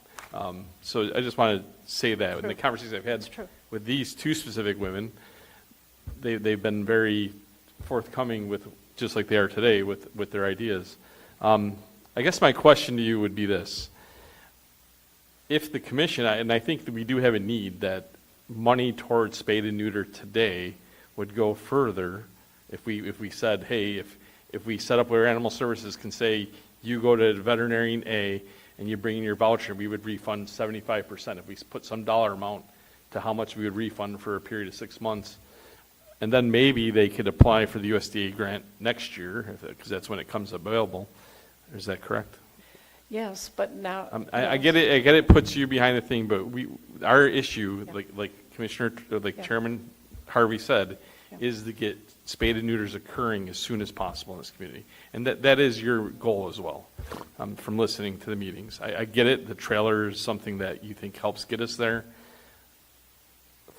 So I just want to say that in the True. conversations I've had It's true. with these two specific women, they've been very forthcoming with, just like they are today, with their ideas. I guess my question to you would be this. If the commission, and I think that we do have a need, that money towards spade and neuter today would go further if we said, hey, if we set up where animal services can say, you go to veterinarian A and you bring in your voucher, we would refund 75%. If we put some dollar amount to how much we would refund for a period of 6 months, and then maybe they could apply for the USDA grant next year, because that's when it comes available. Is that correct? Yes, but now. I get it. I get it puts you behind the thing, but our issue, like Commissioner, Chairman Harvey said, is to get spade and neuters occurring as soon as possible in this community, and that is your goal as well. From listening to the meetings, I get it. The trailer is something that you think helps get us there.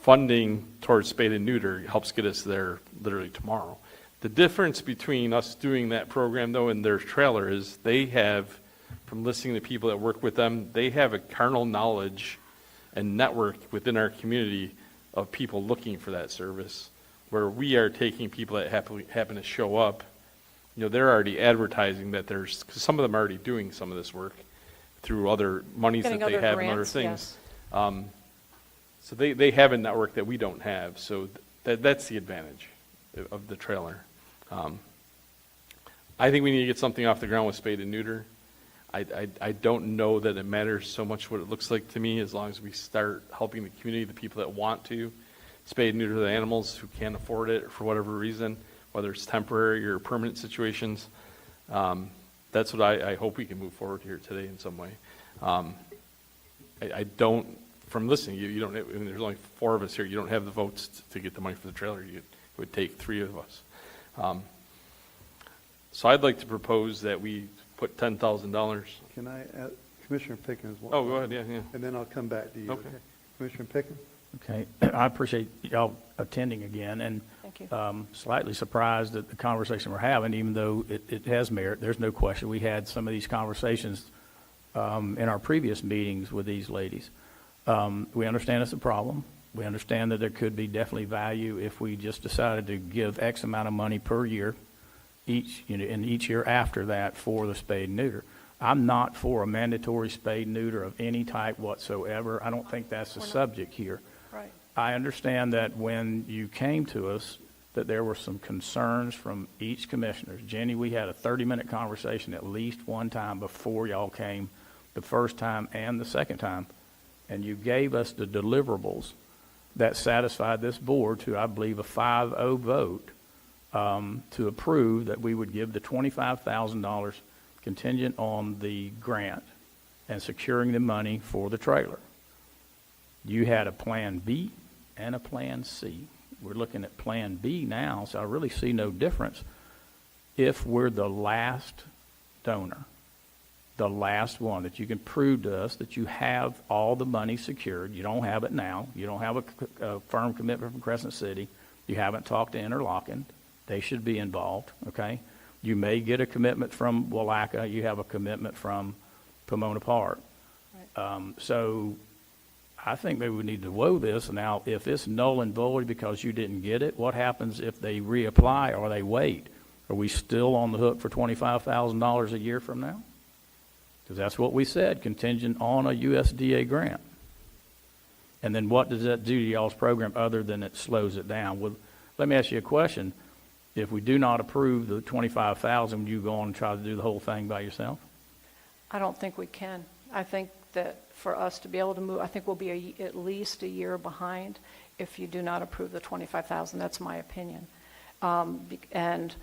Funding towards spade and neuter helps get us there literally tomorrow. The difference between us doing that program though and their trailer is they have, from listening to people that work with them, they have a carnal knowledge and network within our community of people looking for that service, where we are taking people that happen to show up. You know, they're already advertising that there's, because some of them are already doing some of this work through other monies that they have and other things. Yes. So they have a network that we don't have. So that's the advantage of the trailer. I think we need to get something off the ground with spade and neuter. I don't know that it matters so much what it looks like to me, as long as we start helping the community, the people that want to spade and neuter the animals who can't afford it for whatever reason, whether it's temporary or permanent situations. That's what I hope we can move forward here today in some way. I don't, from listening, you don't, I mean, there's only 4 of us here. You don't have the votes to get the money for the trailer. It would take 3 of us. So I'd like to propose that we put $10,000. Can I add, Commissioner Pickens? Oh, go ahead, yeah. And then I'll come back to you. Okay. Commissioner Pickens? Okay, I appreciate y'all attending again, and Thank you. Slightly surprised at the conversation we're having, even though it has merit. There's no question. We had some of these conversations in our previous meetings with these ladies. We understand it's a problem. We understand that there could be definitely value if we just decided to give X amount of money per year, and each year after that for the spade and neuter. I'm not for a mandatory spade and neuter of any type whatsoever. I don't think that's the subject here. Right. I understand that when you came to us, that there were some concerns from each commissioner. Jenny, we had a 30-minute conversation at least one time before y'all came, the first time and the second time, and you gave us the deliverables that satisfied this board to, I believe, a 5-0 vote to approve that we would give the $25,000 contingent on the grant and securing the money for the trailer. You had a plan B and a plan C. We're looking at plan B now, so I really see no difference if we're the last donor, the last one, that you can prove to us that you have all the money secured. You don't have it now. You don't have a firm commitment from Crescent City. You haven't talked to Interlochen. They should be involved, okay? You may get a commitment from Willaca. You have a commitment from Pomona Park. Right. So I think maybe we need to woe this. Now, if it's null and void because you didn't get it, what happens if they reapply or they wait? Are we still on the hook for $25,000 a year from now? Because that's what we said, contingent on a USDA grant. And then what does that do to y'all's program other than it slows it down? Well, let me ask you a question. If we do not approve the $25,000, would you go on and try to do the whole thing by yourself? I don't think we can. I think that for us to be able to move, I think we'll be at least a year behind if you do not approve the $25,000. That's my opinion. And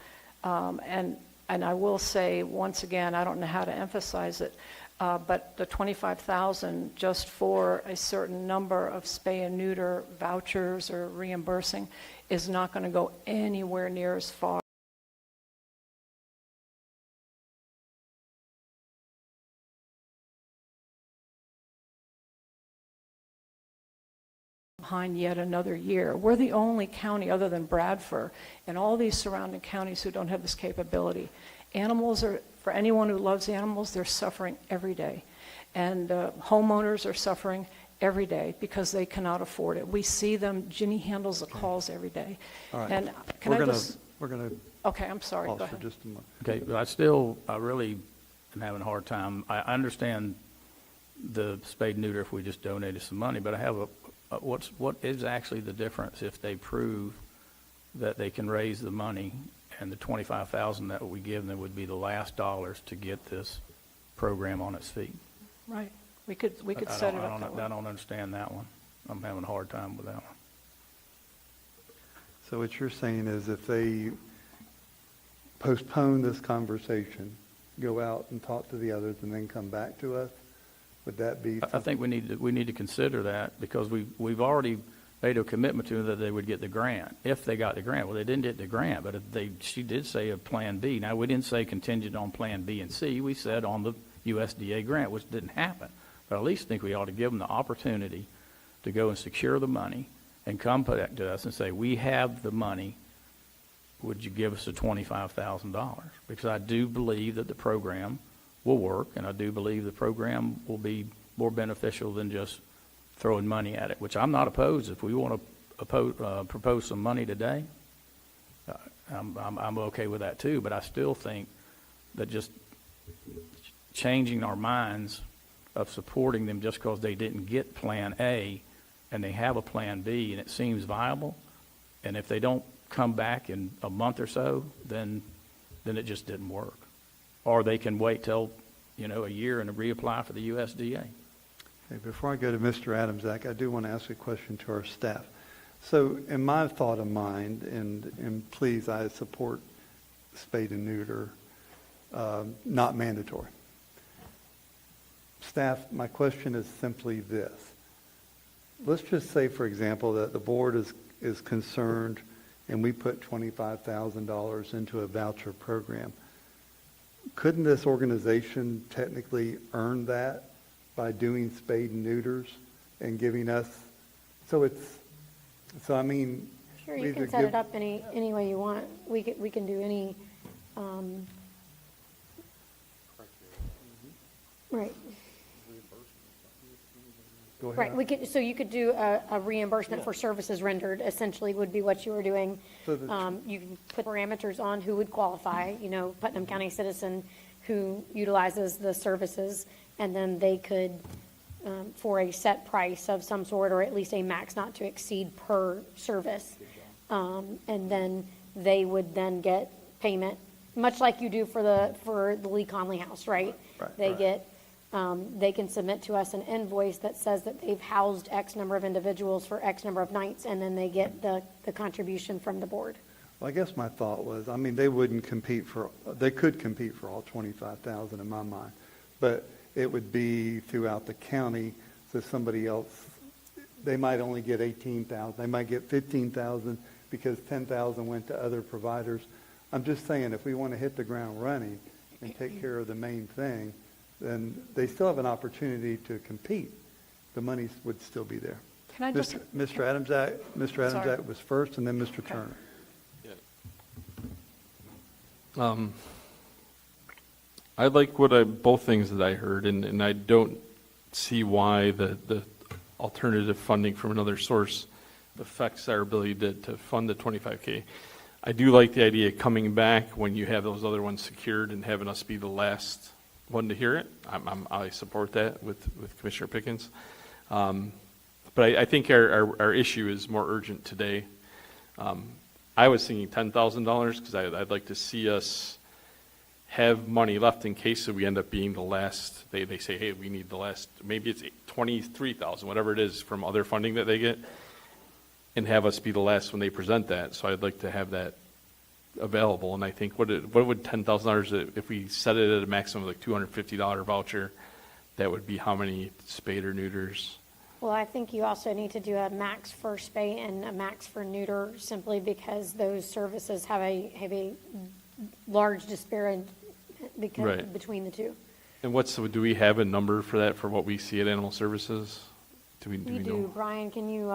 I will say, once again, I don't know how to emphasize it, but the $25,000 just for a certain number of spay and neuter vouchers or reimbursing is not going to go anywhere near as far behind yet another year. We're the only county other than Bradford and all these surrounding counties who don't have this capability. Animals are, for anyone who loves animals, they're suffering every day. And homeowners are suffering every day because they cannot afford it. We see them, Ginny handles the calls every day. All right. And can We're going to Okay, I'm sorry, go pause for ahead. just a moment. Okay, but I really am having a hard time. I understand the spade and neuter if we just donated some money, but I have what is actually the difference if they prove that they can raise the money and the $25,000 that we give them would be the last dollars to get this program on its feet? Right, we could set it up that way. I don't understand that one. I'm having a hard time with that one. So what you're saying is if they postpone this conversation, go out and talk to the others, and then come back to us, would that be? I think we need to consider that because we've already made a commitment to them that they would get the grant, if they got the grant. Well, they didn't get the grant, but she did say a Plan B. Now, we didn't say contingent on Plan B and C. We said on the USDA grant, which didn't happen. But I at least think we ought to give them the opportunity to go and secure the money and come back to us and say, we have the money. Would you give us the $25,000? Because I do believe that the program will work, and I do believe the program will be more beneficial than just throwing money at it, which I'm not opposed. If we want to propose some money today, I'm okay with that too. But I still think that just changing our minds of supporting them just because they didn't get Plan A and they have a Plan B and it seems viable, and if they don't come back in a month or so, then it just didn't work. Or they can wait till, a year and reapply for the USDA. Okay, before I go to Mr. Adamczak, I do want to ask a question to our staff. So in my thought of mind, and please, I support spade and neuter, not mandatory. Staff, my question is simply this. Let's just say, for example, that the board is concerned and we put $25,000 into a voucher program. Couldn't this organization technically earn that by doing spade and neuters and giving us, Sure, you can set it up any way you want. We can do any, right. Go ahead. Right, so you could do a reimbursement for services rendered, essentially would be what you were doing. So the- You can put parameters on who would qualify, Putnam County citizen who utilizes the services, and then they could, for a set price of some sort, or at least a max not to exceed per service. And then they would then get payment, much like you do for the Lee Conley House, right? They get, they can submit to us an invoice that says that they've housed X number of individuals for X number of nights, and then they get the contribution from the board. Well, I guess my thought was, they could compete for all 25,000 in my mind, but it would be throughout the county, so somebody else, they might only get 18,000, they might get 15,000 because 10,000 went to other providers. I'm just saying, if we want to hit the ground running and take care of the main thing, then they still have an opportunity to compete. The money would still be there. Can I just? Mr. Adamczak was first, and then Mr. Turner. I like both things that I heard, and I don't see why the alternative funding from another source affects our ability to fund the 25K. I do like the idea of coming back when you have those other ones secured and having us be the last one to hear it. I support that with Commissioner Pickens. But I think our issue is more urgent today. I was thinking $10,000 because I'd like to see us have money left in case we end up being the last. They say, hey, we need the last, maybe it's 23,000, whatever it is from other funding that they get, and have us be the last when they present that. So I'd like to have that available. And I think what would $10,000, if we set it at a maximum of like $250 voucher, that would be how many spade or neuters? Well, I think you also need to do a max for spay and a max for neuter, simply because those services have a large disparity between the two. And do we have a number for that, for what we see at Animal Services? Do we know? Brian, can you,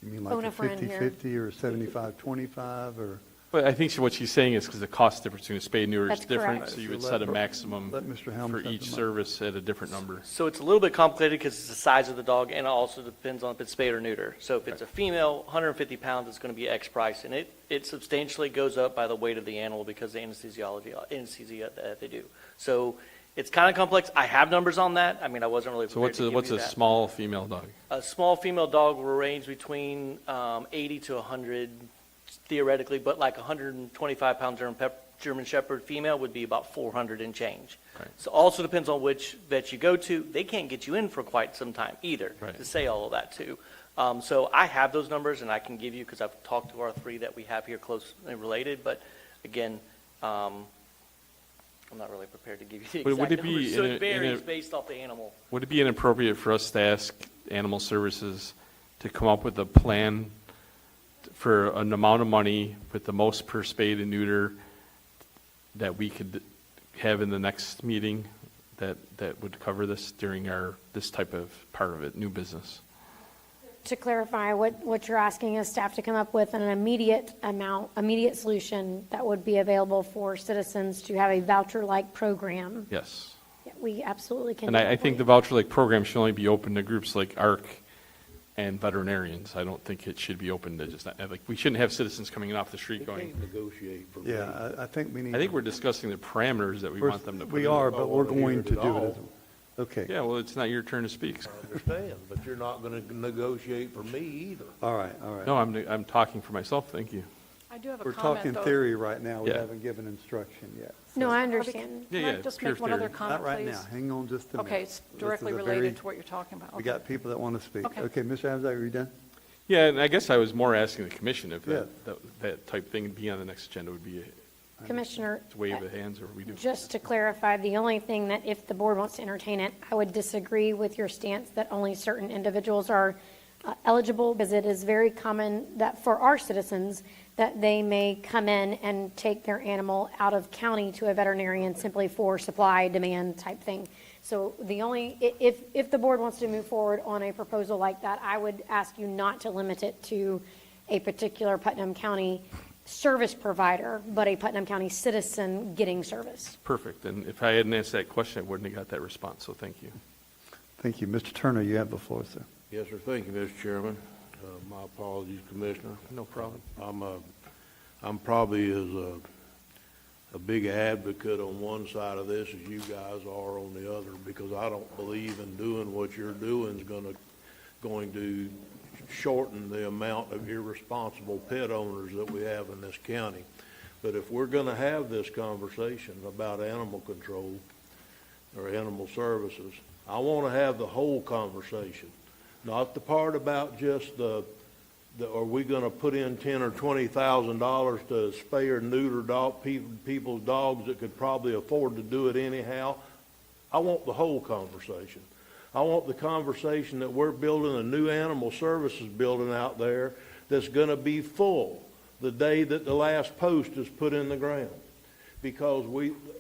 You mean like a 50-50 or 75-25 or? But I think what she's saying is because the cost difference between a spay and neuter is That's different, correct. so you would set a maximum Let Mr. Helms for have the each mic. service at a different number. So it's a little bit complicated because it's the size of the dog, and it also depends on if it's spayed or neuter. So if it's a female, 150 pounds, it's going to be X price, and it substantially goes up by the weight of the animal because of the anesthesia that they do. So it's kind of complex. I have numbers on that. I mean, I wasn't really So prepared to give what's you a that. small female dog? A small female dog will range between 80 to 100 theoretically, but like 125-pound German Shepherd female would be about 400 and change. Right. So also depends on which vet you go to. They can't get you in for quite some time either, Right. to say all of that too. So I have those numbers and I can give you, because I've talked to our three that we have here closely related, but again, I'm not really prepared to give you the But would exact it be numbers. So in it a- varies based off the animal. Would it be inappropriate for us to ask Animal Services to come up with a plan for an amount of money with the most per spade and neuter that we could have in the next meeting that would cover this during this type of part of it, new business? To clarify, what you're asking is staff to come up with an immediate solution that would be available for citizens to have a voucher-like program. Yes. Yeah, we absolutely can. And do that I for think you. the voucher-like program should only be open to groups like ARC and veterinarians. I don't think it should be open to just, like, we shouldn't have citizens coming in off the street going. Negotiate for me. Yeah, I think we need. I think we're discussing the parameters that we We're- want them to put We in. are, I but we're wanna hear going it to at do it all. as, okay. Yeah, well, it's not your turn to speak. I understand, but you're not going to negotiate for me either. All right, all right. No, I'm talking for myself, thank you. I do have a We're comment, talking though. theory right now. We Yeah. haven't given instruction yet. No, I understand. Yeah, Can I yeah, just pure make one other theory. comment, Not right please? now. Hang on just a minute. Okay, it's This directly is a related very- to what you're talking about. We Okay. got people that want to speak. Okay. Okay, Mr. Adams, are you done? Yeah, and I guess I was more asking the commission if Yeah. that type thing be on the next agenda would be Commissioner, to wave the hands, or we do. just to clarify, the only thing that if the board wants to entertain it, I would disagree with your stance that only certain individuals are eligible, because it is very common that for our citizens, that they may come in and take their animal out of county to a veterinarian simply for supply, demand type thing. So if the board wants to move forward on a proposal like that, I would ask you not to limit it to a particular Putnam County service provider, but a Putnam County citizen getting service. Perfect, and if I hadn't asked that question, I wouldn't have got that response, so thank you. Thank you. Mr. Turner, you have the floor, sir. Yes, sir. Thank you, Mr. Chairman. My apologies, Commissioner. No problem. I'm probably as a big advocate on one side of this as you guys are on the other, because I don't believe in doing what you're doing is going to shorten the amount of irresponsible pet owners that we have in this county. But if we're going to have this conversation about animal control or animal services, I want to have the whole conversation, not the part about just are we going to put in $10,000 or $20,000 to spay or neuter people's dogs that could probably afford to do it anyhow. I want the whole conversation. I want the conversation that we're building a new animal services building out there that's going to be full the day that the last post is put in the ground. Because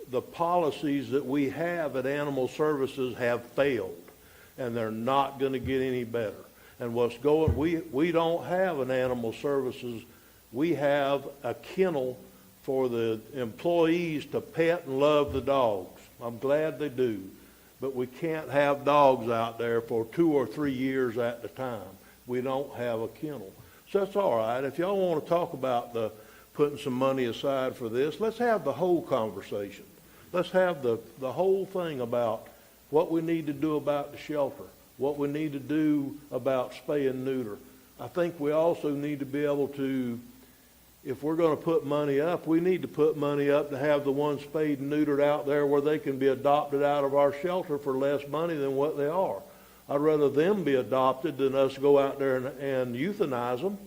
the policies that we have at Animal Services have failed, and they're not going to get any better. And we don't have an Animal Services, we have a kennel for the employees to pet and love the dogs. I'm glad they do. But we can't have dogs out there for 2 or 3 years at a time. We don't have a kennel. So that's all right. If y'all want to talk about putting some money aside for this, let's have the whole conversation. Let's have the whole thing about what we need to do about the shelter, what we need to do about spay and neuter. I think we also need to be able to, if we're going to put money up, we need to put money up to have the ones spayed and neutered out there where they can be adopted out of our shelter for less money than what they are. I'd rather them be adopted than us go out there and euthanize them.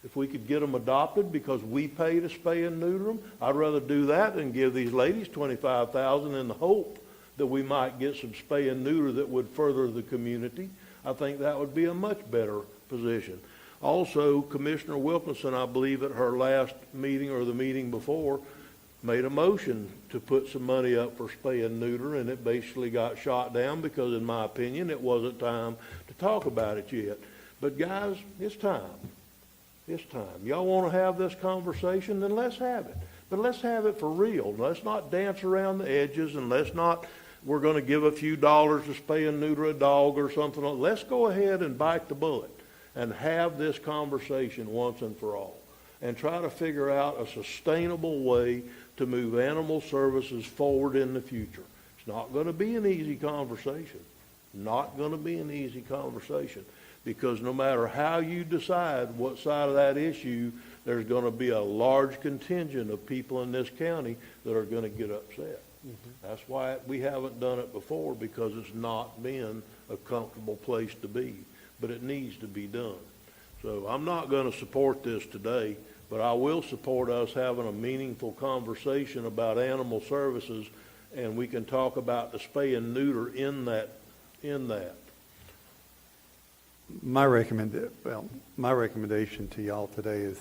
If we could get them adopted because we pay to spay and neuter them, I'd rather do that than give these ladies $25,000 in the hope that we might get some spay and neuter that would further the community. I think that would be a much better position. Also, Commissioner Wilkinson, I believe at her last meeting or the meeting before, made a motion to put some money up for spay and neuter, and it basically got shot down because, in my opinion, it wasn't time to talk about it yet. But guys, it's time. It's time. Y'all want to have this conversation, then let's have it. But let's have it for real. Let's not dance around the edges, and let's not, we're going to give a few dollars to spay and neuter a dog or something. Let's go ahead and bite the bullet and have this conversation once and for all, and try to figure out a sustainable way to move animal services forward in the future. It's not going to be an easy conversation. Not going to be an easy conversation, because no matter how you decide what side of that issue, there's going to be a large contingent of people in this county that are going to get upset. That's why we haven't done it before, because it's not been a comfortable place to be, but it needs to be done. So I'm not going to support this today, but I will support us having a meaningful conversation about animal services, and we can talk about the spay and neuter in that. My recommendation to y'all today is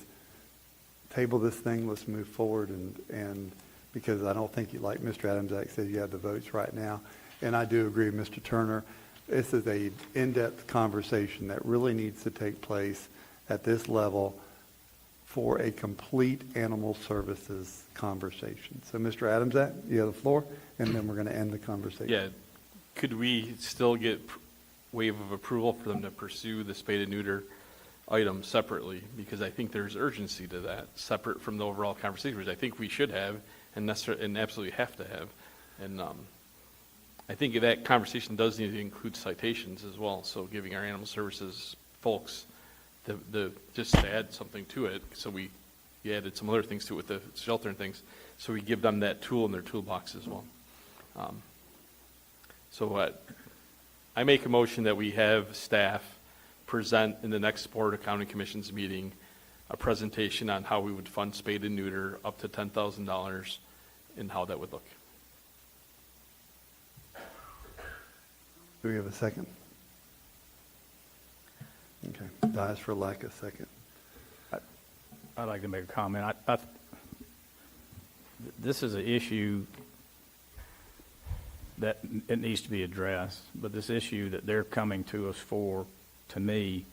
table this thing, let's move forward, and because I don't think, like Mr. Adamczak said, you have the votes right now. And I do agree with Mr. Turner. This is a in-depth conversation that really needs to take place at this level for a complete animal services conversation. So, Mr. Adamczak, you have the floor, and then we're going to end the conversation. Yeah. Could we still get waive of approval for them to pursue the spay and neuter item separately? Because I think there's urgency to that, separate from the overall conversation, which I think we should have and absolutely have to have. And I think that conversation does need to include citations as well. So giving our animal services folks the just to add something to it. So we added some other things to it with the shelter and things. So we give them that tool in their toolbox as well. I make a motion that we have staff present in the next Board of County Commissions meeting a presentation on how we would fund spay and neuter up to $10,000 and how that would look. Do we have a second? Okay, dies for lack of second. I'd like to make a comment. This is an issue that it needs to be addressed, but this issue that they're coming to us for, to me,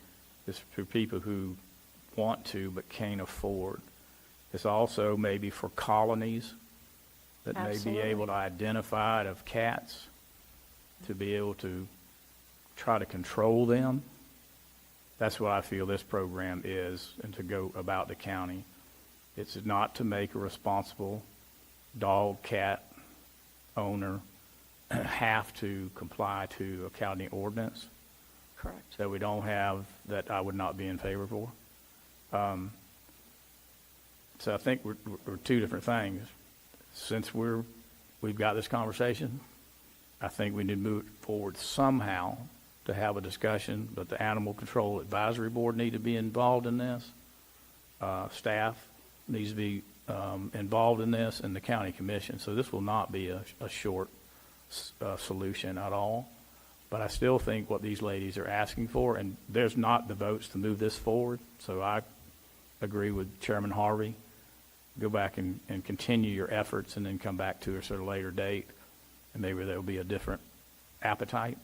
is for people who want to but can't afford. It's also maybe for colonies that may be able to identify it of cats, to be able to try to control them. That's what I feel this program is, and to go about the county. It's not to make a responsible dog, cat owner have to comply to a county ordinance. Correct. That we don't have, that I would not be in favor for. So I think we're two different things. Since we've got this conversation, I think we need to move forward somehow to have a discussion, but the Animal Control Advisory Board need to be involved in this. Staff needs to be involved in this, and the county commission. So this will not be a short solution at all. But I still think what these ladies are asking for, and there's not the votes to move this forward, so I agree with Chairman Harvey. Go back and continue your efforts and then come back to us at a later date, and maybe there'll be a different appetite.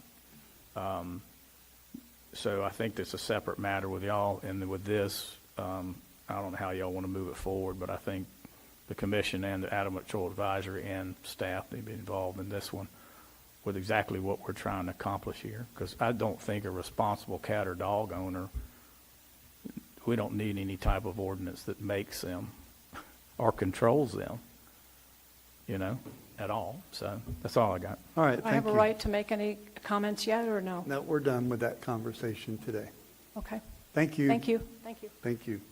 So I think that's a separate matter with y'all, and with this, I don't know how y'all want to move it forward, but I think the commission and the Animal Control Advisory and staff need to be involved in this one with exactly what we're trying to accomplish here. Because I don't think a responsible cat or dog owner, we don't need any type of ordinance that makes them or controls them, at all. So that's all I got. All right, Do I have a right to make any comments yet, or no? No, we're done with that conversation today. Okay. Thank you. Thank you. Thank you. Thank you.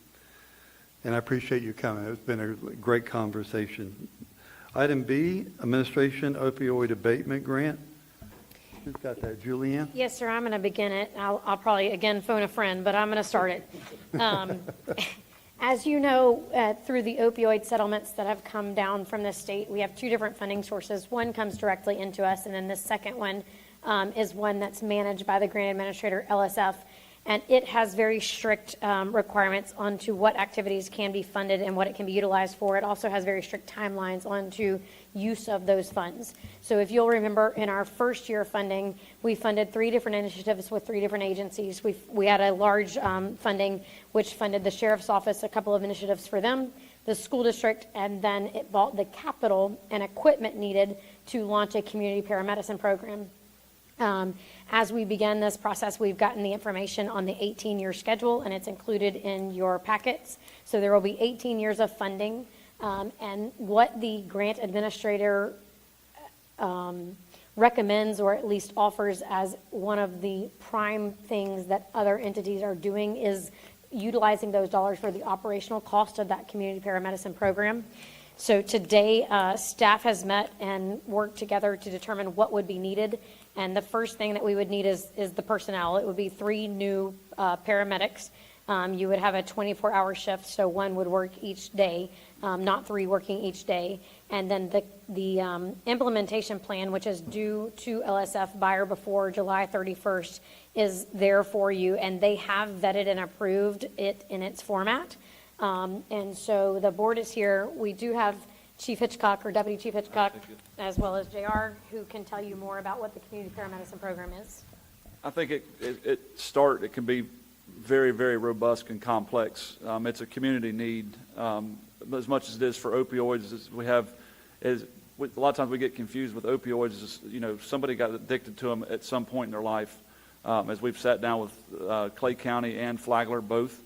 And I appreciate you coming. It's been a great conversation. Item B, Administration Opioid Abatement Grant. Who's got that, Julianne? Yes, sir, I'm going to begin it. I'll probably, again, phone a friend, but I'm going to start it. As you know, through the opioid settlements that have come down from the state, we have two different funding sources. One comes directly into us, and then the second one is one that's managed by the grant administrator, LSF. And it has very strict requirements onto what activities can be funded and what it can be utilized for. It also has very strict timelines onto use of those funds. So if you'll remember, in our first year of funding, we funded 3 different initiatives with 3 different agencies. We had a large funding which funded the sheriff's office, a couple of initiatives for them, the school district, and then it bought the capital and equipment needed to launch a community paramedicine program. As we began this process, we've gotten the information on the 18-year schedule, and it's included in your packets. So there will be 18 years of funding, and what the grant administrator recommends, or at least offers as one of the prime things that other entities are doing, is utilizing those dollars for the operational cost of that community paramedicine program. So today, staff has met and worked together to determine what would be needed. And the first thing that we would need is the personnel. It would be 3 new paramedics. You would have a 24-hour shift, so 1 would work each day, not 3 working each day. And then the implementation plan, which is due to LSF by or before July 31st, is there for you. And they have vetted and approved it in its format. And so the board is here. We do have Chief Hitchcock, or Deputy Chief Hitchcock, as well as JR, who can tell you more about what the community paramedicine program is. I think it can be very, very robust and complex. It's a community need, as much as it is for opioids. A lot of times we get confused with opioids. Somebody got addicted to them at some point in their life. As we've sat down with Clay County and Flagler both,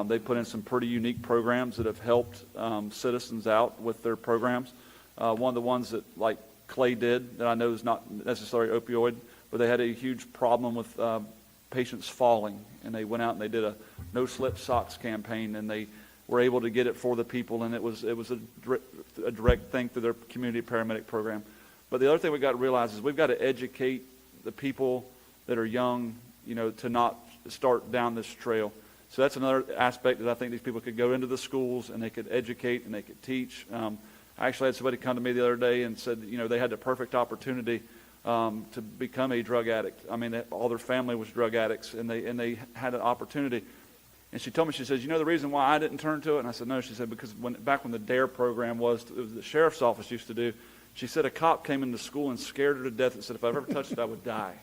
they put in some pretty unique programs that have helped citizens out with their programs. One of the ones that, like Clay did, that I know is not necessarily opioid, but they had a huge problem with patients falling, and they went out and they did a no slip socks campaign, and they were able to get it for the people, and it was a direct thing through their community paramedic program. But the other thing we've got to realize is we've got to educate the people that are young, to not start down this trail. So that's another aspect that I think these people could go into the schools and they could educate and they could teach. I actually had somebody come to me the other day and said, they had the perfect opportunity to become a drug addict. I mean, all their family was drug addicts, and they had an opportunity. And she told me, she says, the reason why I didn't turn to it? And I said, no. She said, because back when the DARE program was the sheriff's office used to do, she said a cop came into school and scared her to death and said, if I ever touched it, I would die.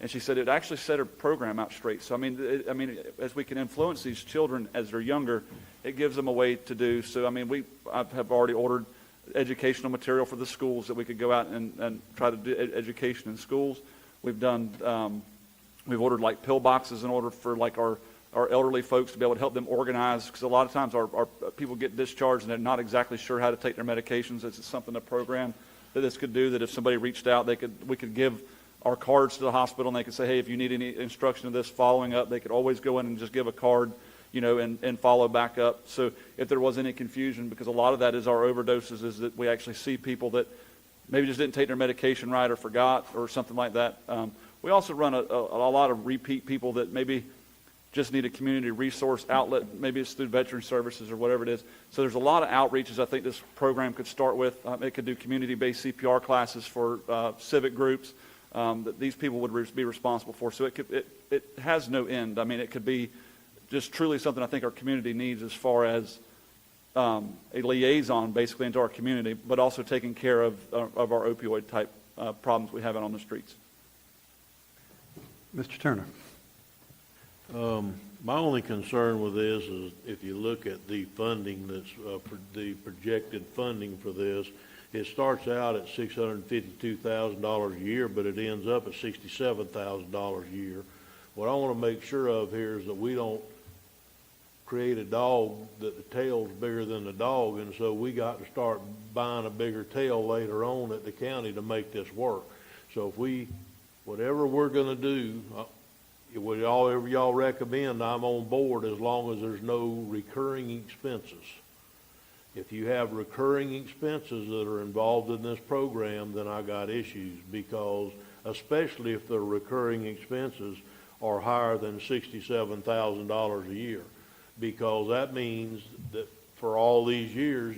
And she said it actually set her program out straight. So, I mean, as we can influence these children as they're younger, it gives them a way to do. So, I mean, I have already ordered educational material for the schools that we could go out and try to do education in schools. We've ordered like pill boxes in order for like our elderly folks to be able to help them organize, because a lot of times our people get discharged and they're not exactly sure how to take their medications. It's something, a program that this could do, that if somebody reached out, we could give our cards to the hospital, and they could say, hey, if you need any instruction of this following up, they could always go in and just give a card, and follow back up. So if there was any confusion, because a lot of that is our overdoses, is that we actually see people that maybe just didn't take their medication right or forgot or something like that. We also run a lot of repeat people that maybe just need a community resource outlet. Maybe it's through veteran services or whatever it is. So there's a lot of outreaches I think this program could start with. It could do community-based CPR classes for civic groups that these people would be responsible for. So it has no end. I mean, it could be just truly something I think our community needs, as far as a liaison basically into our community, but also taking care of our opioid type problems we have on the streets. Mr. Turner. My only concern with this is if you look at the funding that's the projected funding for this, it starts out at $652,000 a year, but it ends up at $67,000 a year. What I want to make sure of here is that we don't create a dog that the tail's bigger than the dog, and so we got to start buying a bigger tail later on at the county to make this work. So whatever we're going to do, whatever y'all recommend, I'm on board, as long as there's no recurring expenses. If you have recurring expenses that are involved in this program, then I got issues, because especially if the recurring expenses are higher than $67,000 a year, because that means that for all these years,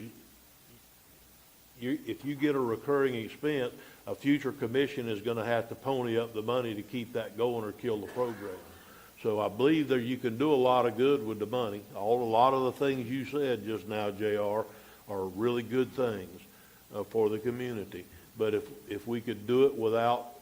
if you get a recurring expense, a future commission is going to have to pony up the money to keep that going or kill the program. So I believe that you can do a lot of good with the money. A lot of the things you said just now, JR, are really good things for the community. But if we could do it without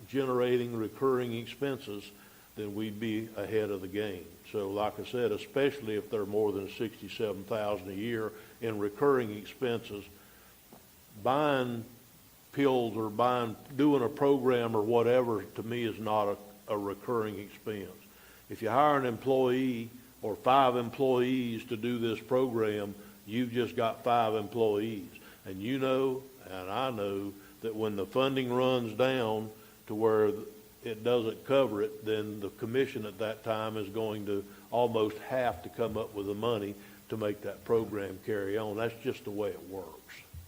generating recurring expenses, then we'd be ahead of the game. So like I said, especially if they're more than $67,000 a year in recurring expenses, buying pills or doing a program or whatever, to me, is not a recurring expense. If you hire an employee or 5 employees to do this program, you've just got 5 employees. And you know, and I know, that when the funding runs down to where it doesn't cover it, then the commission at that time is going to almost have to come up with the money to make that program carry on. That's just the way it works.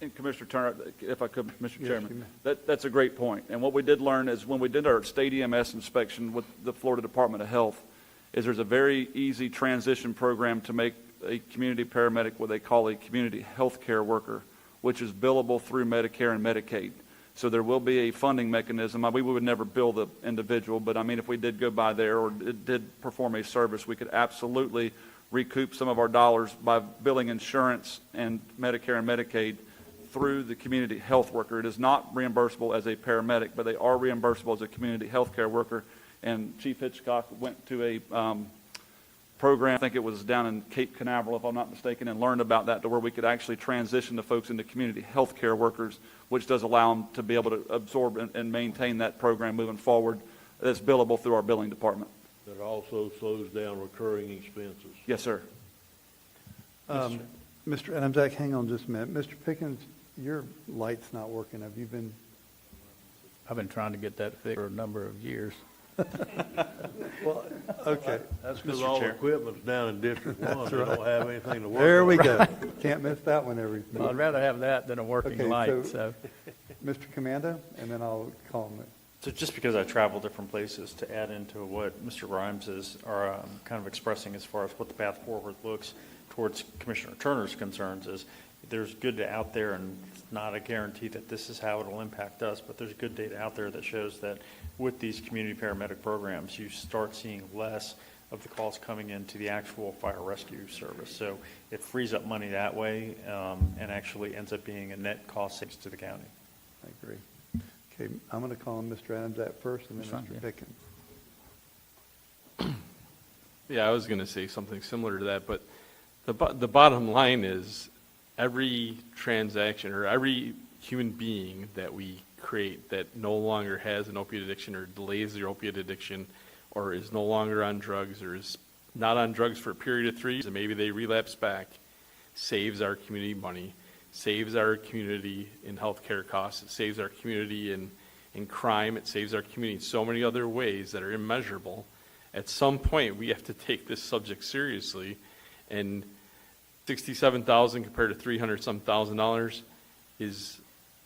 And Commissioner Turner, if I could, Mr. Chairman, that's a great point. And what we did learn is when we did our state EMS inspection with the Florida Department of Health, is there's a very easy transition program to make a community paramedic what they call a community health care worker, which is billable through Medicare and Medicaid. So there will be a funding mechanism. We would never bill the individual, but I mean, if we did go by there or did perform a service, we could absolutely recoup some of our dollars by billing insurance and Medicare and Medicaid through the community health worker. It is not reimbursable as a paramedic, but they are reimbursable as a community health care worker. And Chief Hitchcock went to a program, I think it was down in Cape Canaveral, if I'm not mistaken, and learned about that to where we could actually transition the folks into community health care workers, which does allow them to be able to absorb and maintain that program moving forward that's billable through our billing department. That also slows down recurring expenses. Yes, sir. Mr. Adamsack, hang on just a minute. Mr. Pickens, your light's not working. Have you been? I've been trying to get that fixed for a number of years. Well, okay. That's because all the equipment's down in District 1. That's They right. don't have anything to work on. There we go. Can't miss that one every. Well, I'd rather have that than a working Okay, light, so. Mr. Commando, and then I'll call him. So just because I travel different places, to add into what Mr. Rhymes is kind of expressing as far as what the path forward looks towards Commissioner Turner's concerns is there's good data out there, and it's not a guarantee that this is how it will impact us, but there's good data out there that shows that with these community paramedic programs, you start seeing less of the calls coming into the actual fire rescue service. So it frees up money that way and actually ends up being a net cost savings to the county. I agree. Okay, I'm going to call him Mr. Adamsack first, and then That's fine, Mr. yeah. Pickens. Yeah, I was going to say something similar to that, but the bottom line is every transaction or every human being that we create that no longer has an opiate addiction or delays their opiate addiction or is no longer on drugs or is not on drugs for a period of 3 years and maybe they relapse back, saves our community money, saves our community in healthcare costs, it saves our community in crime, it saves our community in so many other ways that are immeasurable. At some point, we have to take this subject seriously, and $67,000 compared to $300-some thousand is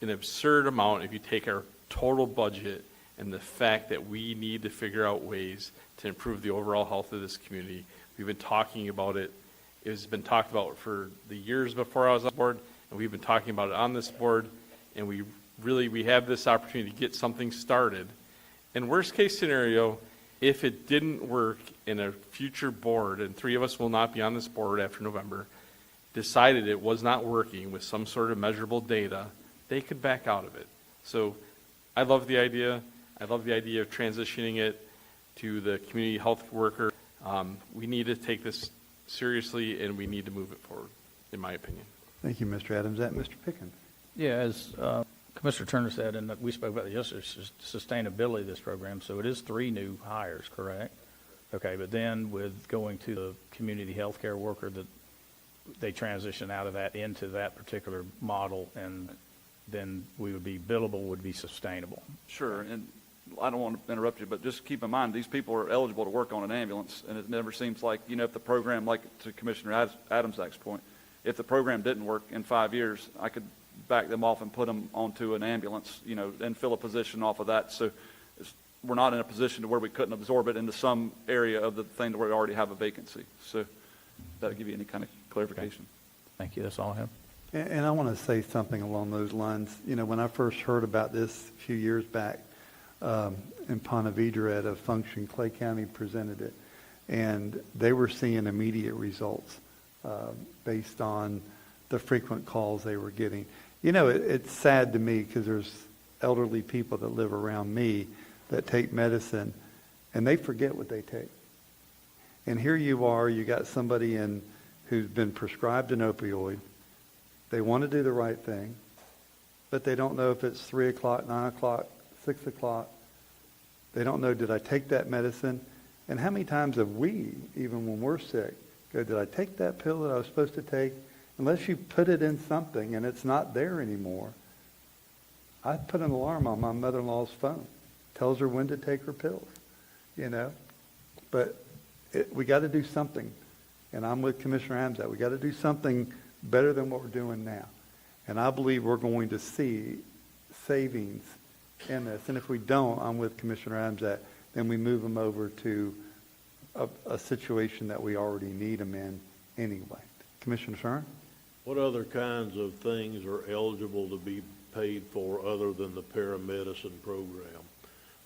an absurd amount if you take our total budget and the fact that we need to figure out ways to improve the overall health of this community. We've been talking about it. It's been talked about for the years before I was on board, and we've been talking about it on this board, and we have this opportunity to get something started. In worst case scenario, if it didn't work in a future board, and 3 of us will not be on this board after November, decided it was not working with some sort of measurable data, they could back out of it. So I love the idea. I love the idea of transitioning it to the community health worker. We need to take this seriously, and we need to move it forward, in my opinion. Thank you, Mr. Adamsack. Mr. Pickens. Yeah, as Commissioner Turner said, and we spoke about it yesterday, sustainability of this program. So it is 3 new hires, correct? Okay, but then with going to the community health care worker, that they transition out of that into that particular model, and then we would be billable, would be sustainable. Sure, and I don't want to interrupt you, but just keep in mind, these people are eligible to work on an ambulance, and it never seems like, if the program, like to Commissioner Adamsack's point, if the program didn't work in 5 years, I could back them off and put them onto an ambulance, and fill a position off of that. So we're not in a position to where we couldn't absorb it into some area of the thing where we already have a vacancy. So that'll give you any kind of clarification. Okay. Thank you. That's all I have. And I want to say something along those lines. When I first heard about this a few years back, and in Ponte Vedra at a function. Clay County presented it, and they were seeing immediate results based on the frequent calls they were getting. You know, it's sad to me because there's elderly people that live around me that take medicine, and they forget what they take. And here you are, you got somebody who's been prescribed an opioid. They want to do the right thing, but they don't know if it's 3 o'clock, 9 o'clock, 6 o'clock. They don't know, did I take that medicine? And how many times have we, even when we're sick, go, did I take that pill that I was supposed to take? Unless you put it in something and it's not there anymore. I put an alarm on my mother-in-law's phone. Tells her when to take her pills, you know. But we got to do something. And I'm with Commissioner Hamzat. We got to do something better than what we're doing now. And I believe we're going to see savings in this. And if we don't, I'm with Commissioner Hamzat, then we move them over to a situation that we already need them in anyway. Commissioner Shern? What other kinds of things are eligible to be paid for other than the paramedicine program?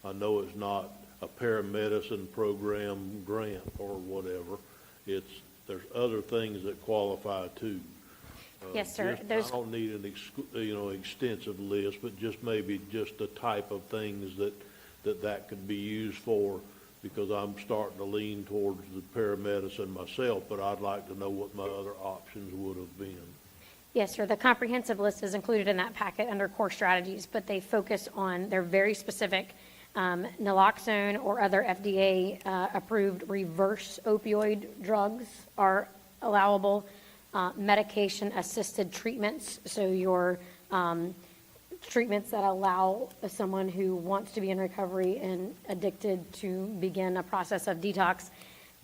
I know it's not a paramedicine program grant or whatever. There's other things that qualify too. Yes, sir. I don't need an extensive list, but just maybe just the type of things that could be used for, because I'm starting to lean towards the paramedicine myself, but I'd like to know what my other options would have been. Yes, sir. The comprehensive list is included in that packet under core strategies, but they focus on, they're very specific. Naloxone or other FDA-approved reverse opioid drugs are allowable. Medication-assisted treatments, so your treatments that allow someone who wants to be in recovery and addicted to begin a process of detox.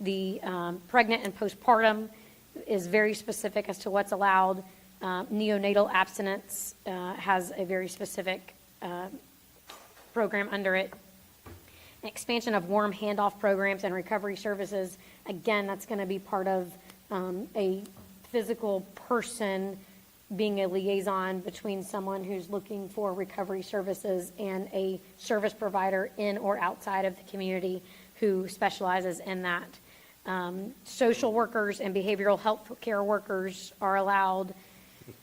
The pregnant and postpartum is very specific as to what's allowed. Neonatal abstinence has a very specific program under it. Expansion of warm handoff programs and recovery services. Again, that's going to be part of a physical person being a liaison between someone who's looking for recovery services and a service provider in or outside of the community who specializes in that. Social workers and behavioral health care workers are allowed.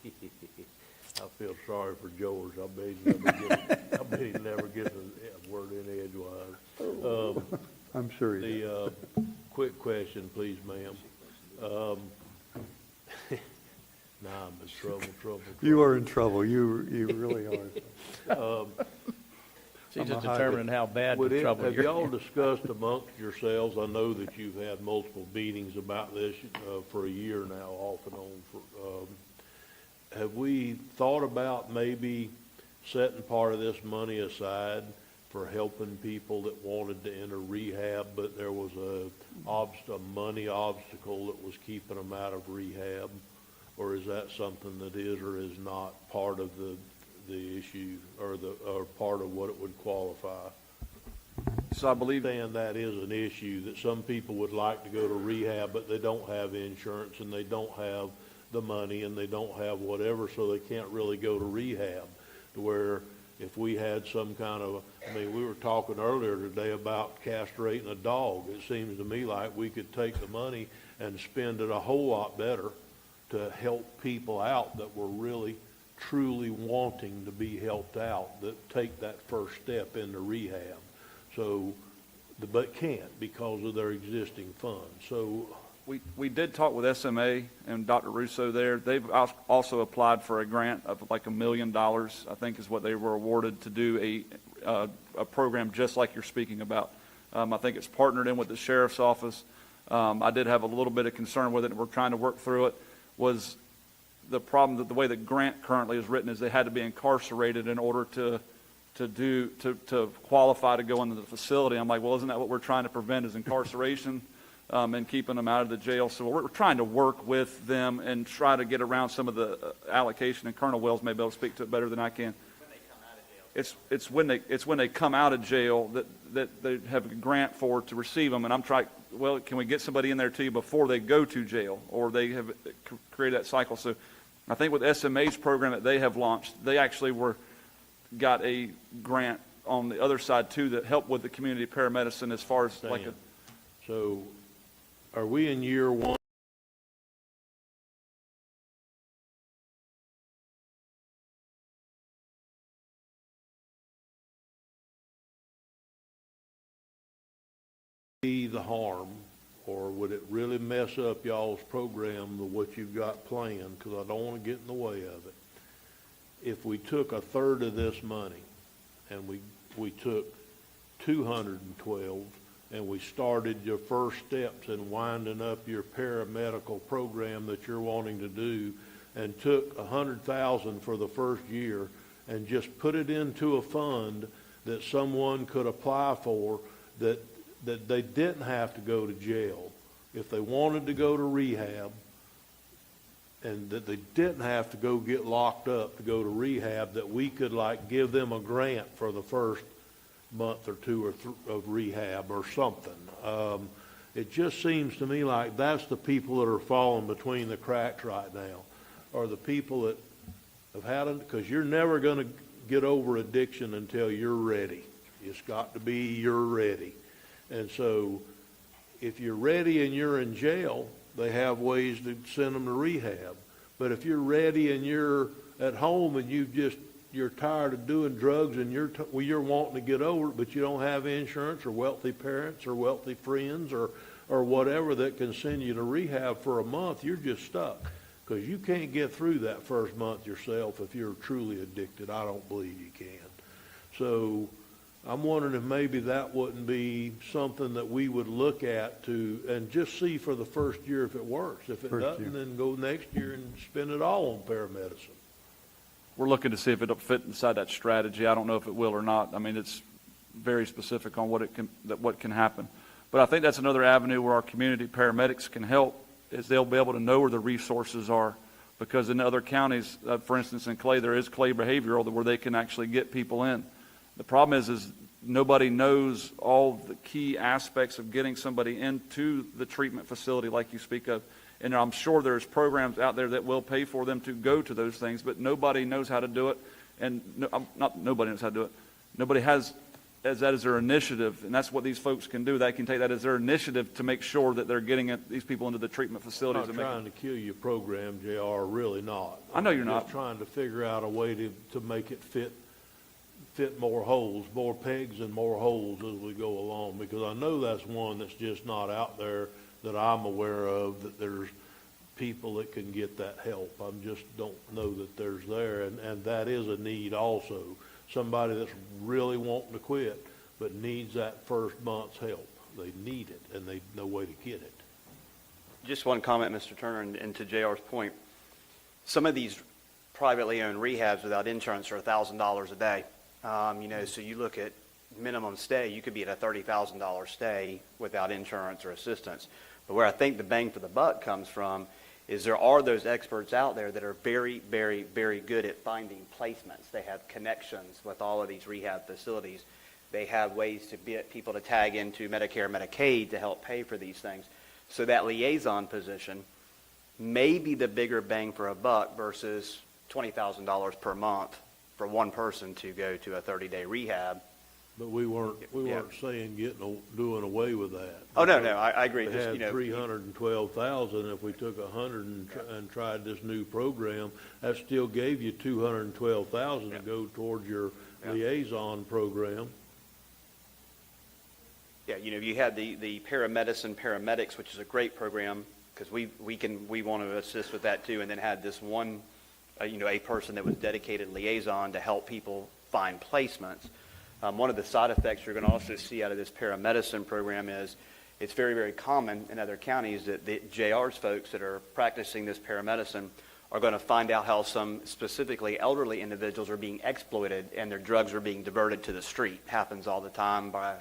I feel sorry for George. I bet he never gets a word in edgewise. I'm sure he does. Quick question, please, ma'am. Nah, I'm in trouble. You are in trouble. You really are. She's just determining how bad the trouble have you're y'all in. discussed amongst yourselves? I know that you've had multiple meetings about this for a year now, off and on. Have we thought about maybe setting part of this money aside for helping people that wanted to enter rehab, but there was a money obstacle that was keeping them out of rehab? Or is that something that is or is not part of the issue or part of what it would qualify? So I believe that is an issue, that some people would like to go to rehab, but they don't have insurance and they don't have the money and they don't have whatever, so they can't really go to rehab. To where if we had some kind of, we were talking earlier today about castrating a dog. It seems to me like we could take the money and spend it a whole lot better to help people out that were really, truly wanting to be helped out, that take that first step into rehab. So, but can't because of their existing funds. So we did talk with SMA and Dr. Russo there. They've also applied for a grant of like $1 million, I think is what they were awarded to do a program just like you're speaking about. I think it's partnered in with the sheriff's office. I did have a little bit of concern with it, and we're trying to work through it. Was the problem that the way the grant currently is written is they had to be incarcerated in order to qualify to go into the facility. I'm like, well, isn't that what we're trying to prevent, is incarceration and keeping them out of the jail? So we're trying to work with them and try to get around some of the allocation, and Colonel Wells may be able to speak to it better than I can. It's when they come out of jail that they have a grant for to receive them, and I'm trying. Well, can we get somebody in there to you before they go to jail, or they have created that cycle? So, I think with SMA's program that they have launched, they actually got a grant on the other side too that help with the community paramedicine as far as like a, So are we in year one? Be the harm, or would it really mess up y'all's program, what you've got planned? Because I don't want to get in the way of it. If we took a third of this money and we took 212 and we started your first steps in winding up your paramedical program that you're wanting to do, and took 100,000 for the first year and just put it into a fund that someone could apply for, that they didn't have to go to jail if they wanted to go to rehab, and that they didn't have to go get locked up to go to rehab, that we could like give them a grant for the first month or two of rehab or something. It just seems to me like that's the people that are falling between the cracks right now, are the people that have had it, because you're never going to get over addiction until you're ready. It's got to be you're ready. And so if you're ready and you're in jail, they have ways to send them to rehab. But if you're ready and you're at home and you're tired of doing drugs and you're wanting to get over it, but you don't have insurance or wealthy parents or wealthy friends or whatever that can send you to rehab for a month, you're just stuck. Because you can't get through that first month yourself if you're truly addicted. I don't believe you can. So I'm wondering if maybe that wouldn't be something that we would look at and just see for the first year if it works. If it doesn't, then go next year and spend it all on paramedicine. we're looking to see if it'll fit inside that strategy. I don't know if it will or not. I mean, it's very specific on what can happen. But I think that's another avenue where our community paramedics can help, is they'll be able to know where the resources are. Because in other counties, for instance, in Clay, there is Clay Behavioral where they can actually get people in. The problem is nobody knows all the key aspects of getting somebody into the treatment facility like you speak of. And I'm sure there's programs out there that will pay for them to go to those things, but nobody knows how to do it. And nobody knows how to do it. Nobody has that as their initiative, and that's what these folks can do. They can take that as their initiative to make sure that they're getting these people into the treatment facilities. I'm not trying to kill your program, JR, really not. I know you're I'm not. just trying to figure out a way to make it fit more holes, more pegs and more holes as we go along, because I know that's one that's just not out there that I'm aware of, that there's people that can get that help. I just don't know that there's there, and that is a need also. Somebody that's really wanting to quit but needs that first month's help. They need it, and they know way to get it. Just one comment, Mr. Turner, and to JR's point. Some of these privately owned rehabs without insurance are $1,000 a day. So you look at minimum stay, you could be at a $30,000 stay without insurance or assistance. But where I think the bang for the buck comes from is there are those experts out there that are very, very, very good at finding placements. They have connections with all of these rehab facilities. They have ways to get people to tag into Medicare, Medicaid to help pay for these things. So that liaison position may be the bigger bang for a buck versus $20,000 per month for one person to go to a 30-day rehab. But we weren't saying doing away with that. Oh, no, I agree. They had 312,000. If we took 100 and tried this new program, that still gave you 212,000 to go towards your liaison program. Yeah, you had the paramedics, which is a great program because we want to assist with that too, and then had this one, a person that was dedicated liaison to help people find placements. One of the side effects you're going to also see out of this paramedicine program is it's very, very common in other counties that the JR's folks that are practicing this paramedicine are going to find out how some specifically elderly individuals are being exploited and their drugs are being diverted to the street. It happens all the time by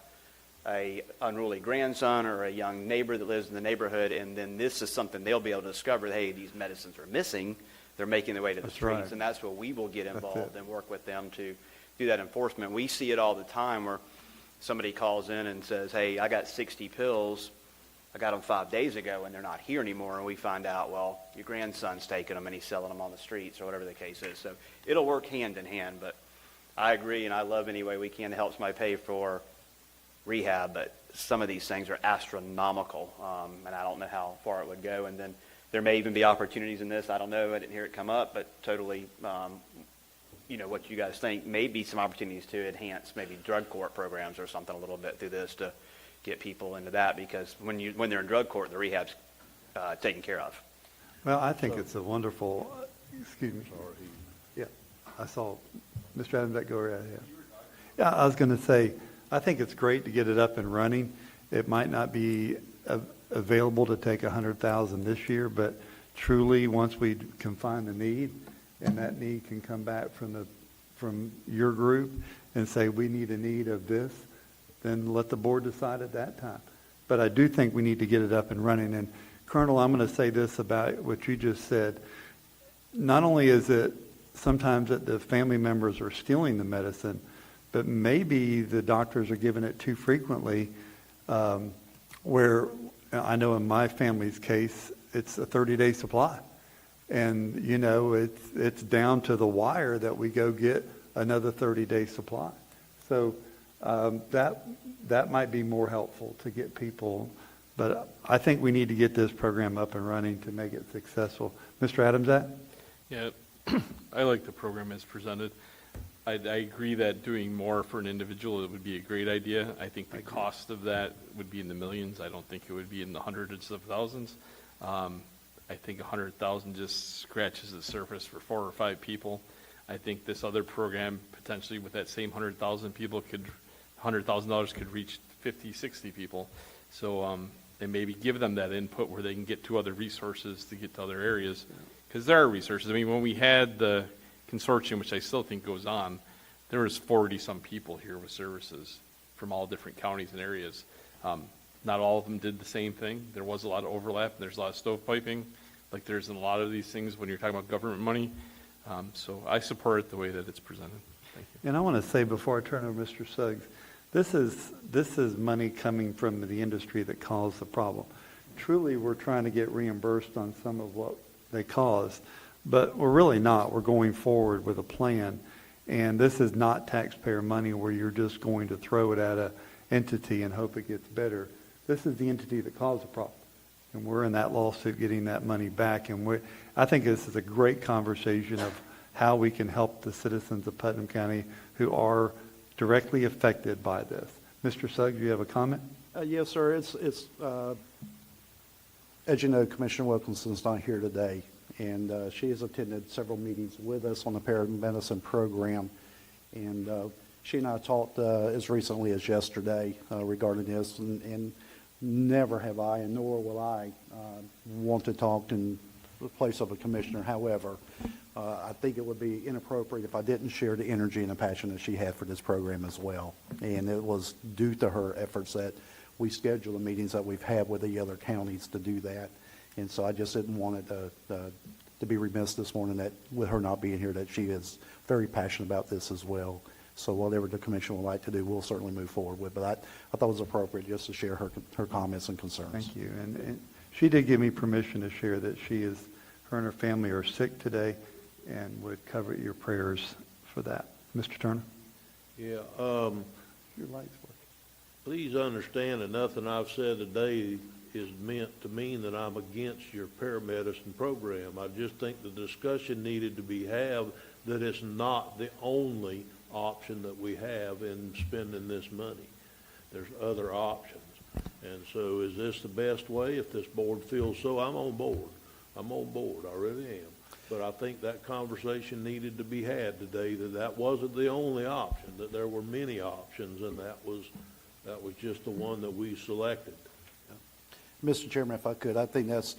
a unruly grandson or a young neighbor that lives in the neighborhood, and then this is something they'll be able to discover, hey, these medicines are missing. They're making their way to the streets, right. And that's where we will get involved and work with them to do that enforcement. We see it all the time where somebody calls in and says, hey, I got 60 pills. I got them 5 days ago, and they're not here anymore. And we find out, well, your grandson's taking them, and he's selling them on the streets or whatever the case is. So it'll work hand in hand. But I agree, and I love any way we can to help somebody pay for rehab, but some of these things are astronomical, and I don't know how far it would go. And then there may even be opportunities in this. I don't know. I didn't hear it come up, but totally, what you guys think, may be some opportunities to enhance maybe drug court programs or something a little bit through this to get people into that, because when they're in drug court, the rehab's taken care of. Well, I think it's a wonderful, excuse me. Yeah, I saw Mr. Adams, go right ahead. Yeah, I was going to say, I think it's great to get it up and running. It might not be available to take $100,000 this year, but truly, once we can find the need, and that need can come back from your group and say, we need a need of this, then let the board decide at that time. But I do think we need to get it up and running. And Colonel, I'm going to say this about what you just said. Not only is it sometimes that the family members are stealing the medicine, but maybe the doctors are giving it too frequently, where I know in my family's case, it's a 30-day supply. And, it's down to the wire that we go get another 30-day supply. So that might be more helpful to get people. But I think we need to get this program up and running to make it successful. Mr. Adams, Yeah, I like the program as presented. I agree that doing more for an individual, it would be a great idea. I think the cost of that would be in the millions. I don't think it would be in the hundreds of thousands. I think 100,000 just scratches the surface for 4 or 5 people. I think this other program, potentially with that same 100,000 people, $100,000 could reach 50, 60 people. So, and maybe give them that input where they can get to other resources to get to other areas. Because there are resources. I mean, when we had the consortium, which I still think goes on, there was 40-some people here with services from all different counties and areas. Not all of them did the same thing. There was a lot of overlap, and there's a lot of stovepiping, like there's in a lot of these things when you're talking about government money. So I support it the way that it's presented. Thank you. And I want to say before I turn over to Mr. Suggs, this is money coming from the industry that caused the problem. Truly, we're trying to get reimbursed on some of what they caused, but we're really not. We're going forward with a plan, and this is not taxpayer money where you're just going to throw it at an entity and hope it gets better. This is the entity that caused the problem, and we're in that lawsuit getting that money back. And I think this is a great conversation of how we can help the citizens of Putnam County who are directly affected by this. Mr. Suggs, you have a comment? Yes, sir. As you know, Commissioner Wilkinson's not here today, and she has attended several meetings with us on the paramedicine program, and she and I talked as recently as yesterday regarding this, and never have I, and nor will I, want to talk in the place of a commissioner. However, I think it would be inappropriate if I didn't share the energy and the passion that she had for this program as well. And it was due to her efforts that we schedule the meetings that we've had with the other counties to do that. And so I just didn't want it to be remiss this morning that with her not being here, that she is very passionate about this as well. So whatever the commission would like to do, we'll certainly move forward with. But I thought it was appropriate just to share her comments and concerns. Thank you. And she did give me permission to share that her and her family are sick today, and would cover your prayers for that. Mr. Turner? Yeah. Your light's working. Please understand that nothing I've said today is meant to mean that I'm against your paramedicine program. I just think the discussion needed to be had that it's not the only option that we have in spending this money. There's other options. And so is this the best way? If this board feels so, I'm on board. I'm on board. I really am. But I think that conversation needed to be had today, that wasn't the only option, that there were many options, and that was just the one that we selected. Mr. Chairman, if I could, I think that's,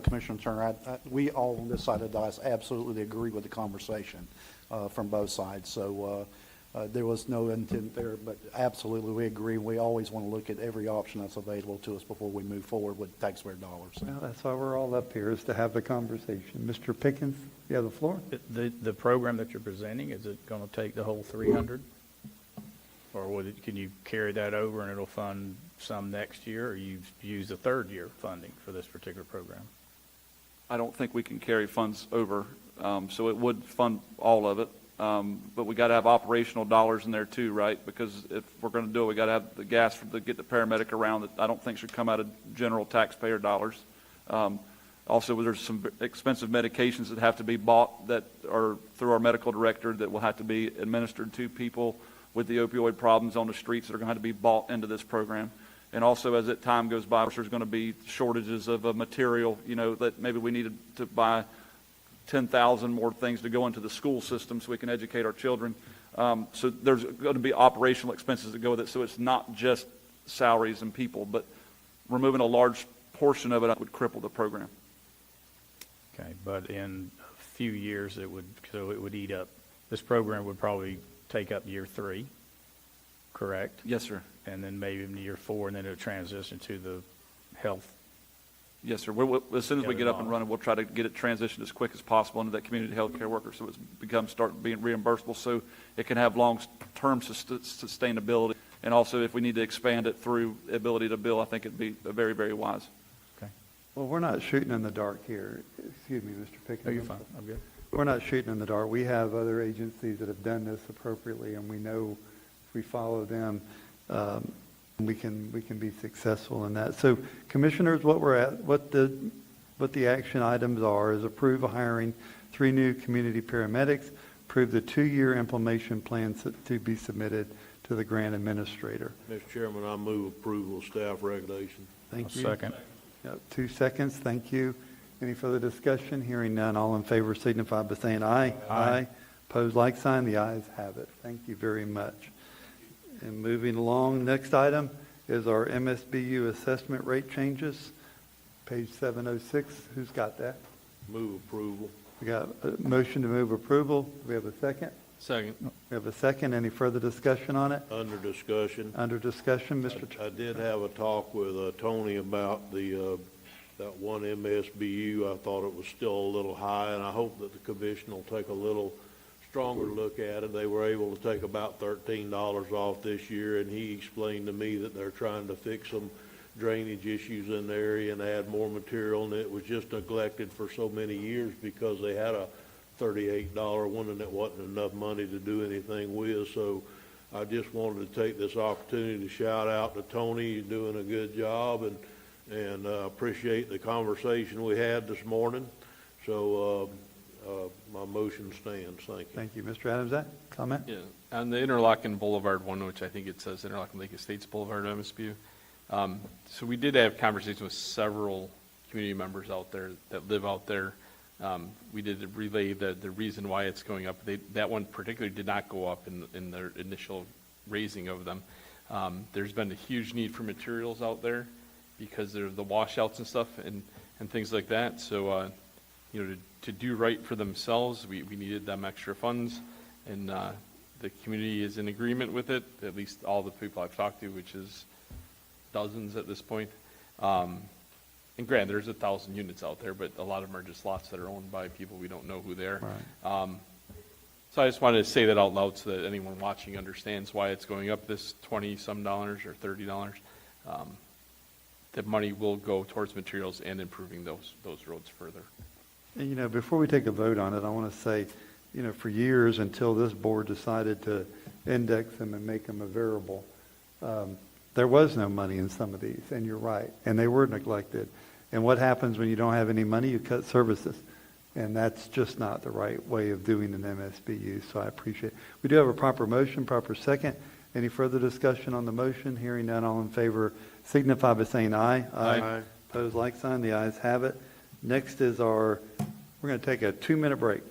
Commissioner Turner, we all on this side of the dais absolutely agree with the conversation from both sides. So there was no intent there, but absolutely we agree. We always want to look at every option that's available to us before we move forward with taxpayer dollars. Well, that's why we're all up here, is to have the conversation. Mr. Pickens, you have the floor. The program that you're presenting, is it going to take the whole 300? Or can you carry that over and it'll fund some next year, or you use the third year funding for this particular program? I don't think we can carry funds over, so it would fund all of it. but we got to have operational dollars in there too, right? Because if we're going to do it, we got to have the gas to get the paramedic around that I don't think should come out of general taxpayer dollars. Also, there's some expensive medications that have to be bought that are through our medical director that will have to be administered to people with the opioid problems on the streets that are going to have to be bought into this program. And also, as that time goes by, there's going to be shortages of material, that maybe we needed to buy 10,000 more things to go into the school system so we can educate our children. So there's going to be operational expenses that go with it. So it's not just salaries and people, but removing a large portion of it would cripple the program. Okay, but in a few years, it would eat up, this program would probably take up year 3, correct? Yes, sir. And then maybe in year 4, and then it would transition to the health. Yes, sir. As soon as we get up and running, we'll try to get it transitioned as quick as possible into that community health care worker so it start being reimbursable so it can have long-term sustainability. And also, if we need to expand it through ability to bill, I think it'd be very, very wise. Okay. Well, we're not shooting in the dark here. Excuse me, Mr. Pickens. Oh, you're fine. I'm good. We're not shooting in the dark. We have other agencies that have done this appropriately, and we know if we follow them, we can be successful in that. So, commissioners, what the action items are is approve hiring 3 new community paramedics, approve the 2-year implementation plan to be submitted to the grant administrator. Mr. Chairman, I move approval of staff recommendation. Thank you. Second. Yep, 2 seconds. Thank you. Any further discussion? Hearing none. All in favor signify by saying aye. Aye. Opposed, like sign. The ayes have it. Thank you very much. And moving along, next item is our MSBU assessment rate changes. Page 706. Who's got that? Move approval. We got a motion to move approval. Do we have a second? Second. We have a second. Any further discussion on it? Under discussion. Under discussion, Mr. I did have a talk with Tony about that one MSBU. I thought it was still a little high, and I hope that the commission will take a little stronger look at it. They were able to take about $13 off this year, and he explained to me that they're trying to fix some drainage issues in the area and add more material, and it was just neglected for so many years because they had a $38 one, and it wasn't enough money to do anything with. So I just wanted to take this opportunity to shout out to Tony. He's doing a good job, and appreciate the conversation we had this morning. So my motion stands. Thank you. Thank you. Mr. Adams, that comment? Yeah, on the Interlochen Boulevard one, which I think it says Interlochen Lake Estates Boulevard, MSBU. So we did have conversations with several community members out there that live out there. We did relay the reason why it's going up. That one particularly did not go up in their initial raising of them. There's been a huge need for materials out there because there's the washouts and stuff and things like that. So, to do right for themselves, we needed them extra funds, and the community is in agreement with it, at least all the people I've talked to, which is dozens at this point. And granted, there's 1,000 units out there, but a lot of them are just lots that are owned by people we don't know who they are. Right. So I just wanted to say that out loud so that anyone watching understands why it's going up this $20-some or $30. That money will go towards materials and improving those roads further. And, before we take a vote on it, I want to say, for years until this board decided to index them and make them a variable, there was no money in some of these, and you're right, and they were neglected. And what happens when you don't have any money? You cut services, and that's just not the right way of doing an MSBU, so I appreciate it. We do have a proper motion, proper second. Any further discussion on the motion? Hearing none, all in favor signify by saying aye. Aye. Opposed, like sign. The ayes have it. Next is we're going to take a 2-minute break.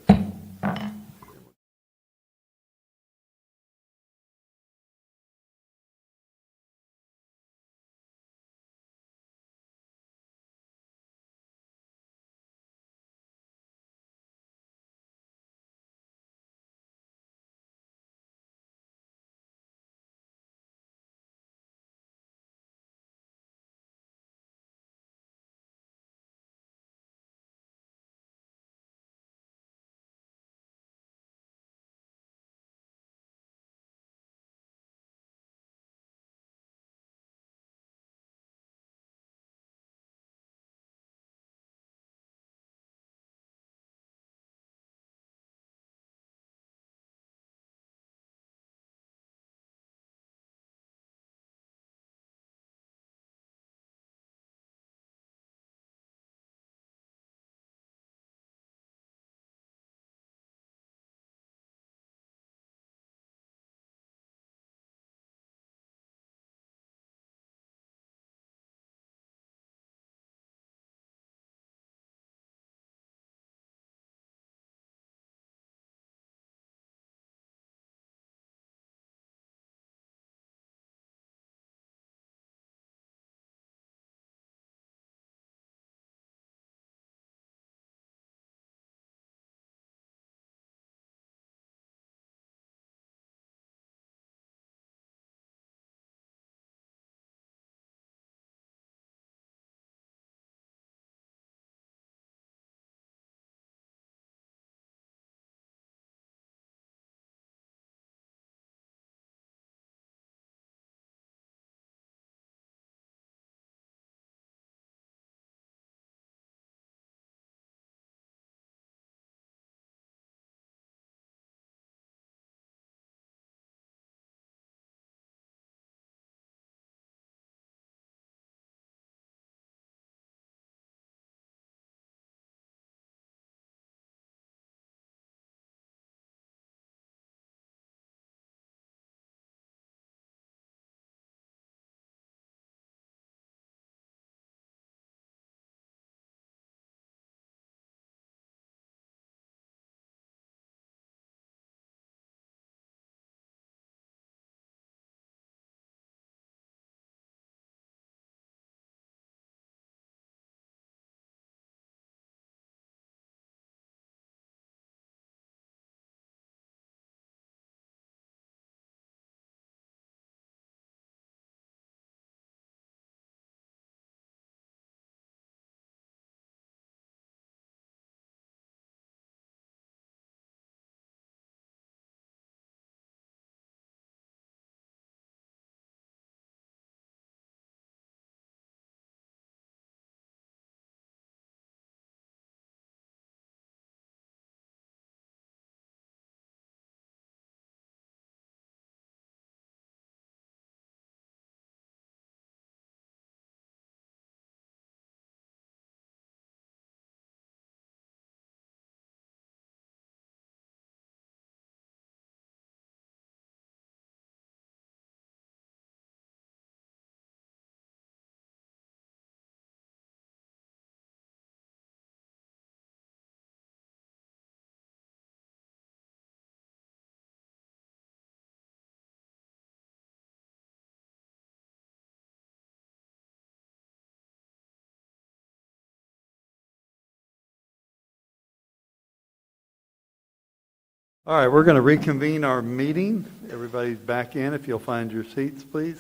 All right, we're going to reconvene our meeting. Everybody's back in, if you'll find your seats, please,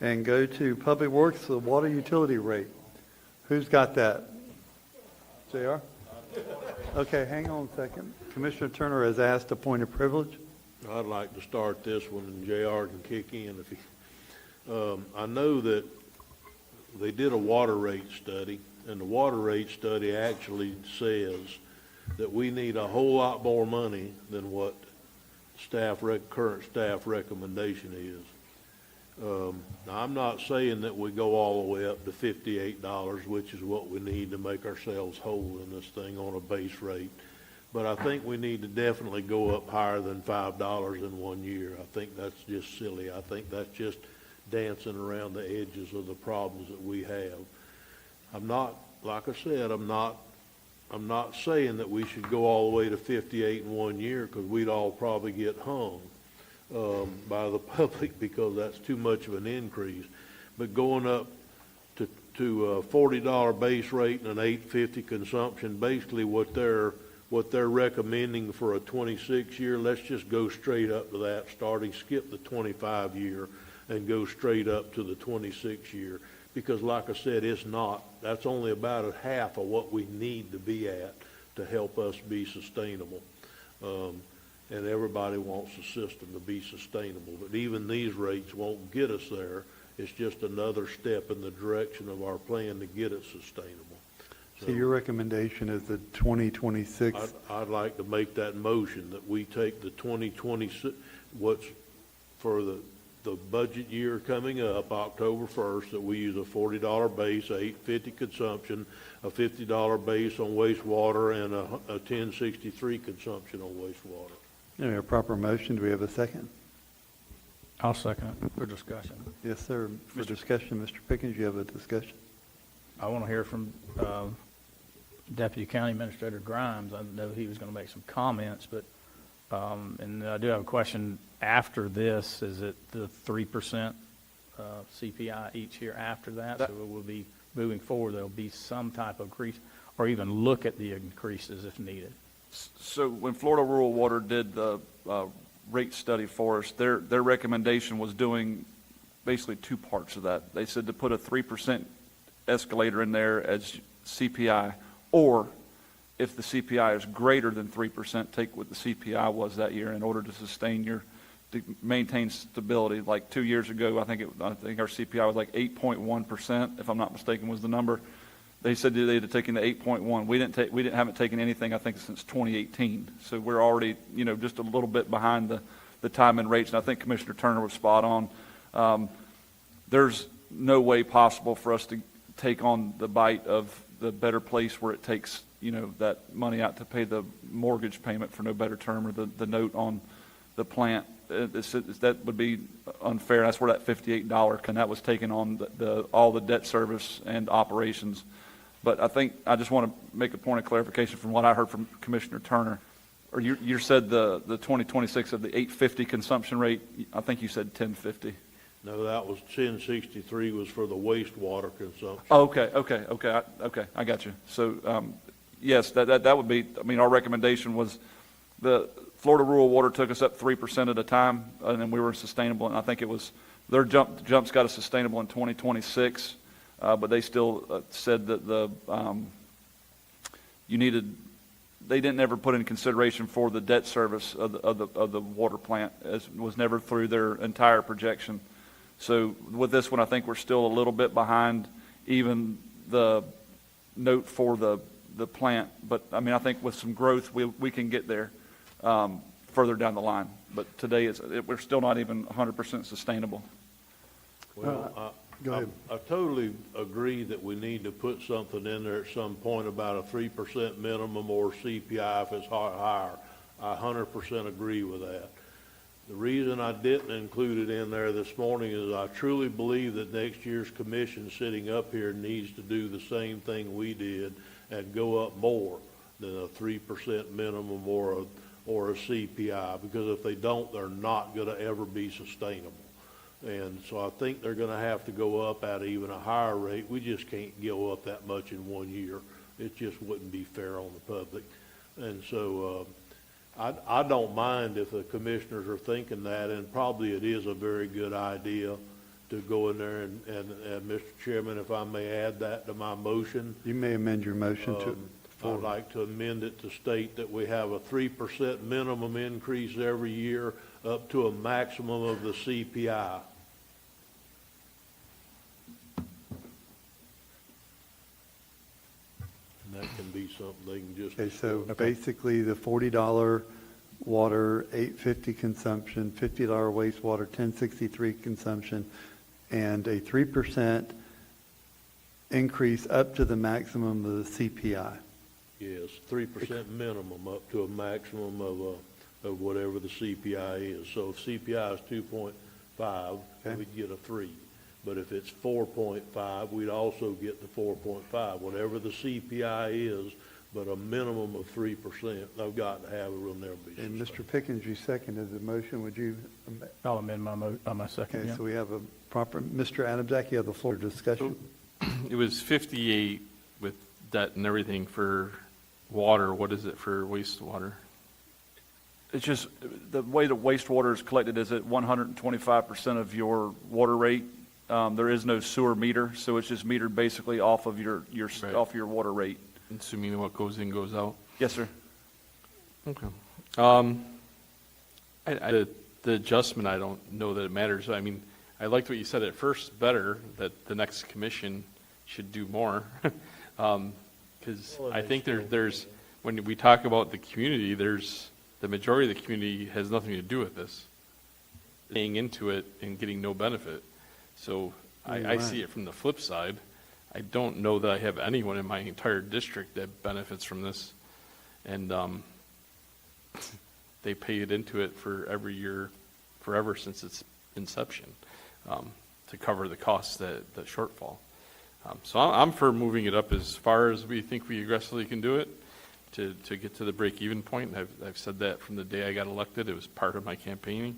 and go to Public Works, the water utility rate. Who's got that? JR? Okay, hang on a second. Commissioner Turner has asked a point of privilege. I'd like to start this one, and JR can kick in if he, I know that they did a water rate study, and the water rate study actually says that we need a whole lot more money than what current staff recommendation is. Now, I'm not saying that we go all the way up to $58, which is what we need to make ourselves whole in this thing on a base rate. But I think we need to definitely go up higher than $5 in 1 year. I think that's just silly. I think that's just dancing around the edges of the problems that we have. I'm not, like I said, I'm not saying that we should go all the way to 58 in 1 year, because we'd all probably get hung by the public, because that's too much of an increase. But going up to a $40 base rate and an $8.50 consumption, basically what they're recommending for a 26 year, let's just go straight up to that, skip the 25 year and go straight up to the 26 year. Because like I said, that's only about a half of what we need to be at to help us be sustainable. And everybody wants the system to be sustainable. But even these rates won't get us there. It's just another step in the direction of our plan to get it sustainable. So your recommendation is the 2026? I'd like to make that motion that we take the 2026, what's for the budget year coming up, October 1st, that we use a $40 base, $8.50 consumption, a $50 base on wastewater, and a $10.63 consumption on wastewater. A proper motion. Do we have a second? I'll second it for discussion. Yes, sir. For discussion, Mr. Pickens, you have a discussion? I want to hear from Deputy County Administrator Grimes. I know he was going to make some comments, but and I do have a question after this. Is it the 3% CPI each year after that? So it will be moving forward, there'll be some type of increase, or even look at the increases if needed. So when Florida Rural Water did the rate study for us, their recommendation was doing basically two parts of that. They said to put a 3% escalator in there as CPI, or if the CPI is greater than 3%, take what the CPI was that year in order to maintain stability. Like 2 years ago, I think our CPI was like 8.1%, if I'm not mistaken, was the number. They said they had taken the 8.1. We haven't taken anything, I think, since 2018. So we're already, just a little bit behind the time and rates. And I think Commissioner Turner was spot on. There's no way possible for us to take on the bite of the Better Place where it takes, that money out to pay the mortgage payment, for no better term, or the note on the plant. That would be unfair. That's where that $58 that was taken on all the debt service and operations. But I think I just want to make a point of clarification from what I heard from Commissioner Turner. Or you said the 2026 of the 850 consumption rate. I think you said 1050. No, that was 1063 was for the wastewater consumption. Oh, okay. I got you. So yes, that would be. I mean, our recommendation was the Florida Rural Water took us up 3% at a time, and then we were sustainable. And I think it was their jumps got us sustainable in 2026. But they still said that they didn't ever put in consideration for the debt service of the water plant, as was never through their entire projection. So with this one, I think we're still a little bit behind even the note for the plant. But I mean, I think with some growth, we can get there further down the line. But today we're still not even 100% sustainable. Well, Go ahead. I totally agree that we need to put something in there at some point about a 3% minimum or CPI if it's higher. I 100% agree with that. The reason I didn't include it in there this morning is I truly believe that next year's commission sitting up here needs to do the same thing we did and go up more than a 3% minimum or a CPI, because if they don't, they're not going to ever be sustainable. And so I think they're going to have to go up at even a higher rate. We just can't go up that much in 1 year. It just wouldn't be fair on the public. And so I don't mind if the commissioners are thinking that, and probably it is a very good idea to go in there and Mr. Chairman, if I may add that to my motion. You may amend your motion to. I'd like to amend it to state that we have a 3% minimum increase every year up to a maximum of the CPI. And that can be something they can just. Okay, so basically the $40 water, $8.50 consumption, $50 wastewater, $10.63 consumption, and a 3% increase up to the maximum of the CPI. Yes, 3% minimum up to a maximum of whatever the CPI is. So if CPI is 2.5, we'd get a 3. But if it's 4.5, we'd also get the 4.5, whatever the CPI is, but a minimum of 3%. They've got to have it or there'll be. And Mr. Pickens, you seconded the motion. Would you? I'll amend my second. Okay, Yeah. so we have a proper, Mr. Adamczak, you have the floor for discussion. It was 58 with debt and everything for water. What is it for wastewater? It's just, the way that wastewater is collected is at 125% of your water rate. There is no sewer meter, so it's just metered basically off of your Right. off your water rate. Assuming what goes in goes out? Yes, sir. Okay. The adjustment, I don't know that it matters. I mean, I liked what you said at first better, that the next commission should do more. Because I think there's, when we talk about the community, the majority of the community has nothing to do with this. Paying into it and getting no benefit. So I see it from the flip side. I don't know that I have anyone in my entire district that benefits from this. And they pay it into it for every year, forever since its inception, to cover the costs, the shortfall. So I'm for moving it up as far as we think we aggressively can do it to get to the break-even point. I've said that from the day I got elected. It was part of my campaigning.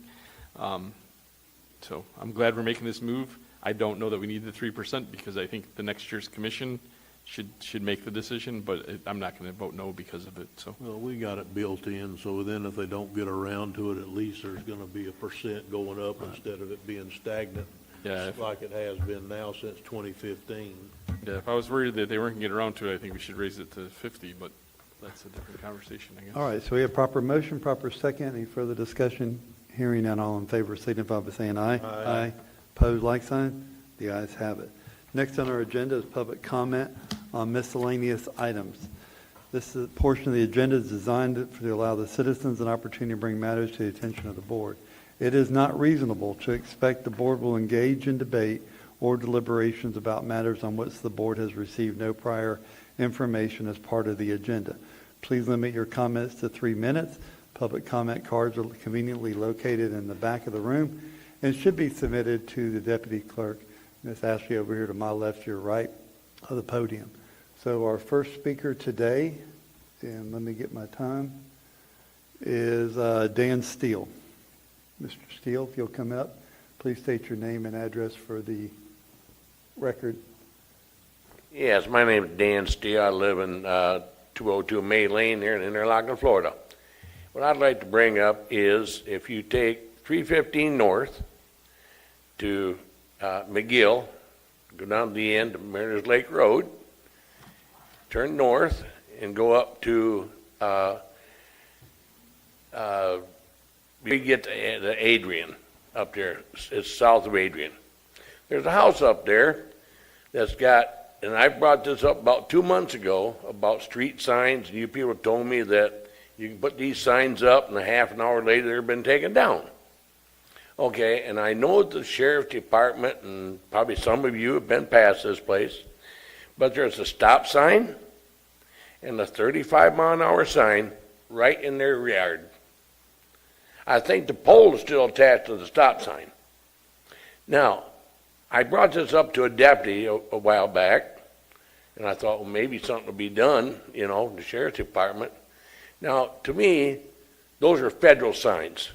So I'm glad we're making this move. I don't know that we need the 3% because I think the next year's commission should make the decision, but I'm not going to vote no because of it. So. Well, we got it built in, so then if they don't get around to it, at least there's going to be a percent going up instead of it being stagnant, like it has been now since 2015. Yeah, if I was worried that they weren't going to get around to it, I think we should raise it to 50, but that's a different conversation, I guess. All right, so we have proper motion, proper second. Any further discussion? Hearing none, all in favor signify by saying aye. Aye. Opposed, like sign. The ayes have it. Next on our agenda is public comment on miscellaneous items. This is a portion of the agenda is designed to allow the citizens an opportunity to bring matters to the attention of the board. It is not reasonable to expect the board will engage in debate or deliberations about matters on which the board has received no prior information as part of the agenda. Please limit your comments to 3 minutes. Public comment cards are conveniently located in the back of the room and should be submitted to the deputy clerk, Ms. Ashley, over here to my left, your right of the podium. So our first speaker today, and let me get my time, is Dan Steele. Mr. Steele, if you'll come up, please state your name and address for the record. Yes, my name is Dan Steele. I live in 202 May Lane here in Interlaken, Florida. What I'd like to bring up is if you take 315 north to McGill, go down to the end of Mariners Lake Road, turn north and go up to we get to Adrian up there. It's south of Adrian. There's a house up there that's got, and I brought this up about 2 months ago about street signs, and you people told me that you can put these signs up and a half an hour later they've been taken down. Okay, and I know the sheriff's department and probably some of you have been past this place, but there's a stop sign and a 35-mile-an-hour sign right in their yard. I think the pole is still attached to the stop sign. Now, I brought this up to a deputy a while back, and I thought, well, maybe something will be done, you know, the sheriff's department. Now, to me, those are federal signs.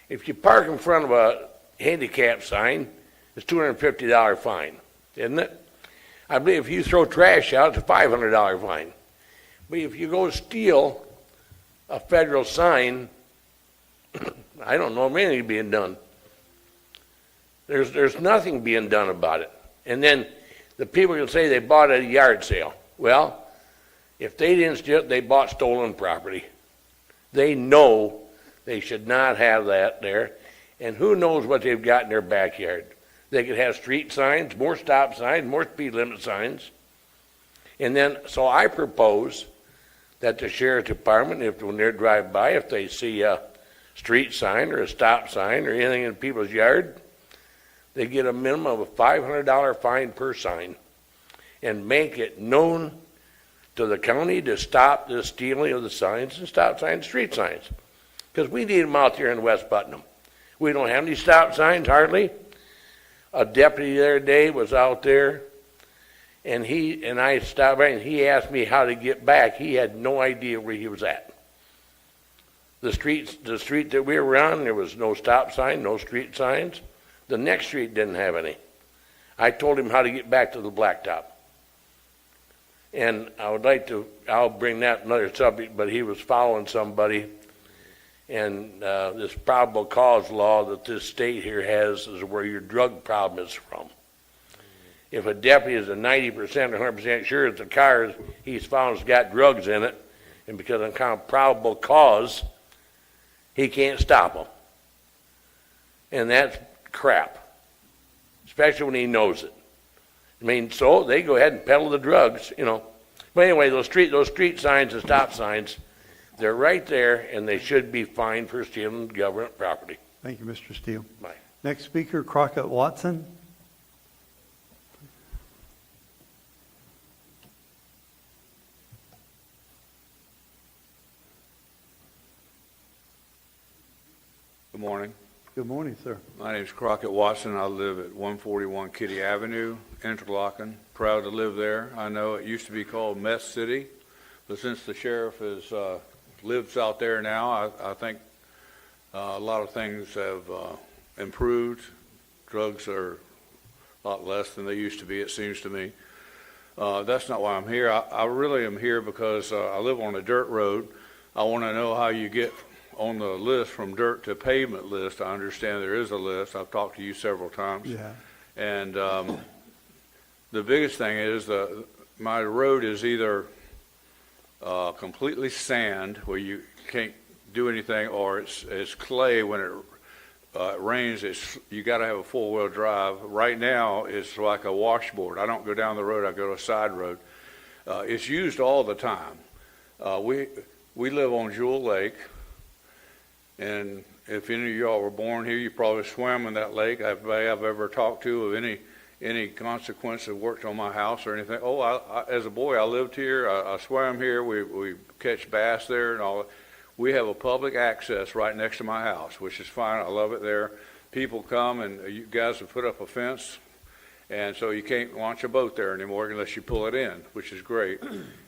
If you park in front of a handicap sign, it's $250 fine, isn't it? I believe if you throw trash out, it's a $500 fine. But if you go steal a federal sign, I don't know of anything being done. There's nothing being done about it. And then the people can say they bought at a yard sale. Well, if they didn't steal it, they bought stolen property. They know they should not have that there. And who knows what they've got in their backyard. They could have street signs, more stop signs, more speed limit signs. And then, so I propose that the sheriff's department, when they drive by, if they see a street sign or a stop sign or anything in people's yard, they get a minimum of a $500 fine per sign, and make it known to the county to stop the stealing of the signs and stop signs, street signs. Because we need them out there in West Putnam. We don't have any stop signs, hardly. A deputy the other day was out there, and I stopped by, and he asked me how to get back. He had no idea where he was at. The street that we were on, there was no stop sign, no street signs. The next street didn't have any. I told him how to get back to the blacktop. And I'll bring that another subject, but he was following somebody, and this probable cause law that this state here has is where your drug problem is from. If a deputy is a 90% or 100% sure that the car he's found has got drugs in it, and because of kind of probable cause, he can't stop them. And that's crap, especially when he knows it. I mean, so they go ahead and peddle the drugs, you know. But anyway, those street signs and stop signs, they're right there, and they should be fined for stealing government property. Thank you, Mr. Steele. Bye. Next speaker, Crockett Watson. Good morning. Good morning, sir. My name is Crockett Watson. I live at 141 Kitty Avenue, Interlochen. Proud to live there. I know it used to be called Mess City, but since the sheriff lives out there now, I think a lot of things have improved. Drugs are a lot less than they used to be, it seems to me. That's not why I'm here. I really am here because I live on a dirt road. I want to know how you get on the list from dirt to pavement list. I understand there is a list. I've talked to you several times. Yeah. And the biggest thing is my road is either completely sand where you can't do anything, or it's clay. When it rains, you got to have a four-wheel drive. Right now, it's like a washboard. I don't go down the road. I go to a side road. It's used all the time. We live on Jewel Lake. And if any of y'all were born here, you probably swam in that lake. Everybody I've ever talked to of any consequence that worked on my house or anything. As a boy, I lived here. I swam here. We catch bass there and all. We have a public access right next to my house, which is fine. I love it there. People come, and you guys have put up a fence, and so you can't launch a boat there anymore unless you pull it in, which is great.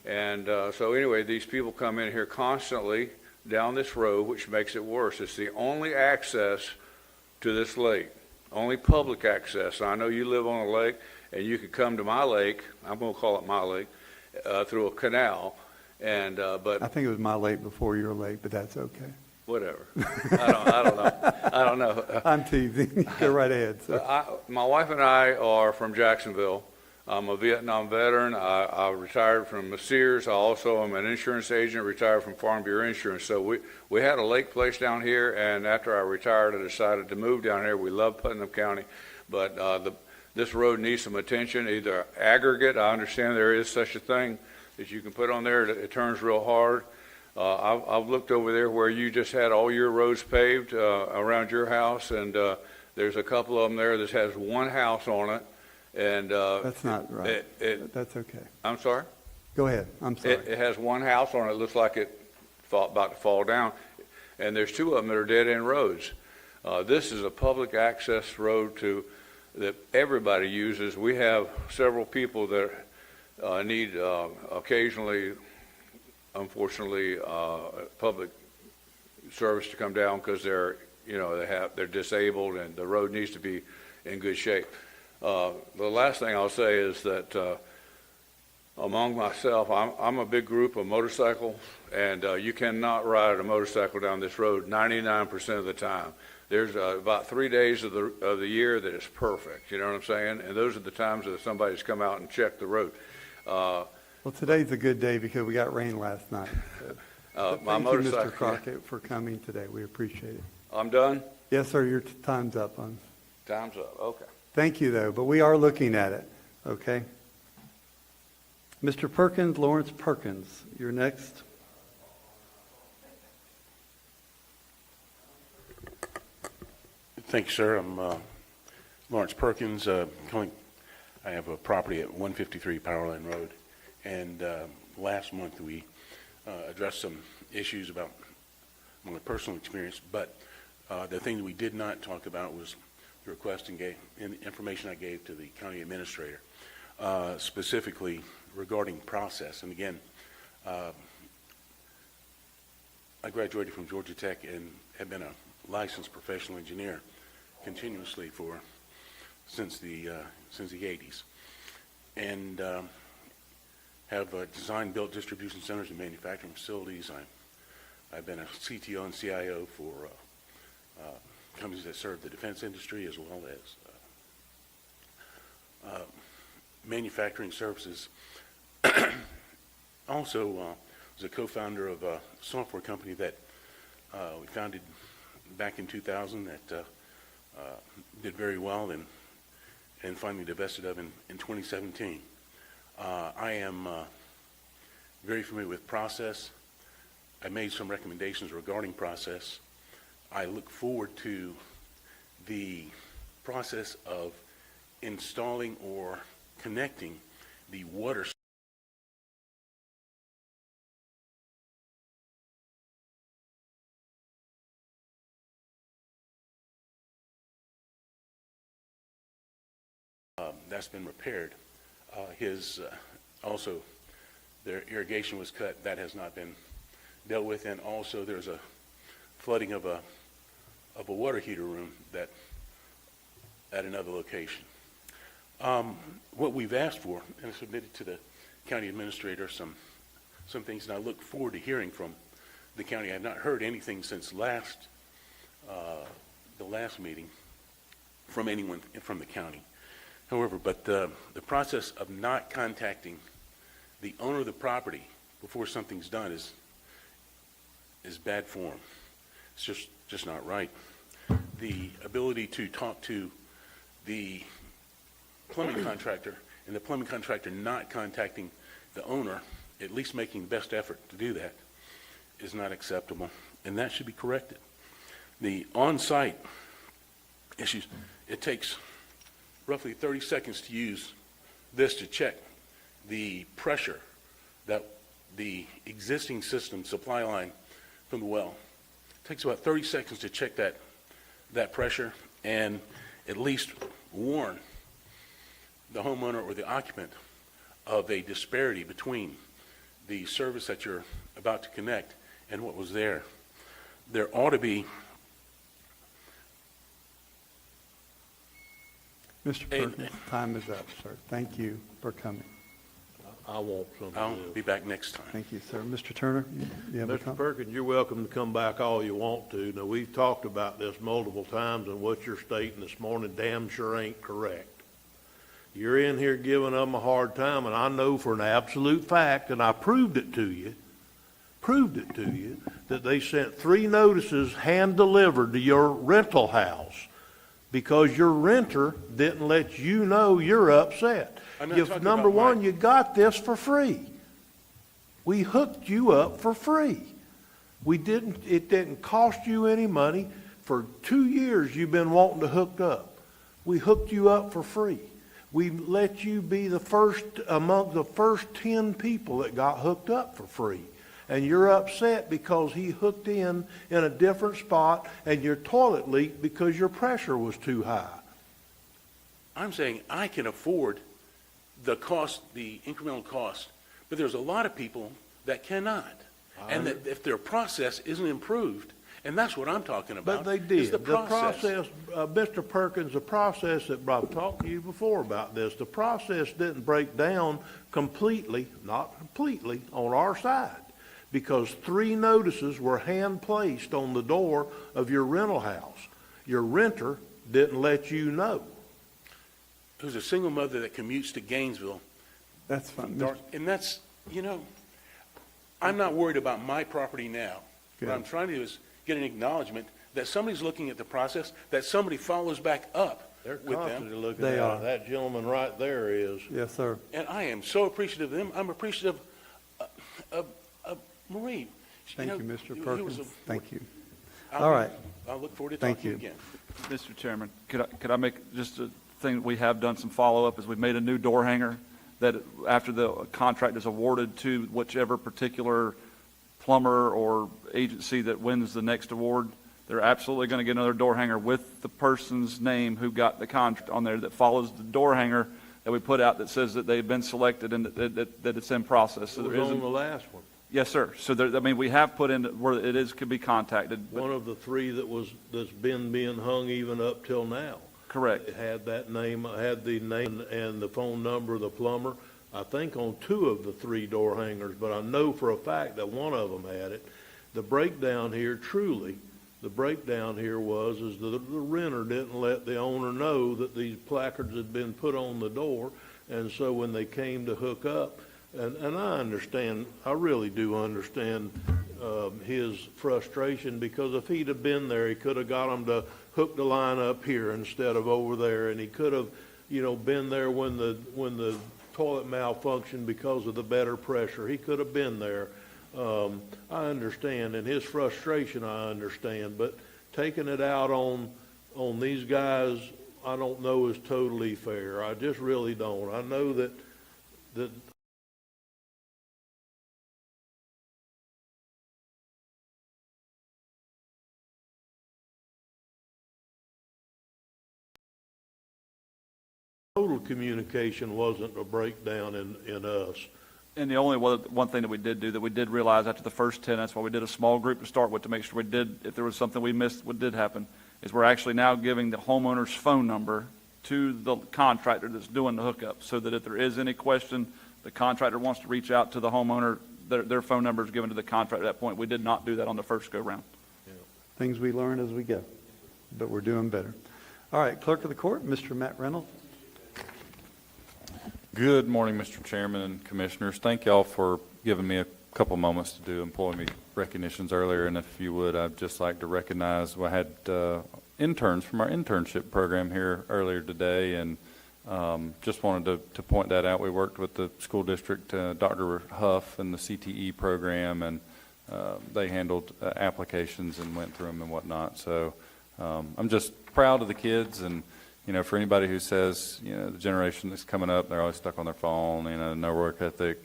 And so anyway, these people come in here constantly down this road, which makes it worse. It's the only access to this lake, only public access. I know you live on a lake, and you could come to my lake, I'm going to call it my lake, through a canal, and but I think it was my lake before your lake, but that's okay. Whatever. I don't know. I'm teasing. Go right ahead, sir. My wife and I are from Jacksonville. I'm a Vietnam veteran. I retired from Sears. I also am an insurance agent, retired from Farm Bureau Insurance. So we had a lake place down here, and after I retired, I decided to move down here. We love Putnam County, but this road needs some attention, either aggregate. I understand there is such a thing that you can put on there. It turns real hard. I've looked over there where you just had all your roads paved around your house, and there's a couple of them there that has one house on it. And that's not right. That's okay. I'm sorry? Go ahead. I'm sorry. It has one house on it. It looks like it about to fall down. And there's two of them that are dead-end roads. This is a public access road that everybody uses. We have several people that need occasionally, unfortunately, public service to come down because they're disabled, and the road needs to be in good shape. The last thing I'll say is that among myself, I'm a big group of motorcycle, and you cannot ride a motorcycle down this road 99% of the time. There's about 3 days of the year that is perfect, you know what I'm saying? And those are the times that somebody's come out and checked the road. Well, today's a good day because we got rain last night. So My thank you, motorcycle. Mr. Crockett, for coming today. We appreciate it. I'm done? Yes, sir, your time's up. Time's up, okay. Thank you, though, but we are looking at it, okay? Mr. Perkins, Lawrence Perkins, you're next. Thank you, sir. I'm Lawrence Perkins. I have a property at 153 Powerline Road, and last month we addressed some issues about my personal experience, but the thing that we did not talk about was the request and information I gave to the county administrator, specifically regarding process. And again, I graduated from Georgia Tech and have been a licensed professional engineer continuously since the 80s, and have designed, built distribution centers and manufacturing facilities. I've been a CTO and CIO for companies that serve the defense industry as well as manufacturing services. Also was a co-founder of a software company that we founded back in 2000 that did very well and finally divested of in 2017. I am very familiar with process. I made some recommendations regarding process. I look forward to the process of installing or connecting the water that's been repaired. Also, their irrigation was cut. That has not been dealt with, and also there's a flooding of a water heater room at another location. What we've asked for and submitted to the county administrator some things, and I look forward to hearing from the county. I have not heard anything since the last meeting from anyone from the county. However, but the process of not contacting the owner of the property before something's done is bad form. It's just not right. The ability to talk to the plumbing contractor and the plumbing contractor not contacting the owner, at least making the best effort to do that, is not acceptable, and that should be corrected. The on-site issues, it takes roughly 30 seconds to use this to check the pressure that the existing system supply line from the well. It takes about 30 seconds to check that pressure and at least warn the homeowner or the occupant of a disparity between the service that you're about to connect and what was there. There ought to be Mr. Perkins, time is up, sir. Thank you for coming. I want some. I'll be back next time. Thank you, sir. Mr. Turner, you have a Mr. comment? Perkins, you're welcome to come back all you want to. Now, we've talked about this multiple times, and what you're stating this morning damn sure ain't correct. You're in here giving them a hard time, and I know for an absolute fact, and I proved it to you, that they sent 3 notices hand-delivered to your rental house because your renter didn't let you know you're upset. Number one, you got this for free. We hooked you up for free. It didn't cost you any money. For 2 years you've been wanting to hook up. We hooked you up for free. We let you be the first among the first 10 people that got hooked up for free. And you're upset because he hooked in a different spot and your toilet leaked because your pressure was too high. I'm saying I can afford the cost, the incremental cost, but there's a lot of people that cannot. And that if their process isn't improved And that's what I'm talking about. But they is did. the process. Mr. Perkins, the process that I've talked to you before about this, the process didn't break down completely, not completely, on our side. Because 3 notices were hand-placed on the door of your rental house. Your renter didn't let you know. Who's a single mother that commutes to Gainesville. That's fine. Dark, and that's, I'm not worried about my property now. Good. What I'm trying to do is get an acknowledgement that somebody's looking at the process, that somebody follows back up They're with constantly them. looking They at are. it. That gentleman right there is. Yes, sir. And I am so appreciative of them. I'm appreciative of Marie. Thank you, Mr. he was Perkins. a- Thank you. I'll- All right. I'll look forward to Thank talking to you. you again. Mr. Chairman, could I make just a thing that we have done some follow-up is we've made a new door hanger that after the contract is awarded to whichever particular plumber or agency that wins the next award, they're absolutely going to get another door hanger with the person's name who got the contract on there that follows the door hanger that we put out that says that they've been selected and that it's in process. So It there was on isn't. the last one. Yes, sir. So there, we have put in where it is could be contacted. But One of the 3 that's been being hung even up till now. correct. It had that name, had the name and the phone number of the plumber, I think on 2 of the 3 door hangers, but I know for a fact that one of them had it. The breakdown here, truly, the breakdown here was the renter didn't let the owner know that these placards had been put on the door, and so when they came to hook up, and I understand, I really do understand his frustration, because if he'd have been there, he could have got them to hook the line up here instead of over there, and he could have, been there when the toilet malfunctioned because of the better pressure. He could have been there. I understand, and his frustration I understand, but taking it out on these guys, I don't know is totally fair. I just really don't. I know that total communication wasn't a breakdown in us. And the only one thing that we did do that we did realize after the first 10, that's why we did a small group to start with to make sure we did, if there was something we missed, what did happen, is we're actually now giving the homeowner's phone number to the contractor that's doing the hookup, so that if there is any question, the contractor wants to reach out to the homeowner, their phone number is given to the contractor at that point. We did not do that on the first go-round. Things we learn as we go, but we're doing better. All right, Clerk of the Court, Mr. Matt Reynolds. Good morning, Mr. Chairman and Commissioners. Thank y'all for giving me a couple moments to do employee recognitions earlier. And if you would, I'd just like to recognize, I had interns from our internship program here earlier today, and just wanted to point that out. We worked with the school district, Dr. Huff and the CTE program, and they handled applications and went through them and whatnot. So I'm just proud of the kids, and for anybody who says, the generation that's coming up, they're always stuck on their phone, no work ethic,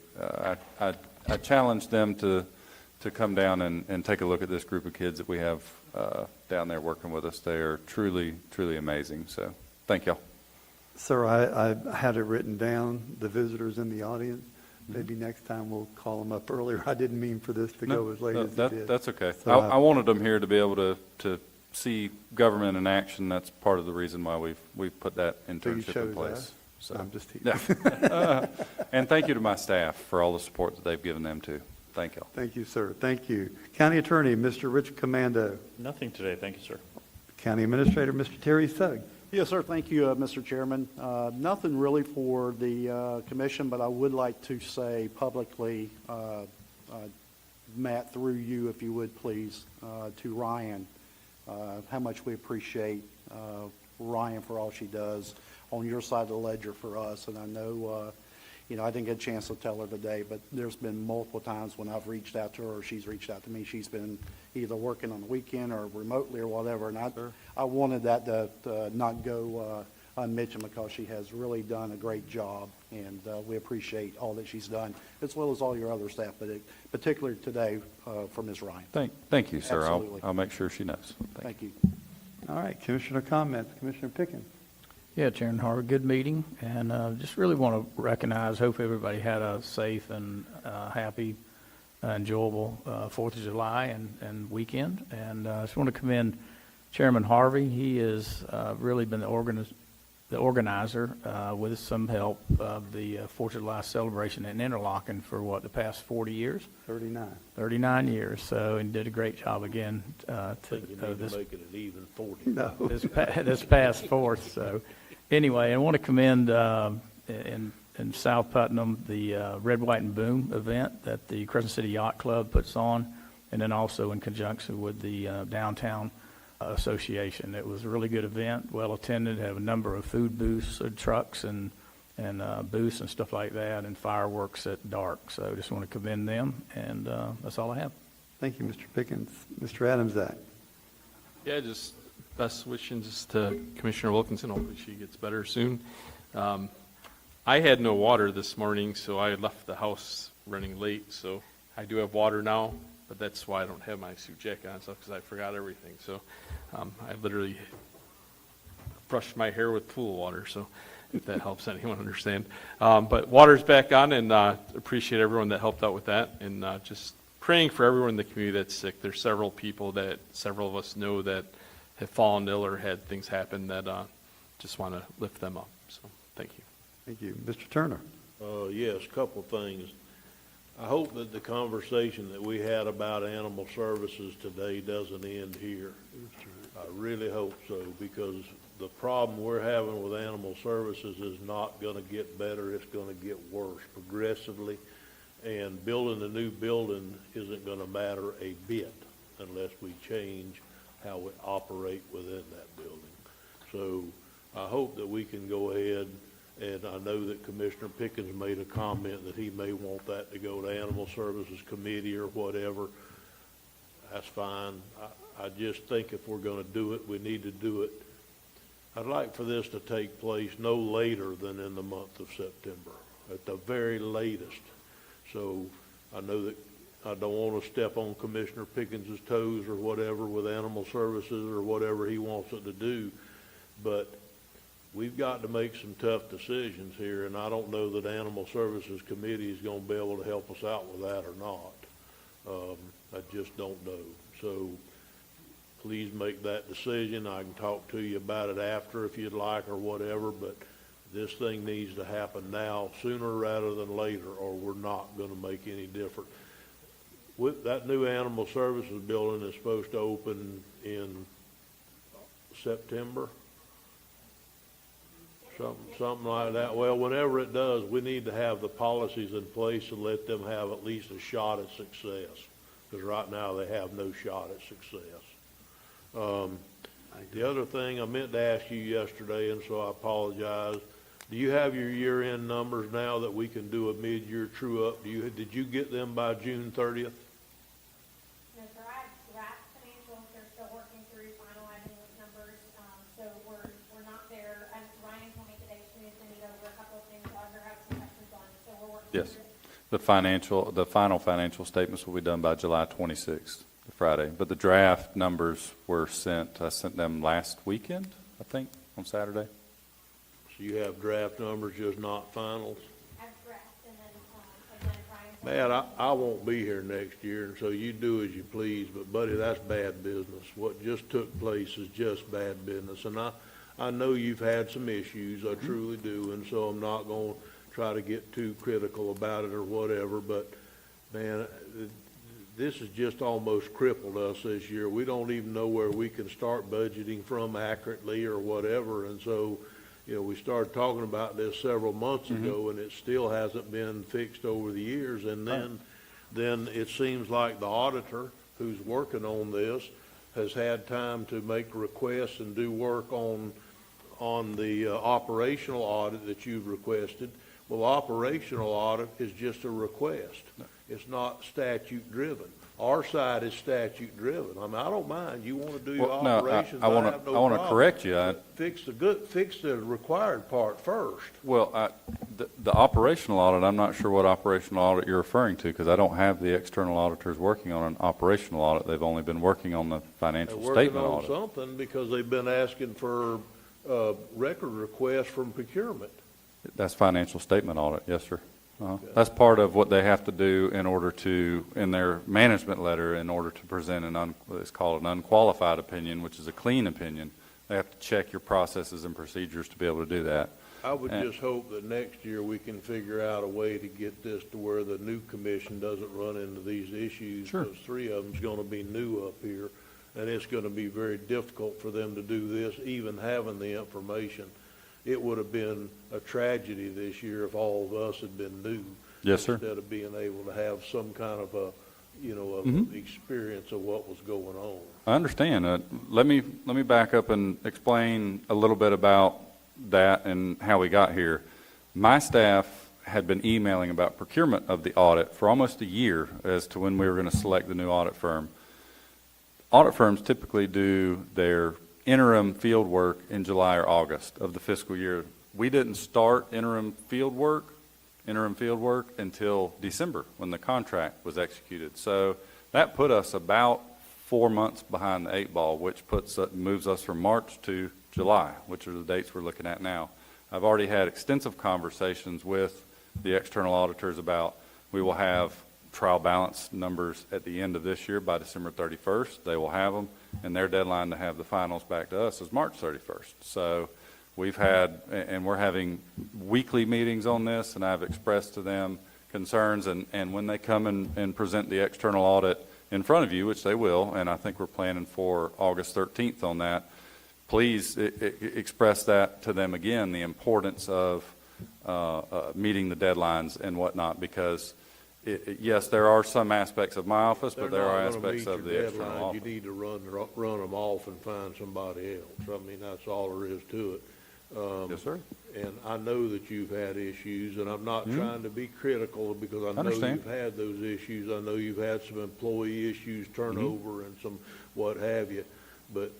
I challenge them to come down and take a look at this group of kids that we have down there working with us. They are truly, truly amazing. So thank y'all. Sir, I had it written down, the visitors in the audience. Maybe next time we'll call them up earlier. I didn't mean for this to go as late as it did. That's okay. So I wanted them here to be able to see government in action. That's part of the reason why we've put that internship in place. So I'm just teasing. Yeah. And thank you to my staff for all the support that they've given them too. Thank you. Thank you, sir. Thank you. County Attorney, Mr. Rich Commando. Nothing today, thank you, sir. County Administrator, Mr. Terry Sugg. Yes, sir. Thank you, Mr. Chairman. Nothing really for the commission, but I would like to say publicly, Matt, through you, if you would please, to Ryan, how much we appreciate Ryan for all she does on your side of the ledger for us. And I know, I didn't get a chance to tell her today, but there's been multiple times when I've reached out to her or she's reached out to me. She's been either working on the weekend or remotely or whatever. And I wanted that to not go unmentioned, because she has really done a great job, and we appreciate all that she's done, as well as all your other staff, but particularly today for Ms. Ryan. Thank you, sir. Absolutely. I'll make sure she knows. Thank you. All right, Commissioner comments. Commissioner Pickens. Yeah, Chairman Harvey, good meeting, and just really want to recognize, hope everybody had a safe and happy enjoyable 4th of July and weekend. And I just want to commend Chairman Harvey. He has really been the organizer with some help of the 4th of July celebration in Interlochen for the past 40 years? 39. 39 years. So, and did a great job again I think you need to make it an even 40. No. this past 4th. So, anyway, I want to commend in South Putnam the Red, White, and Boom event that the Crescent City Yacht Club puts on, and then also in conjunction with the Downtown Association. It was a really good event, well attended, have a number of food booths, trucks, and booths and stuff like that, and fireworks at dark. So just want to commend them, and that's all I have. Thank you, Mr. Pickens. Mr. Adamsack. Yeah, just best wishes to Commissioner Wilkinson. Hopefully she gets better soon. I had no water this morning, so I left the house running late. So I do have water now, but that's why I don't have my suit jacket on, because I forgot everything. So I literally brushed my hair with pool water, so if that helps anyone understand. But water's back on, and appreciate everyone that helped out with that, and just praying for everyone in the community that's sick. There's several people that several of us know that have fallen ill or had things happen that just want to lift them up. So thank you. Thank you. Mr. Turner. Yes, a couple of things. I hope that the conversation that we had about animal services today doesn't end here. I really hope so, because the problem we're having with animal services is not going to get better. It's going to get worse progressively, and building a new building isn't going to matter a bit unless we change how we operate within that building. So I hope that we can go ahead, and I know that Commissioner Pickens made a comment that he may want that to go to Animal Services Committee or whatever. That's fine. I just think if we're going to do it, we need to do it. I'd like for this to take place no later than in the month of September, at the very latest. So I know that I don't want to step on Commissioner Pickens' toes or whatever with Animal Services or whatever he wants it to do, but we've got to make some tough decisions here, and I don't know that Animal Services Committee is going to be able to help us out with that or not. I just don't know. So please make that decision. I can talk to you about it after if you'd like or whatever, but this thing needs to happen now, sooner rather than later, or we're not going to make any difference. With that new Animal Services building is supposed to open in September. Something like that. Well, whenever it does, we need to have the policies in place and let them have at least a shot at success, because right now they have no shot at success. The other thing I meant to ask you yesterday, and so I apologize, do you have your year-end numbers now that we can do a mid-year true-up? Did you get them by June 30th? No, sir, I have draft financials. They're still working through finalizing those numbers, so we're not there. And Ryan told me today she needs to meet over a couple of things that I have some questions on, so we're working Yes. through it. The final financial statements will be done by July 26th, Friday. But the draft numbers were sent, I sent them last weekend, I think, on Saturday. So you have draft numbers, just not finals? I have draft, and then, again, Ryan. Man, I won't be here next year, and so you do as you please, but buddy, that's bad business. What just took place is just bad business, and I know you've had some issues, I truly do, and so I'm not going to try to get too critical about it or whatever, but man, this has just almost crippled us this year. We don't even know where we can start budgeting from accurately or whatever, and so, you know, we started talking about this several months ago, and it still hasn't been fixed over the years, and then it seems like the auditor who's working on this has had time to make requests and do work on the operational audit that you've requested. Well, operational audit is just a request. It's not statute driven. Our side is statute driven. I mean, I don't mind. You want to do your operations, I want have no to problem. correct you. Fix the required part first. Well, the operational audit, I'm not sure what operational audit you're referring to, because I don't have the external auditors working on an operational audit. They've only been working on the financial statement audit. They're working on something because they've been asking for record requests from procurement. That's financial statement audit, yes, sir. That's part of what they have to do in order to, in their management letter, in order to present it's called an unqualified opinion, which is a clean opinion. They have to check your processes and procedures to be able to do that. I would just hope that next year we can figure out a way to get this to where the new commission doesn't run into these issues. Sure. Because 3 of them's going to be new up here, and it's going to be very difficult for them to do this, even having the information. It would have been a tragedy this year if all of us had been new. Yes, sir. Instead of being able to have some kind of a, experience of what was going on. I understand. Let me back up and explain a little bit about that and how we got here. My staff had been emailing about procurement of the audit for almost a year as to when we were going to select the new audit firm. Audit firms typically do their interim field work in July or August of the fiscal year. We didn't start interim field work until December when the contract was executed. So that put us about 4 months behind the 8 ball, which moves us from March to July, which are the dates we're looking at now. I've already had extensive conversations with the external auditors about we will have trial balance numbers at the end of this year by December 31st. They will have them, and their deadline to have the finals back to us is March 31st. So we've had, and we're having weekly meetings on this, and I've expressed to them concerns, and when they come and present the external audit in front of you, which they will, and I think we're planning for August 13th on that, please express that to them again, the importance of meeting the deadlines and whatnot, because yes, there are some aspects of my office, but there are aspects of the external office. You need to run them off and find somebody else. I mean, that's all there is to it. Yes, sir. And I know that you've had issues, and I'm not trying to be critical because I know you've had those issues. I know you've had some employee issues, turnover, and some what have you, but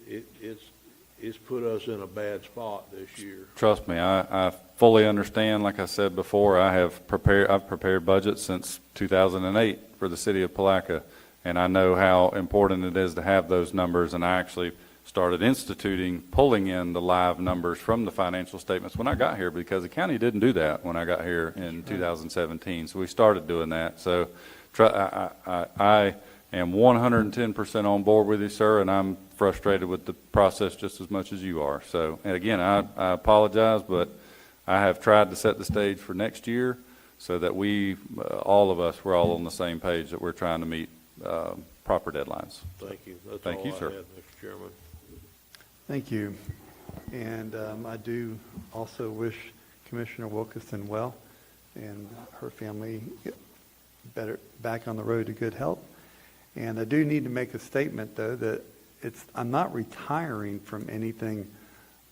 it's put us in a bad spot this year. Trust me, I fully understand. Like I said before, I've prepared budgets since 2008 for the city of Palatka, and I know how important it is to have those numbers, and I actually started pulling in the live numbers from the financial statements when I got here, because the county didn't do that when I got here in 2017. So we started doing that. So I am 110% on board with you, sir, and I'm frustrated with the process just as much as you are. So, and again, I apologize, but I have tried to set the stage for next year so that we're all on the same page, that we're trying to meet proper deadlines. Thank you. That's Thank all you, I sir. had, Mr. Chairman. Thank you. And I do also wish Commissioner Wilkerson well and her family better back on the road to good health. And I do need to make a statement, though, that I'm not retiring from anything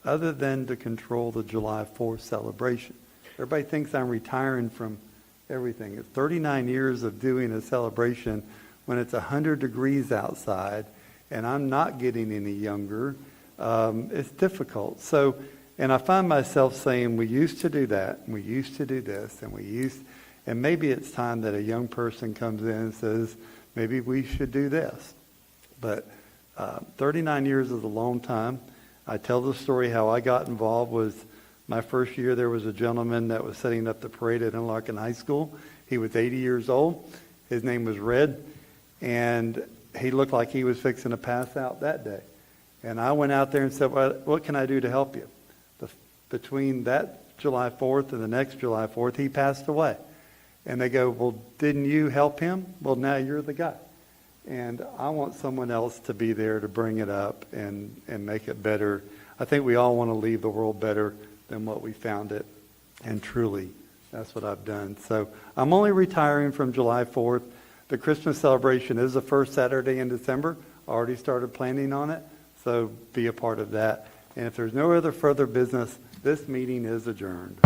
other than to control the July 4th celebration. Everybody thinks I'm retiring from everything. It's 39 years of doing a celebration when it's 100 degrees outside, and I'm not getting any younger. It's difficult. So, and I find myself saying, we used to do that, and we used to do this, and maybe it's time that a young person comes in and says, maybe we should do this. But 39 years is a long time. I tell the story how I got involved was my first year. There was a gentleman that was setting up the parade at Interlochen High School. He was 80 years old. His name was Red, and he looked like he was fixing to pass out that day. And I went out there and said, well, what can I do to help you? Between that July 4th and the next July 4th, he passed away. And they go, well, didn't you help him? Well, now you're the guy. And I want someone else to be there to bring it up and make it better. I think we all want to leave the world better than what we found it. And truly, that's what I've done. So I'm only retiring from July 4th. The Christmas celebration is the first Saturday in December. I already started planning on it. So be a part of that. And if there's no other further business, this meeting is adjourned.